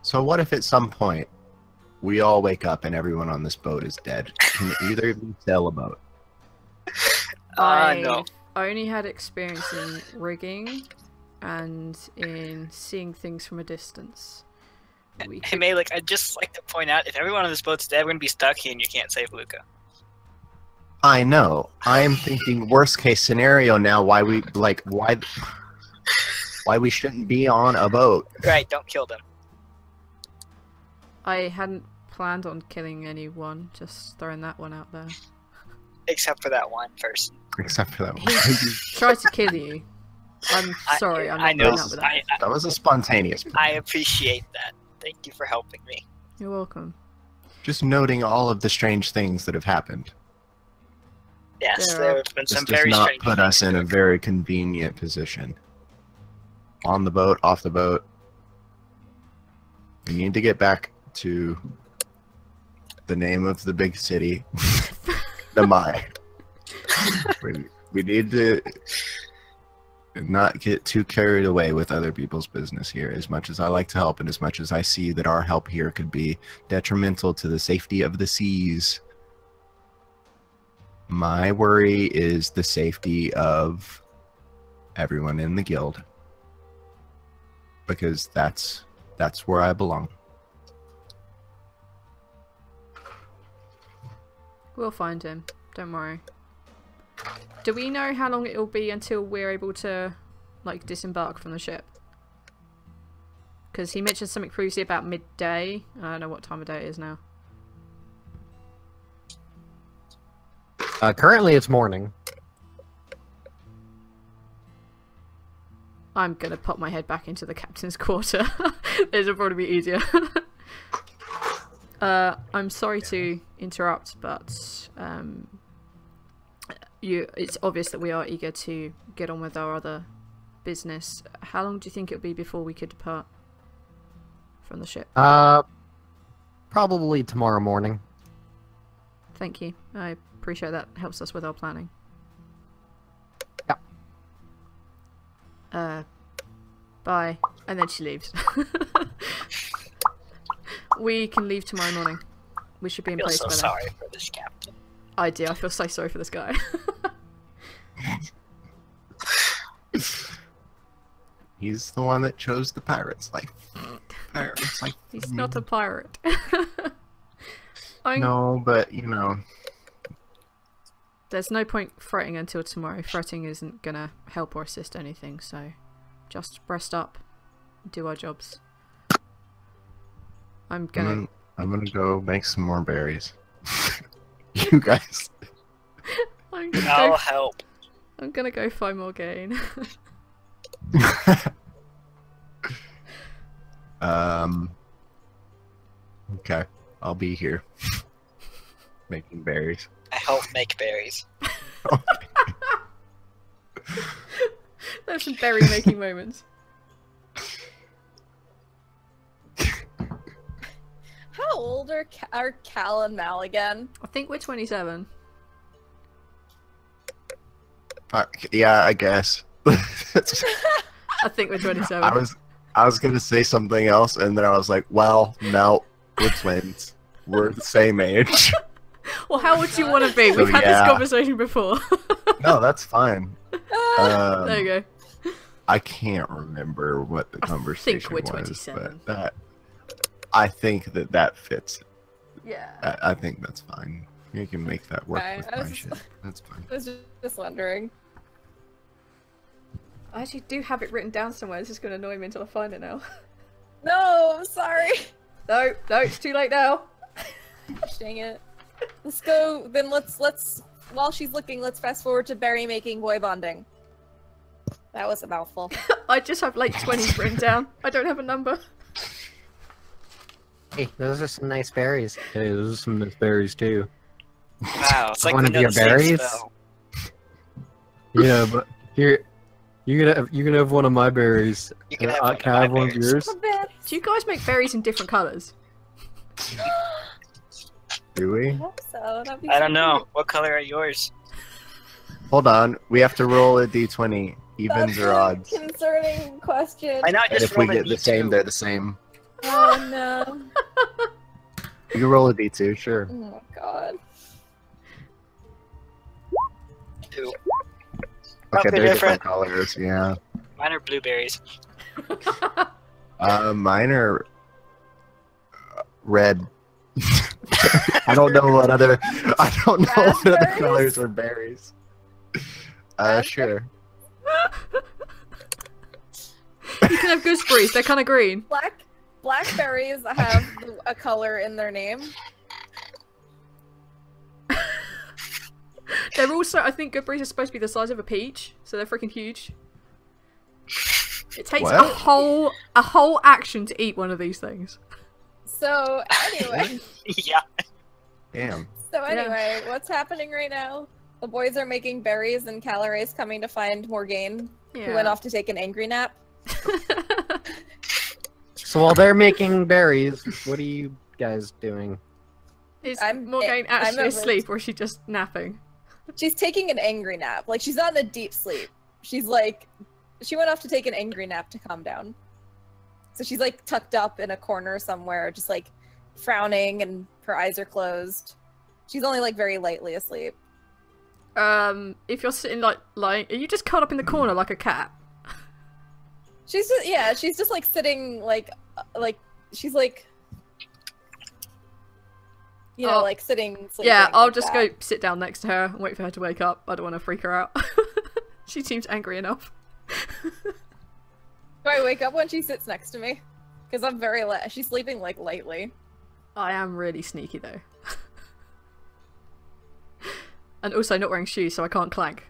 So what if at some point we all wake up and everyone on this boat is dead? Can either of you sail a boat? No. I only had experience in rigging and in seeing things from a distance. We Hey, Malik, I'd just like to point out, if everyone on this boat's dead, we're gonna be stuck here and you can't save Luca. I know. I am thinking worst case scenario now. Why we shouldn't be on a boat? Right, don't kill them. I hadn't planned on killing anyone, just throwing that one out there. Except for that one person. Except for that one. He tried to kill you. I'm sorry, I'm not I know. putting up with that. That was a spontaneous. I appreciate that. Thank you for helping me. You're welcome. Just noting all of the strange things that have happened. Yes, Yeah. there have been This some does very not strange put us things. in a very convenient position. On the boat, off the boat. We need to get back to the name of the big city, the Mai. We need to not get too carried away with other people's business here. As much as I like to help and as much as I see that our help here could be detrimental to the safety of the seas, my worry is the safety of everyone in the guild. Because that's where I belong. We'll find him. Don't worry. Do we know how long it'll be until we're able to, like, disembark from the ship? Because he mentioned something previously about midday. I don't know what time of day it is now. Currently, it's morning. I'm gonna pop my head back into the captain's quarter. This will probably be easier. I'm sorry to interrupt, but it's obvious that we are eager to get on with our other business. How long do you think it'll be before we could depart from the ship? Probably tomorrow morning. Thank you. I appreciate that. Helps us with our planning. Yep. Bye. And then she leaves. We can leave tomorrow morning. We should be in I feel place so by then. sorry for this captain. I do. I feel so sorry for this guy. He's the one that chose the pirate's life. Pirate's life. He's not a pirate. No, but you know. There's no point fretting until tomorrow. Fretting isn't gonna help or assist anything, so just rest up, do our jobs. I'm gonna go make some more berries. You guys. I'm gonna I'll go, help. I'm gonna go find Morgane. Okay, I'll be here. Making berries. I help make berries. There's some berry making moments. How old are Cal and Mal again? I think we're 27. Yeah, I guess. I think we're 27. I was gonna say something else, and then I was like, well, no, we're twins. We're the same age. Well, how would you want to be? We've So, had yeah. this conversation before. No, that's fine. There you go. I can't remember what the conversation think we're was, 27. but I think that fits. Yeah. I think that's fine. You can make that work Okay, with I my was shit. That's fine. I was just wondering. I actually do have it written down somewhere. This is going to annoy me until I find it now. No, I'm sorry. No, it's too late now. Dang it. Let's go. Then let's while she's looking, let's fast forward to berry making boy bonding. That was a mouthful. I just have late 20s written down. I don't have a number. Hey, those are some nice berries. Hey, those are some nice berries too. Wow, it's like One we of know your the same berries? spell. Yeah, but here, you can have one of my berries. You can have one of Can I have my one of berries. yours? Do you guys make berries in different colours? Do we? I hope so. That'd be I don't so know. cute. What color are yours? Hold on. We have to roll a d20. Evens That's or a odds. concerning question. I know I And just if we rolled a get the same, D2. they're the same. Oh no. You can roll a d2, sure. Oh my god. Two. Okay, they're they're different. different colors, yeah. Mine are blueberries. Mine are red. I don't know what other Raspberries? colors are berries. Sure. You can have gooseberries, they're kind of green. Blackberries have a color in their name. They're also, I think gooseberries are supposed to be the size of a peach, so they're freaking huge. It takes What? a whole action to eat one of these things. So anyway, Yeah. Damn. what's happening right now? The boys are making berries, and Calore's coming to find Morgane, who went off to take an angry nap. So while they're making berries, what are you guys doing? Is I'm Morgane actually over- asleep, or is she just napping? She's taking an angry nap. Like, she's not in a deep sleep. She's like, she went off to take an angry nap to calm down. So she's like tucked up in a corner somewhere, just like frowning, and her eyes are closed. She's only like very lightly asleep. If you're sitting like lying, are you just curled up in the corner like a cat? She's just, yeah, she's just like sitting like she's like, you know, Oh. like sitting. Sleeping, Yeah, I'll like just that. go sit down next to her and wait for her to wake up. I don't want to freak her out. She seems angry enough. Do I wake up when she sits next to me? Because I'm very she's sleeping like lightly. I am really sneaky though. And also not wearing shoes, so I can't clank.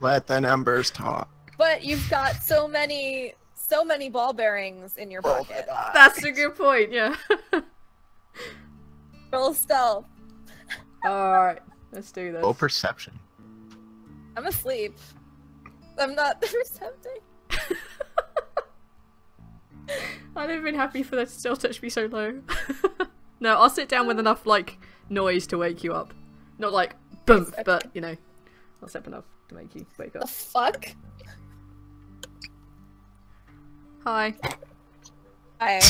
Let the numbers talk. But you've got so many ball bearings in your pocket. That's a good point, yeah. Roll stealth. Alright, let's do this. Low perception. I'm asleep. I'm not percepting. I'd have been happy for that to still touch me so low. No, I'll sit down with enough, like, noise to wake you up. Not like, boom, Okay. but, you know, I'll step enough to make you wake The up. fuck? Hi. I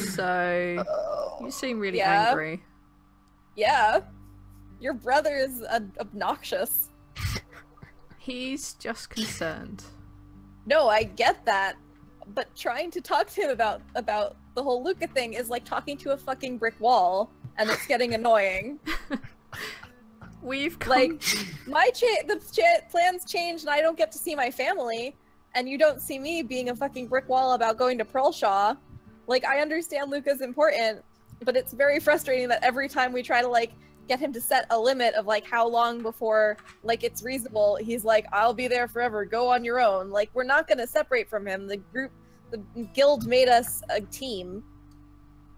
So, you seem really Yeah. angry. yeah. Your brother is obnoxious. He's just concerned. No, I get that. But trying to talk to him about the whole Luca thing is like talking to a fucking brick wall, and it's getting annoying. We've come... Like, plans change, and I don't get to see my family, and you don't see me being a fucking brick wall about going to Pearlshaw. Like, I understand Luca's important, but it's very frustrating that every time we try to, like, get him to set a limit of, like, how long before, like, it's reasonable, he's like, I'll be there forever, go on your own. Like, we're not gonna separate from him. The guild made us a team.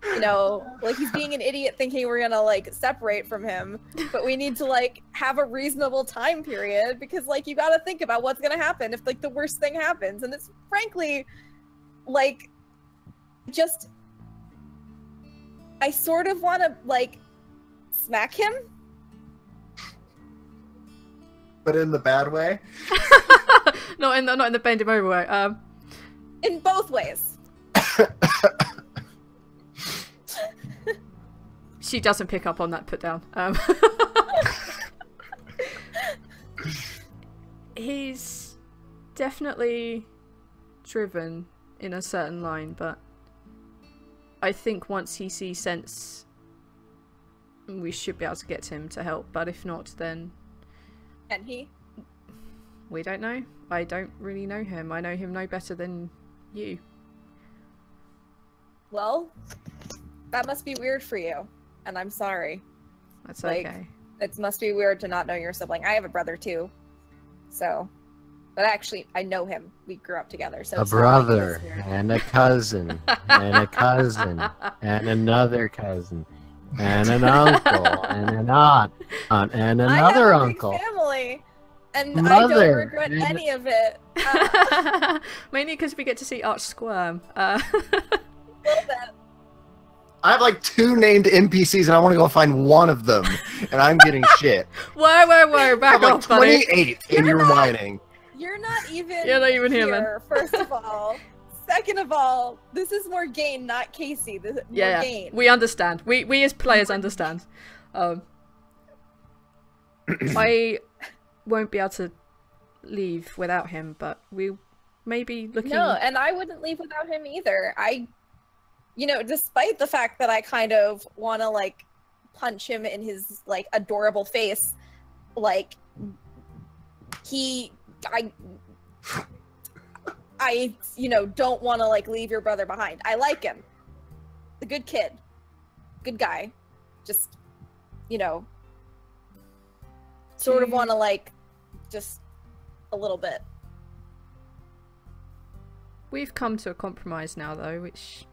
You know, like, he's being an idiot thinking we're gonna, like, separate from him, but we need to, like, have a reasonable time period, because, like, you gotta think about what's gonna happen if, like, the worst thing happens, and it's, frankly, like, just, I sort of want to, like, smack him. But in the bad way? not in the bend him over way. In both ways. She doesn't pick up on that put down. He's definitely driven in a certain line, but I think once he sees sense, we should be able to get him to help, but if not, then And he? we don't know. I don't really know him. I know him no better than you. Well, that must be weird for you. And I'm sorry. That's Like, okay. It must be weird to not know your sibling. I have a brother too. So, but actually, I know him. We grew up together. So A it's not like brother, this weird- and a cousin, and a cousin, and another cousin, and an uncle, and an aunt, and another I have a big uncle. family, and I Mother, don't regret and- any of it. Mainly because we get to see Arch squirm. A little bit. I have like 2 named NPCs and I want to go find one of them, and I'm getting shit. Whoa, I back have like off, buddy. 28 and you're whining. You're not even. You're not even here, man. First of all. Second of all, this is Morgane, not Casey. This is Yeah, Morgane. we understand. We as players understand. I won't be able to leave without him, but we may be looking. No, and I wouldn't leave without him either. You know, despite the fact that I kind of want to, like, punch him in his, like, adorable face, like, I, you know, don't want to, like, leave your brother behind. I like him. A good kid. Good guy. Just, you know, sort of want to, like, just a little bit. We've come to a compromise now, though, which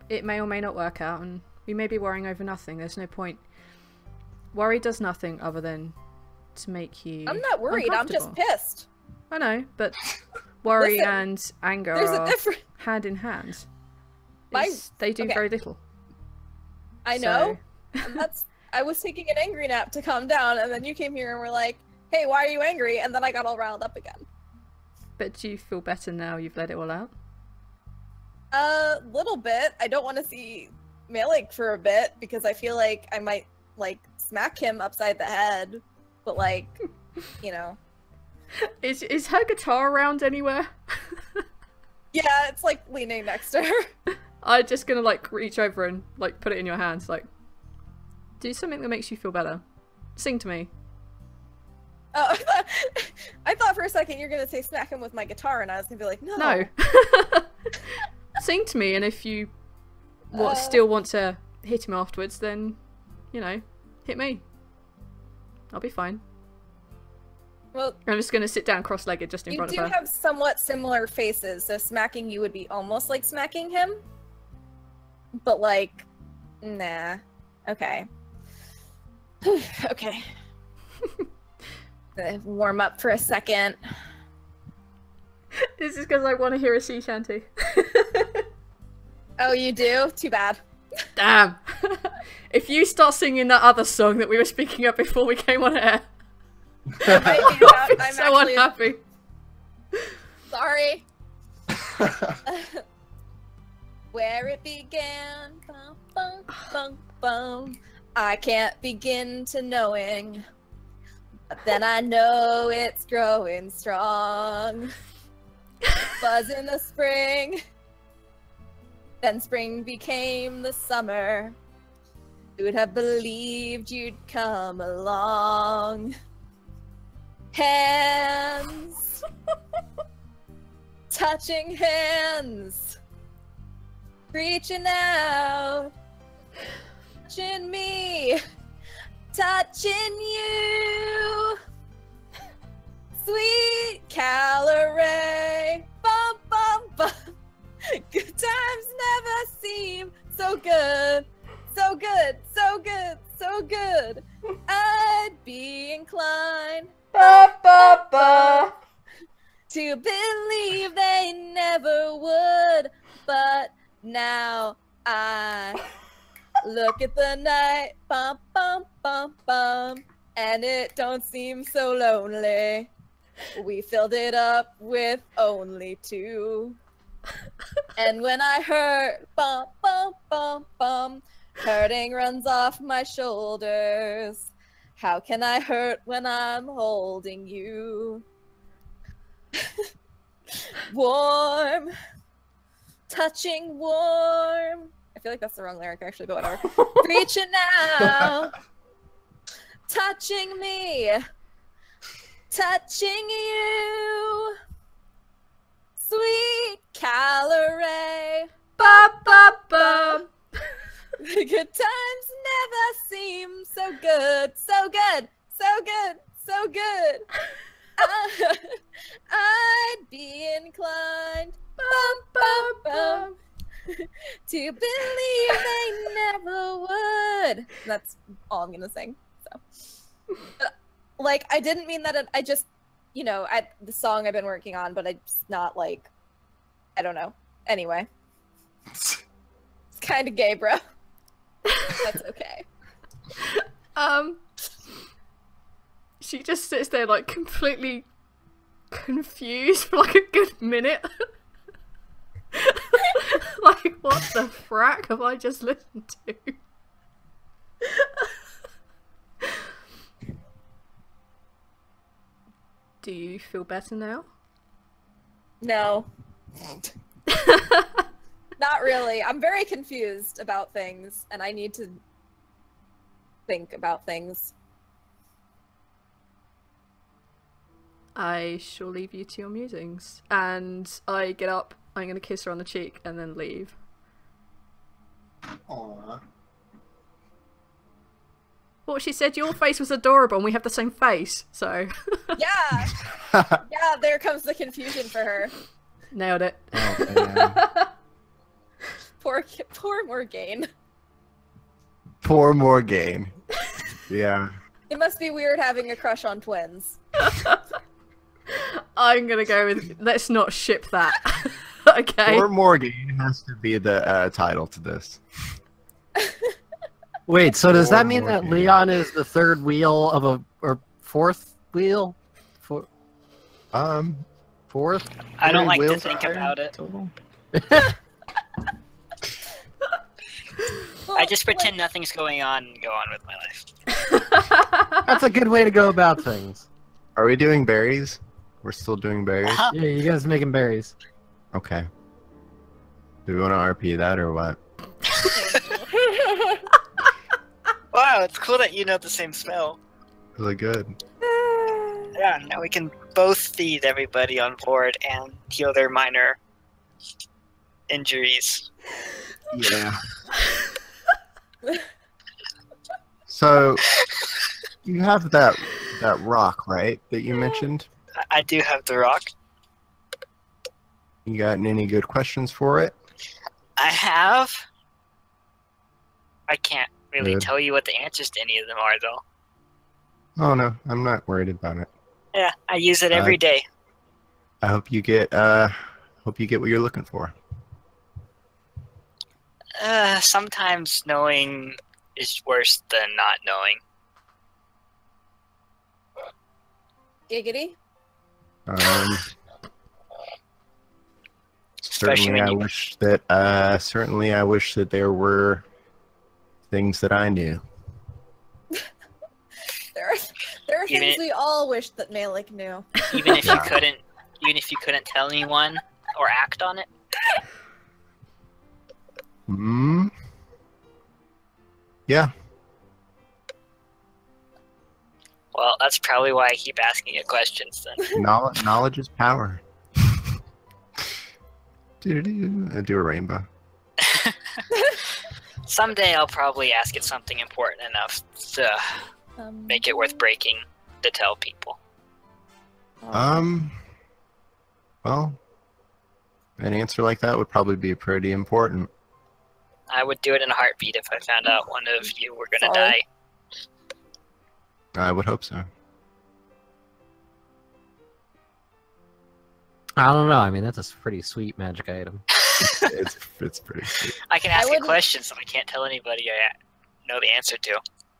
it may or may not work out, and we may be worrying over nothing. There's no point. Worry does nothing other than to make you. I'm not worried. I'm just uncomfortable. pissed. I know, but worry Listen, and anger There's a are difference. hand in hand. My- They do okay. very little. I know. And I was taking an angry nap to calm down, and then you came here and were like, "Hey, why are you angry?" And then I got all riled up again. But do you feel better now you've let it all out? A little bit. I don't want to see Malik for a bit because I feel like I might like smack him upside the head. But like, you know. Is her guitar around anywhere? Yeah, it's like leaning next to her. I'm just gonna like reach over and like put it in your hands, like do something that makes you feel better. Sing to me. Oh, I thought for a second you were gonna say smack him with my guitar, and I was gonna be like, no. No. Sing to me, and if you still want to hit him afterwards, then, you know, hit me. I'll be fine. Well, I'm just going to sit down cross-legged just in you front do of her. have somewhat similar faces, so smacking you would be almost like smacking him. But like, nah. Okay. Okay. Warm up for a second. This is because I want to hear a sea shanty. Oh, you do? Too bad. Damn. If you start singing that other song that we were speaking of before we came on air, I'm so actually unhappy. sorry. Where it began, bum, bum, bum, bum. I can't begin to knowing, but then I know it's growing strong. Buzz in the spring, then spring became the summer. Who would have believed you'd come along? Hands, touching hands, reaching out, touching me, touching you. Sweet Calorie, bum bum bum. Good times never seem so good, so good, so good, so good. I'd be inclined to believe they never would, but now I look at the night, bum bum bum bum, and it don't seem so lonely. We filled it up with only 2. And when I hurt, bum bum bum bum, hurting runs off my shoulders. How can I hurt when I'm holding you? Warm, touching warm. I feel like that's the wrong lyric actually, but whatever. Reaching out, touching me, touching you. Sweet Calorie, Ba ba ba. the good times never seem so good, so good, so good, so good. I'd be inclined to believe they never would. That's all I'm gonna sing. So, like, I didn't mean that. I just, you know, the song I've been working on, but it's not like, I don't know. Anyway, it's kind of gay, bro. That's okay. She just sits there like completely confused for like a good minute. Like, what the frack have I just listened to? Do you feel better now? No. Not really. I'm very confused about things, and I need to think about things. I shall leave you to your musings. And I get up, I'm gonna kiss her on the cheek, and then leave. Aww. Well, she said your face was adorable and we have the same face, so... Yeah! Yeah, there comes the confusion for her. Nailed it. Oh, Poor Morgane. Poor Morgane. Yeah. It must be weird having a crush on twins. I'm gonna go with, let's not ship that. Okay. Poor Morgane has to be the title to this. Wait, so does that Or mean that Morgane. Leon is the third wheel of a, or fourth wheel? Fourth? I don't Three like to wheels think are about it. total? I just pretend nothing's going on and go on with my life. That's a good way to go about things. Are we doing berries? We're still doing berries? Yeah, you guys making berries. Okay. Do we want to RP that or what? Wow, it's cool that you know the same spell. Really good. Yeah, now we can both feed everybody on board and heal their minor injuries. Yeah. So, you have that rock, right? That you mentioned. I do have the rock. You got any good questions for it? I have. I can't really Good. tell you what the answers to any of them are, though. Oh no, I'm not worried about it. Yeah, I use it every day. I hope you get what you're looking for. Sometimes knowing is worse than not knowing. Giggity. Especially Certainly, when I you... wish that there were things that I knew. There are Even things it- we all wish that Malik knew. even if you Yeah. couldn't, tell anyone or act on it. Hmm. Yeah. Well, that's probably why I keep asking you questions then. Knowledge is power. I do a rainbow. Someday I'll probably ask it something important enough to make it worth breaking to tell people. Well, an answer like that would probably be pretty important. I would do it in a heartbeat if I found out one of you were gonna Sorry. die. I would hope so. I don't know. I mean, that's a pretty sweet magic item. It's pretty sweet. I can ask you wouldn't- questions that I can't tell anybody I know the answer to.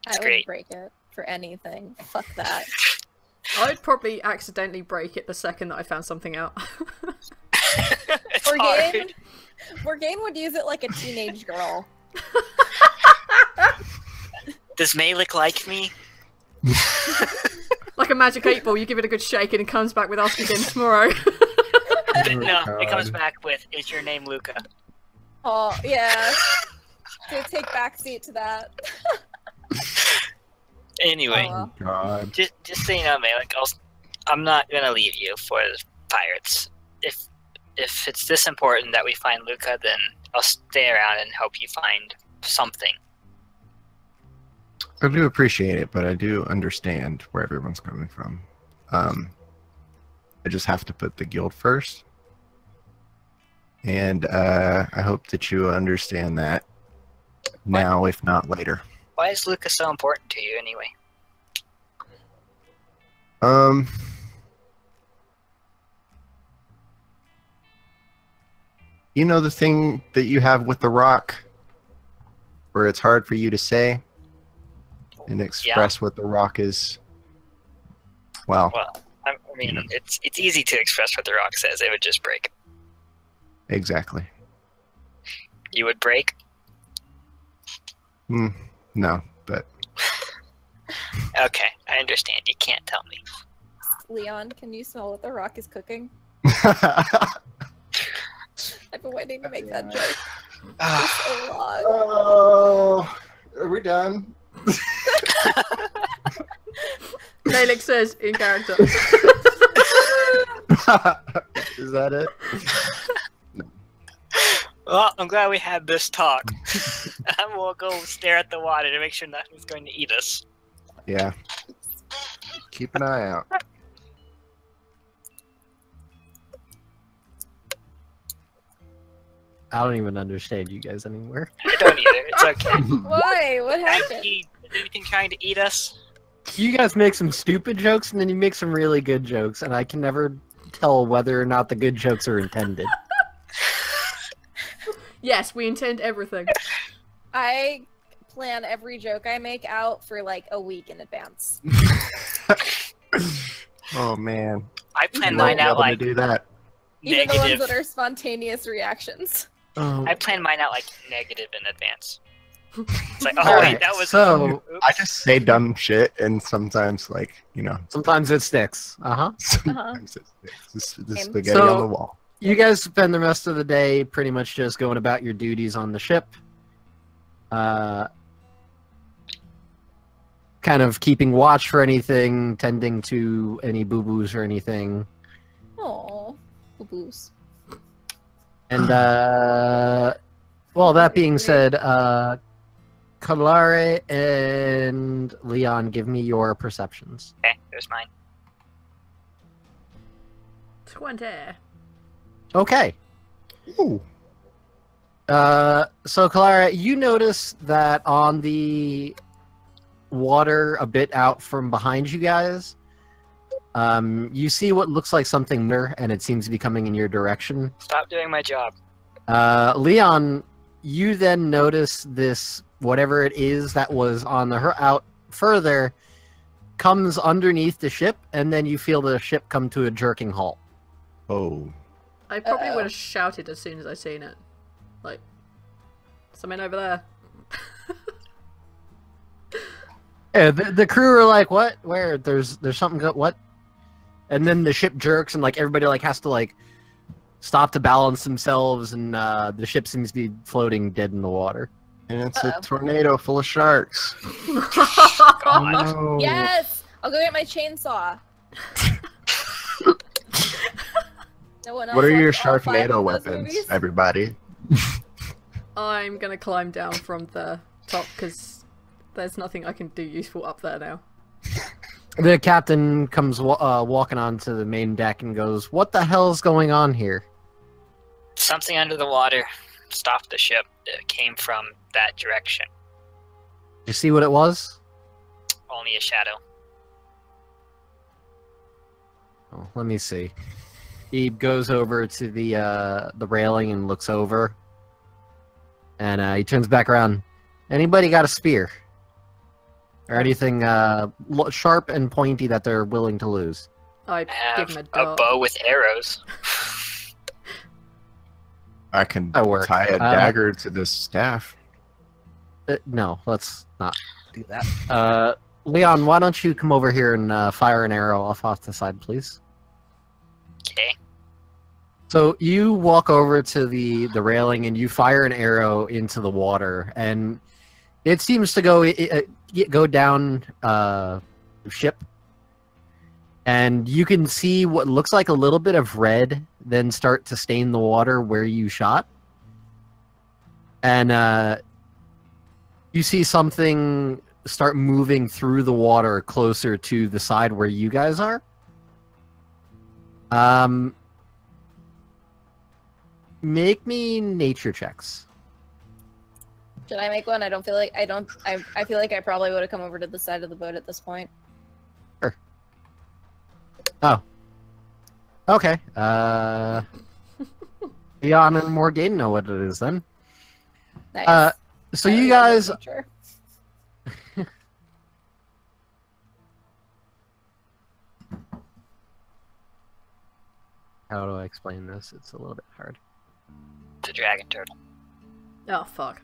I would great. break it for anything. Fuck that. I'd probably accidentally break it the second that I found something out. It's Morgane, hard. Morgane would use it like a teenage girl. Does Malik like me? Like a magic 8 ball, you give it a good shake and it comes back with ask again tomorrow. No, it comes God. back with, is your name Luca? Oh, yeah. To take backseat to that. Anyway, Oh, well. God. just so you know, Malik, I'm not gonna leave you for the pirates. If it's this important that we find Luca, then I'll stay around and help you find something. I do appreciate it, but I do understand where everyone's coming from. I just have to put the guild first. And I hope that you understand that now, if not later. Why is Lucas so important to you anyway? You know the thing that you have with the rock, where it's hard for you to say and express what the rock is? Well, I mean, you know. it's easy to express what the rock says. It would just break. Exactly. You would break? No, but... Okay, I understand. You can't tell me. Leon, can you smell what the rock is cooking? I've been waiting to make that joke for so long. Oh, are we done? Malik says in character. Is that it? Well, I'm glad we had this talk. And we'll go stare at the water to make sure nothing's going to eat us. Yeah. Keep an eye out. I don't even understand you guys anymore. I don't either. It's okay. Why? What happened? Is anything trying to eat us? You guys make some stupid jokes, and then you make some really good jokes, and I can never tell whether or not the good jokes are intended. Yes, we intend everything. I plan every joke I make out for like a week in advance. Oh man. I plan You mine won't be out able like to do that. Even the ones negative. that are spontaneous reactions. Oh. I plan mine out like negative in advance. It's like, oh Alright, wait, that was so oops. I just say dumb shit, and sometimes, like, you know, sometimes it sticks. sometimes it's the Same. spaghetti So- on the wall. You guys spend the rest of the day pretty much just going about your duties on the ship. Kind of keeping watch for anything, tending to any boo-boos or anything. Oh, boo-boos. And, well, that being said, Kalare and Leon, give me your perceptions. Okay, there's mine. 20. Okay. Ooh. So Clara, you notice that on the water a bit out from behind you guys, you see what looks like something near, and it seems to be coming in your direction. Stop doing my job. Leon, you then notice this, whatever it is that was on the out further, comes underneath the ship, and then you feel the ship come to a jerking halt. Oh. I probably Uh-oh. would have shouted as soon as I seen it. Like, something over there. Yeah, the crew are like, "What? Where? There's something. What?" And then the ship jerks, and like everybody like has to like stop to balance themselves, and the ship seems to be floating dead in the water. And it's Uh-oh. a tornado full of sharks. God. No. Yes! I'll go get my chainsaw. No one else What are your watched all 5 Sharknado of those weapons, movies? everybody? I'm gonna climb down from the top because there's nothing I can do useful up there now. The captain comes walking onto the main deck and goes, "What the hell's going on here?" Something under the water stopped the ship. It came from that direction. You see what it was? Only a shadow. Oh, let me see. He goes over to the railing and looks over, and he turns back around. Anybody got a spear or anything sharp and pointy that they're willing to lose? I I give have him a a dart. bow with arrows. I can That works. tie a dagger to this staff. No, let's not do that. Leon, why don't you come over here and fire an arrow off the side, please? Okay. So you walk over to the railing and you fire an arrow into the water, and it seems to go down the ship, and you can see what looks like a little bit of red then start to stain the water where you shot, and you see something start moving through the water closer to the side where you guys are. Make me nature checks. Should I make one? I don't feel like I feel like I probably would have come over to the side of the boat at this point. Sure. Oh. Okay. Leon and Morgane know what it is then. Nice. So I you really guys. love nature. How do I explain this? It's a little bit hard. The dragon turtle. Oh fuck.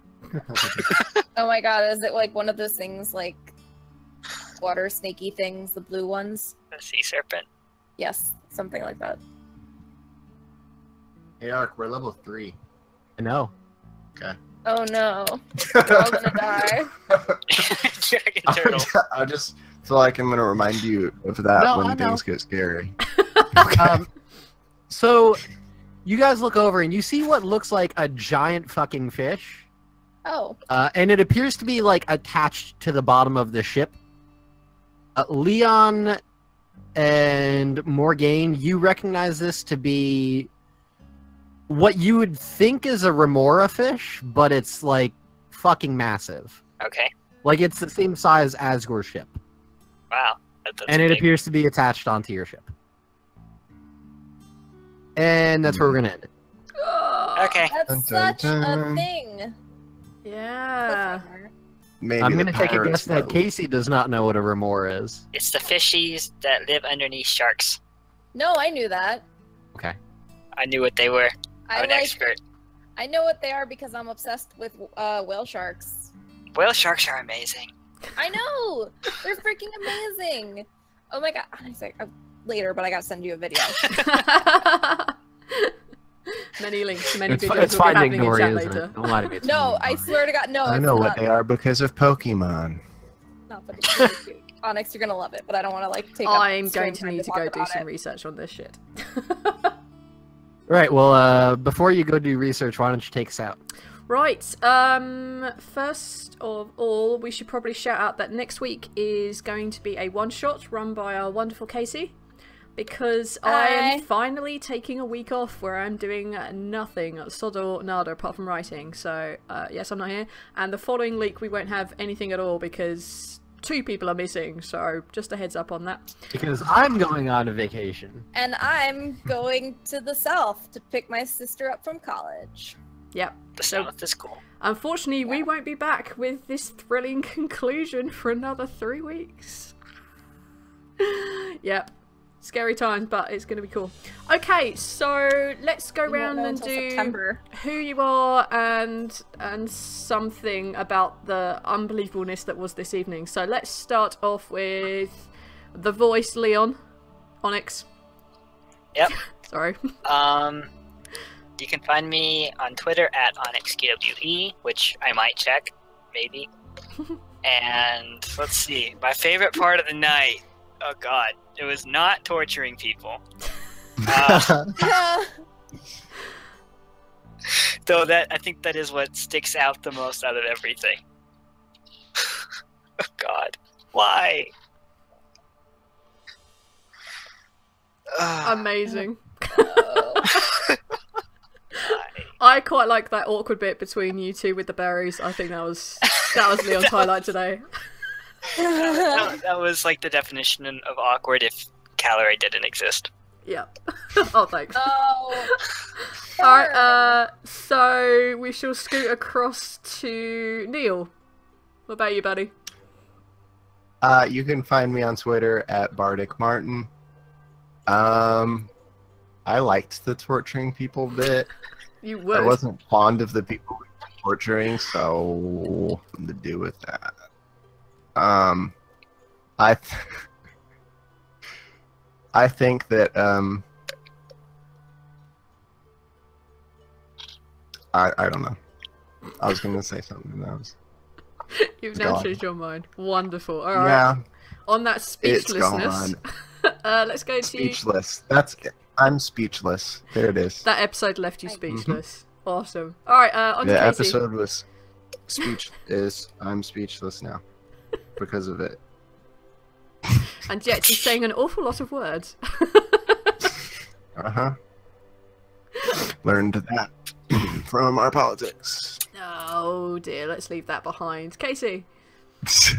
Oh my god, is it like one of those things like water snaky things, the blue ones? The sea serpent. Yes, something like that. Hey, Ark, we're level 3. I know. Oh no. We're all gonna die. Dragon turtle. I just feel like I'm gonna remind you of that No, I when know. things get scary. So you guys look over and you see what looks like a giant fucking fish. Oh. And it appears to be like attached to the bottom of the ship. Leon and Morgane, you recognize this to be what you would think is a remora fish, but it's like fucking massive. Okay. Like it's the same size as your ship. Wow. That's And it big. appears to be attached onto your ship. And that's where we're gonna end it. Okay. That's Dun, dun, such a dun. thing. Yeah. Cliffhanger. Maybe I'm the gonna take a pirates guess that know. Casey does not know what a remora is. It's the fishies that live underneath sharks. No, I knew that. Okay. I knew what they were. I'm an expert. I know what they are because I'm obsessed with whale sharks. Whale sharks are amazing. I know! They're freaking amazing! Oh my god. I was like, later, but I gotta send you a video. Many links, many It's videos will be Finding happening in Dory, chat isn't later. it? Don't lie to me. It's No, Finding I Dory. swear to god, no. I it's know what not. they are because of Pokemon. No, but it's really cute. Onyx, you're gonna love it, but I don't want to like take. I'm up going screen to time need to talk go do about some it. research on this shit. Right, well, before you go do research, why don't you take us out? Right, first of all, we should probably shout out that next week is going to be a one-shot run by our wonderful Casey, because I am Hi. finally taking a week off where I'm doing nothing, sod or nada, apart from writing, so yes, I'm not here, and the following week we won't have anything at all because 2 people are missing, so just a heads up on that. Because I'm going on a vacation. And I'm going to the south to pick my sister up from college. Yep. The So- south is cool. Unfortunately, we won't be back with this thrilling conclusion for another 3 weeks. Yep. Scary times, but it's going to be cool. Okay, so let's go You won't round know and until do September. who you are and something about the unbelievableness that was this evening. So let's start off with the voice, Leon. Onyx. Yep. Sorry. You can find me on Twitter at OnyxQWE, which I might check, maybe. And let's see, my favorite part of the night. Oh god, it was not torturing people. Yeah. Though that I think that is what sticks out the most out of everything. Oh god, why? Amazing. Oh. Why? I quite like that awkward bit between you two with the berries. I think that was Leon's highlight today. That was like the definition of awkward if calorie didn't exist. Yeah. Oh, thanks. Oh. Alright, so we shall scoot across to Neil. What about you, buddy? You can find me on Twitter at Bardic Martin. I liked the torturing people bit. You I would. wasn't fond of the people torturing, so nothing to do with that. I think that I don't know. I was gonna say something else. You've It's now gone. changed your mind. Wonderful. Alright. Yeah, On that it's speechlessness, gone. let's go to Speechless. That's it. I'm speechless. There it is. that episode left you Mhm. speechless. Awesome. Alright, on to The Casey. episode was I'm speechless now because of it. And yet he's saying an awful lot of words. Uh-huh. Learned that from our politics. Oh dear, let's leave that behind. Casey.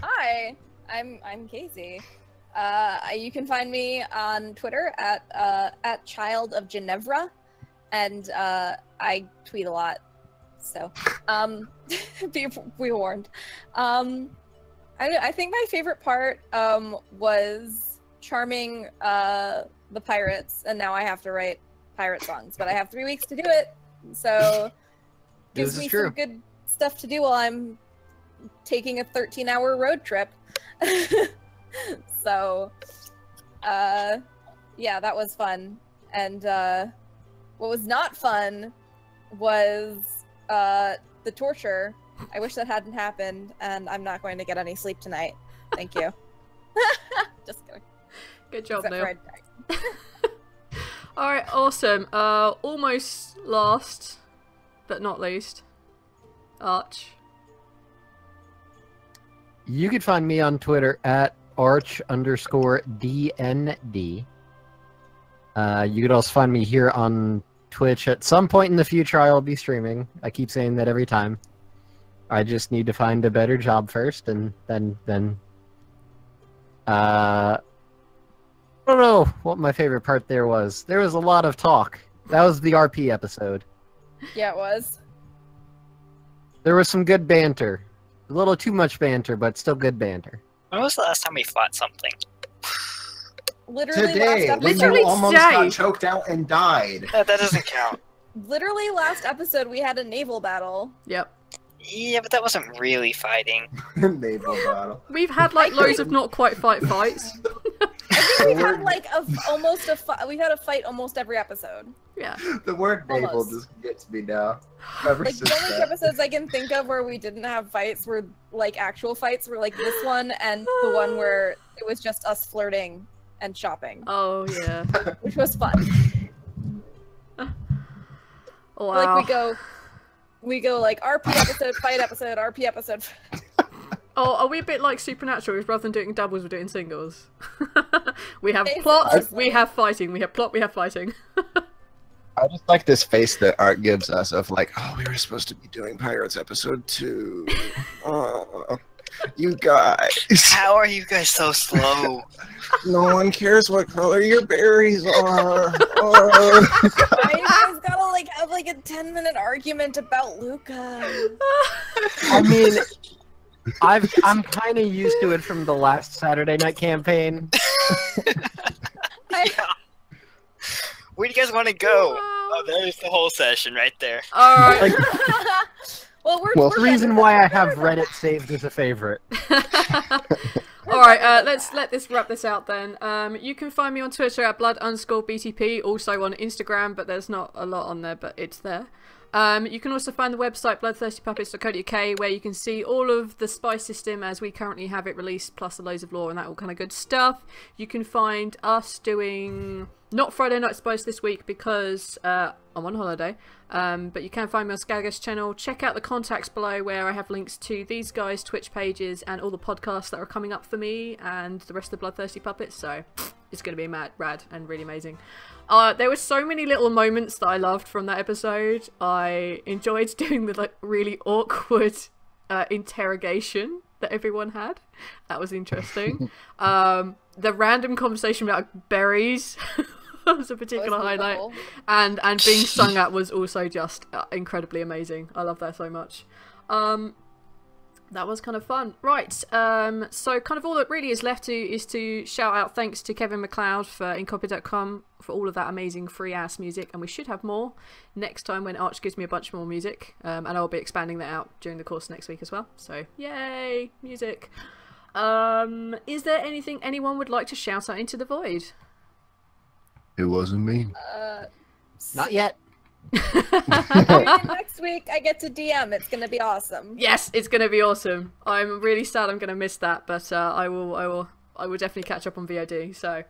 Hi, I'm Casey. You can find me on Twitter at Child of Ginevra, and I tweet a lot. So, be warned. I think my favorite part was charming the pirates, and now I have to write pirate songs, but I have 3 weeks to do it, so gives me some good stuff to do while I'm taking a 13-hour road trip. So, yeah, that was fun. And what was not fun was the torture. I wish that hadn't happened, and I'm not going to get any sleep tonight. Thank you. Just kidding. Good job, Except Neil. for Ed. Alright, awesome. Almost last, but not least, Arch. You can find me on Twitter at arch_DND. You could also find me here on Twitch. At some point in the future, I will be streaming. I keep saying that every time. I just need to find a better job first, and then I don't know what my favorite part there was. There was a lot of talk. That was the RP episode. Yeah, it was. There was some good banter. A little too much banter, but still good banter. When was the last time we fought something? Literally Today, last when episode. you almost today. got choked out and died. That doesn't count. Literally last episode we had a naval battle. Yep. Yeah, but that wasn't really fighting. Naval battle. We've had like loads of not quite fights. I think we've had like we've had a fight almost every episode. Yeah. The word naval Almost. just gets me now. Ever Like since the only that. episodes I can think of where we didn't have fights were like actual fights were like this one and the one where it was just us flirting and shopping, Oh yeah. which was fun. Wow. Like we go like RP episode, fight episode, RP episode. Oh, are we a bit like Supernatural? Rather than doing doubles, we're doing singles. We have Basically. plot, we have fighting. We have plot, we have fighting. I just like this face that Art gives us of like, oh, we were supposed to be doing Pirates episode 2. Oh, you guys. How are you guys so slow? No one cares what color your berries are. Oh. Why you guys gotta like have like a 10-minute argument about Luca? I mean, I'm kind of used to it from the last Saturday Night campaign. Where do you guys want to go? Oh, there's the whole session right there. Alright. Like, Well, the reason why I have Reddit saved as a favorite. Alright, let's wrap this out then. You can find me on Twitter at blood_BTP, also on Instagram, but there's not a lot on there, but it's there. You can also find the website bloodthirstypuppets.co.uk where you can see all of the spy system as we currently have it released, plus loads of lore and that all kind of good stuff. You can find us doing not Friday Night Spies this week because I'm on holiday, but you can find me on Skagos channel. Check out the contacts below where I have links to these guys' Twitch pages and all the podcasts that are coming up for me and the rest of the Bloodthirsty Puppets, so it's going to be rad and really amazing. There were so many little moments that I loved from that episode. I enjoyed doing the like really awkward interrogation that everyone had. That was interesting. The random conversation about berries was a particular highlight, and being sung at was also just incredibly amazing. I love that so much. That was kind of fun. Right, so kind of all that really is left is to shout out thanks to Kevin MacLeod for Incopy.com for all of that amazing free-ass music, and we should have more next time when Arch gives me a bunch more music, and I'll be expanding that out during the course next week as well, so yay, music. Is there anything anyone would like to shout out into the void? It wasn't me. Not yet. Next week I get to DM. It's gonna be awesome. Yes, it's gonna be awesome. I'm really sad I'm gonna miss that, but I will definitely catch up on VOD. So,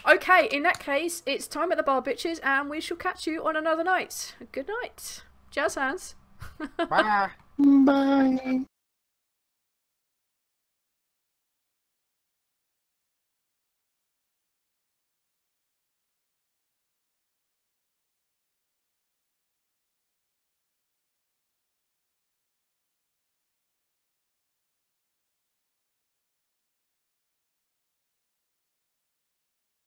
okay, in that case, it's time at the bar, bitches, and we shall catch you on another night. Good night, jazz hands. Bye. Bye.